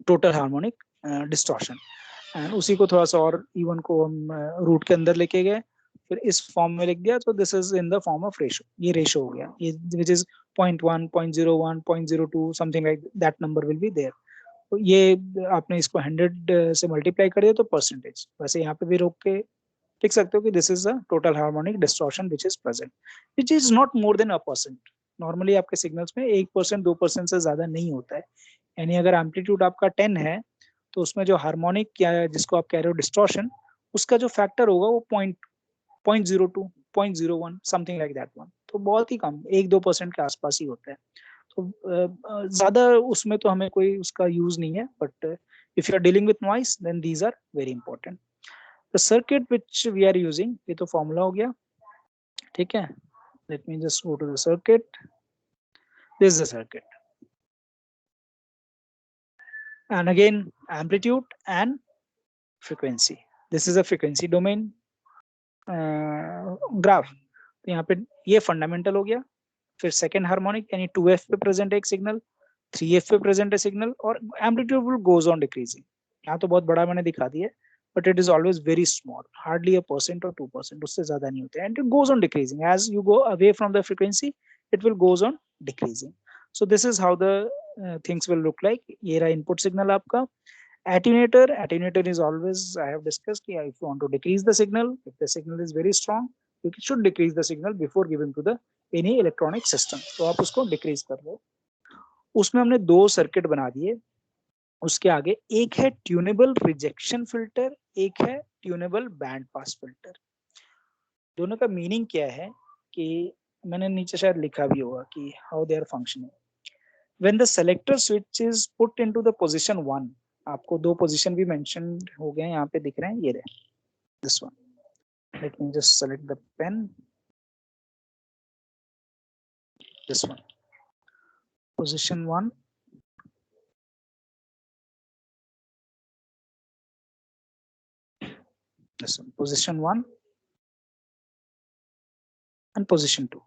total harmonic distortion. And उसी को थोड़ा सा और E1 को हम रूट के अंदर लेके गए, फिर इस फॉर्म में लिख दिया. तो this is in the form of ratio. ये रेशो हो गया, ये which is 0.1, 0.01, 0.02 something like that number will be there. तो ये आपने इसको 100 से मल्टीप्लाई कर दिया तो परसेंटेज. वैसे यहाँ पे भी रोक के लिख सकते हो कि this is the total harmonic distortion which is present, which is not more than 1%. Normally आपके सिग्नल्स में 1%, 2% से ज्यादा नहीं होता है. यानी अगर एम्पलीट्यूड आपका 10 है तो उसमें जो हार्मोनिक क्या है जिसको आप कह रहे हो डिस्टॉर्शन, उसका जो फैक्टर होगा वो 0.02, 0.01 समथिंग लाइक दैट वन. तो बहुत ही कम, 1-2% के आसपास ही होता है. तो ज्यादा उसमें तो हमें कोई उसका यूज नहीं है. But if you are dealing with noise then these are very important. The circuit which we are using, ये तो फॉर्मूला हो गया, ठीक है. Let me just go to the circuit. This is the circuit. And again amplitude and frequency. This is a frequency domain graph. तो यहाँ पे ये फंडामेंटल हो गया, फिर सेकेंड हार्मोनिक यानी 2f पे प्रेजेंट है एक सिग्नल, 3f पे प्रेजेंट है सिग्नल, और amplitude will goes on decreasing. यहाँ तो बहुत बड़ा मैंने दिखा दिया, but it is always very small, hardly 1% और 2%, उससे ज्यादा नहीं होते. And it goes on decreasing as you go away from the frequency, it will goes on decreasing. So this is how the things will look like. ये रहा इनपुट सिग्नल आपका, Attenuator is always, I have discussed, if you want to decrease the signal, if the signal is very strong, you should decrease the signal before giving to the any electronic system. तो आप उसको decrease कर दो. उसमें हमने 2 सर्किट बना दिए. उसके आगे एक है ट्यूनेबल रिजेक्शन फिल्टर, एक है ट्यूनेबल बैंड पास फिल्टर. दोनों का मीनिंग क्या है कि मैंने नीचे शायद लिखा भी होगा कि how they are functioning. When the selector switch is put into the position 1, आपको 2 पोजीशन भी मेंशन हो गए हैं, यहाँ पे दिख रहे हैं, ये रहे, this one. Let me just select the pen, this one, position 1, this one, position 1 and position 2.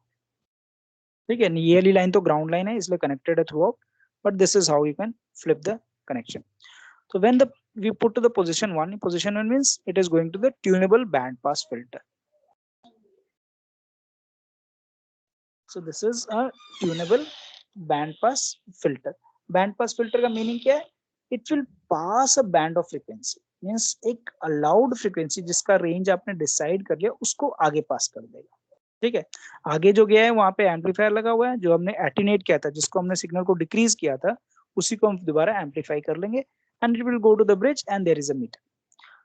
ठीक है, ये वाली लाइन तो ग्राउंड लाइन है इसलिए कनेक्टेड है through out, but this is how you can flip the connection. So when we put to the position 1 means it is going to the tunable band pass filter. So this is a tunable band pass filter. Band pass filter का meaning क्या है? It will pass a band of frequency. Means एक allowed frequency जिसका range आपने decide कर लिया उसको आगे pass कर देगा. ठीक है, आगे जो गया है वहां पे एम्पलीफायर लगा हुआ है, जो हमने एटीनेट किया था, जिसको हमने सिग्नल को डिक्रीज किया था, उसी को हम दोबारा एम्पलीफाई कर लेंगे and it will go to the bridge and there is a meter.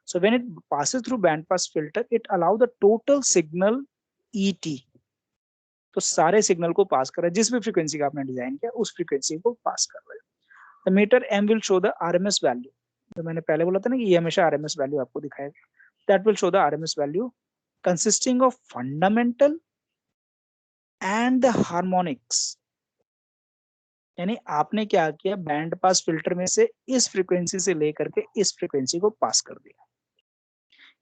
So when it passes through band pass filter, it allow the total signal ET. तो सारे सिग्नल को पास कर रहा है, जिस भी फ्रीक्वेंसी का आपने डिजाइन किया उस फ्रीक्वेंसी को पास कर रहा है. The meter M will show the RMS value. तो मैंने पहले बोला था ना कि ये हमेशा RMS वैल्यू आपको दिखाएगा. That will show the RMS value consisting of fundamental and the harmonics. यानी आपने क्या किया, बैंड पास फिल्टर में से इस फ्रीक्वेंसी से लेकर के इस फ्रीक्वेंसी को पास कर दिया.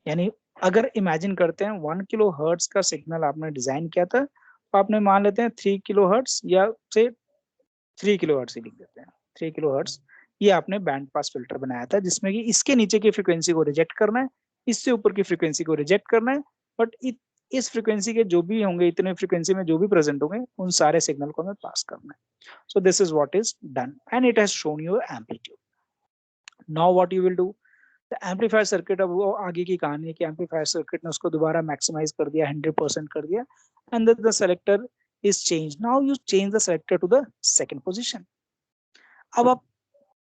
यानी अगर इमेजिन करते हैं 1 किलो हर्ट्ज का सिग्नल आपने डिजाइन किया था, तो आपने मान लेते हैं 3 किलो हर्ट्ज या से 3 किलो हर्ट्ज ही लिख देते हैं, 3 किलो हर्ट्ज, ये आपने बैंड पास फिल्टर बनाया था जिसमें कि इसके नीचे की फ्रीक्वेंसी को रिजेक्ट करना है, इससे ऊपर की फ्रीक्वेंसी को रिजेक्ट करना है, बट इस फ्रीक्वेंसी के जो भी होंगे, इतने फ्रीक्वेंसी में जो भी प्रेजेंट होंगे, उन सारे सिग्नल को हमें पास करना है. So this is what is done and it has shown you amplitude. Now what you will do, the amplifier circuit, अब वो आगे की कहानी है कि amplifier circuit ने उसको दोबारा maximize कर दिया, 100% कर दिया, and then the selector is changed. Now you change the selector to the second position. अब आप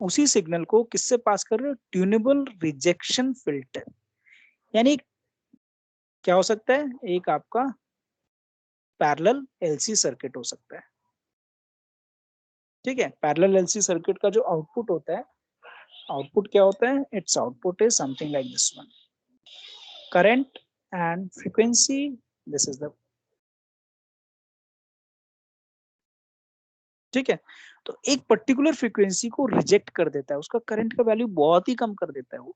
उसी सिग्नल को किससे पास कर रहे हो, ट्यूनेबल रिजेक्शन फिल्टर. यानी क्या हो सकता है, एक आपका पैरेलल एलसी सर्किट हो सकता है. ठीक है, पैरेलल एलसी सर्किट का जो आउटपुट होता है, आउटपुट क्या होता है, it's output is something like this one, current and frequency, this is the. ठीक है, तो एक पर्टिकुलर फ्रीक्वेंसी को रिजेक्ट कर देता है, उसका करंट का वैल्यू बहुत ही कम कर देता है. वो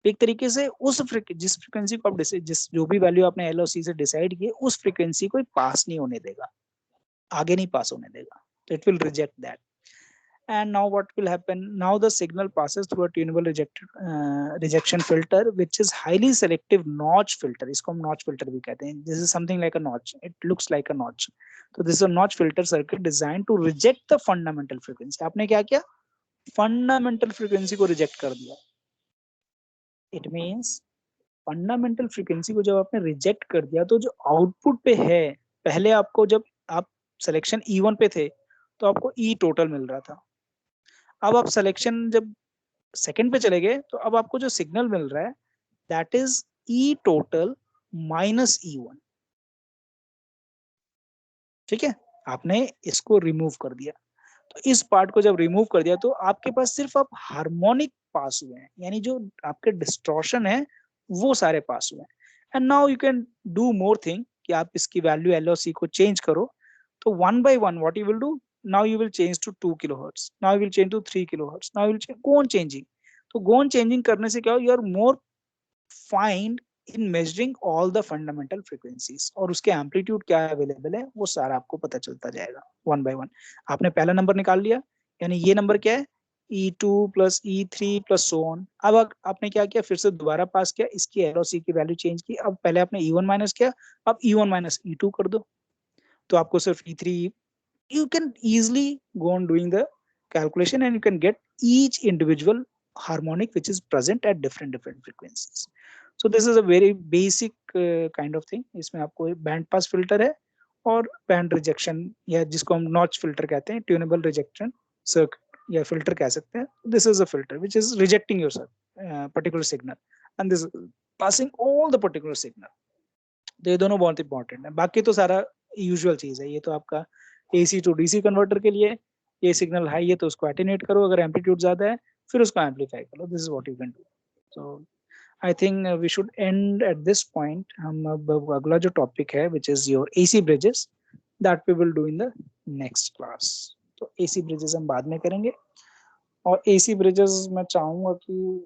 एक तरीके से उस जिस फ्रीक्वेंसी को आप जिस जो भी वैल्यू आपने एल और सी से डिसाइड किए, उस फ्रीक्वेंसी को पास नहीं होने देगा, आगे नहीं पास होने देगा. So it will reject that. And now what will happen, now the signal passes through a tunable rejection filter which is highly selective notch filter. इसको हम notch filter भी कहते हैं. This is something like a notch, it looks like a notch. So this is a notch filter circuit designed to reject the fundamental frequency. आपने क्या किया, fundamental frequency को reject कर दिया. It means fundamental frequency को जब आपने reject कर दिया, तो जो output पे है, पहले आपको जब आप सिलेक्शन E1 पे थे तो आपको E टोटल मिल रहा था. अब आप सिलेक्शन जब सेकंड पे चले गए तो अब आपको जो सिग्नल मिल रहा है that is E total minus E1. ठीक है, आपने इसको रिमूव कर दिया. तो इस पार्ट को जब रिमूव कर दिया तो आपके पास सिर्फ आप हार्मोनिक पास हुए हैं, यानी जो आपके डिस्टॉर्शन है वो सारे पास हुए हैं. And now you can do more thing कि आप इसकी वैल्यू एल और सी को चेंज करो. So 1 by 1, what you will do? Now you will change to 2 kilohertz. Now you will change to 3 kilohertz. Now you will change, go on changing. तो go on changing करने से क्या हो, you are more fine in measuring all the fundamental frequencies. और उसके amplitude क्या available है वो सारा आपको पता चलता जाएगा 1 by 1. आपने पहला नंबर निकाल लिया, यानी ये नंबर क्या है, E2 plus E3 plus so on. अब आपने क्या किया, फिर से दोबारा पास किया, इसकी एल और सी की वैल्यू चेंज की. अब पहले आपने E1 माइनस किया, अब E1 माइनस E2 कर दो, तो आपको सिर्फ E3. You can easily go on doing the calculation and you can get each individual harmonic which is present at different frequencies. So this is a very basic kind of thing. इसमें आपको बैंड पास फिल्टर है और बैंड रिजेक्शन या जिसको हम नॉच फिल्टर कहते हैं, ट्यूनेबल रिजेक्शन सर्किट या फिल्टर कह सकते हैं. This is a filter which is rejecting your particular signal and this is passing all the particular signal. तो ये दोनों बहुत इंपॉर्टेंट है. बाकी तो सारा यूजुअल चीज है. ये तो आपका AC टू DC कन्वर्टर के लिए, ये सिग्नल हाई है तो उसको एटेन्यूएट करो, अगर एम्पलीट्यूड ज्यादा है फिर उसको एम्पलीफाई करो. This is what you can do. So I think we should end at this point. हम अब अगला जो टॉपिक है which is your AC bridges, that we will do in the next class. तो AC ब्रिजेस हम बाद में करेंगे. और AC ब्रिजेस मैं चाहूंगा कि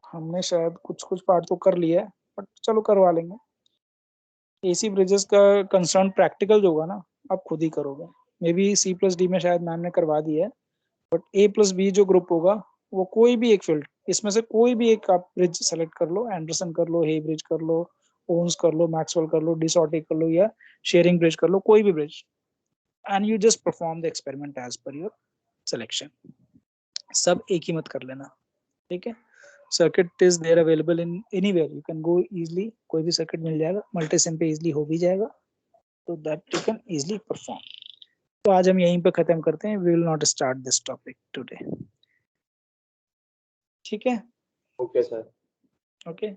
हमने शायद कुछ पार्ट तो कर लिया है, बट चलो करवा लेंगे. AC ब्रिजेस का कंसर्न प्रैक्टिकल जो होगा ना, आप खुद ही करोगे. मे बी C+D में शायद मैम ने करवा दिया है, बट A+B जो ग्रुप होगा वो कोई भी एक फील्ड, इसमें से कोई भी एक आप ब्रिज सेलेक्ट कर लो. एंडरसन कर लो, हे ब्रिज कर लो, ओन्स कर लो, मैक्सवेल कर लो, डिसऑर्टी कर लो या शेयरिंग ब्रिज कर लो, कोई भी bridge, and you just perform the experiment as per your selection. सब एक ही मत कर लेना, ठीक है. Circuit is there available in anywhere, you can go easily. कोई भी सर्किट मिल जाएगा, मल्टी सिम पे इजीली हो भी जाएगा, तो that you can easily perform. तो आज हम यहीं पे खत्म करते हैं. We will not start this topic today. ठीक है. Okay sir. Okay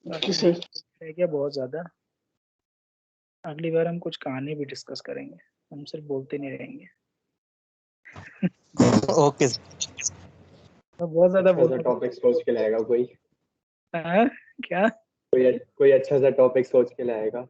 okay sir. है क्या बहुत ज्यादा. अगली बार हम कुछ कहानी भी डिस्कस करेंगे, हम सिर्फ बोलते नहीं रहेंगे. ओके. बहुत ज्यादा बोल टॉपिक सोच के लाएगा कोई. हाँ, क्या कोई अच्छा सा टॉपिक सोच के लाएगा.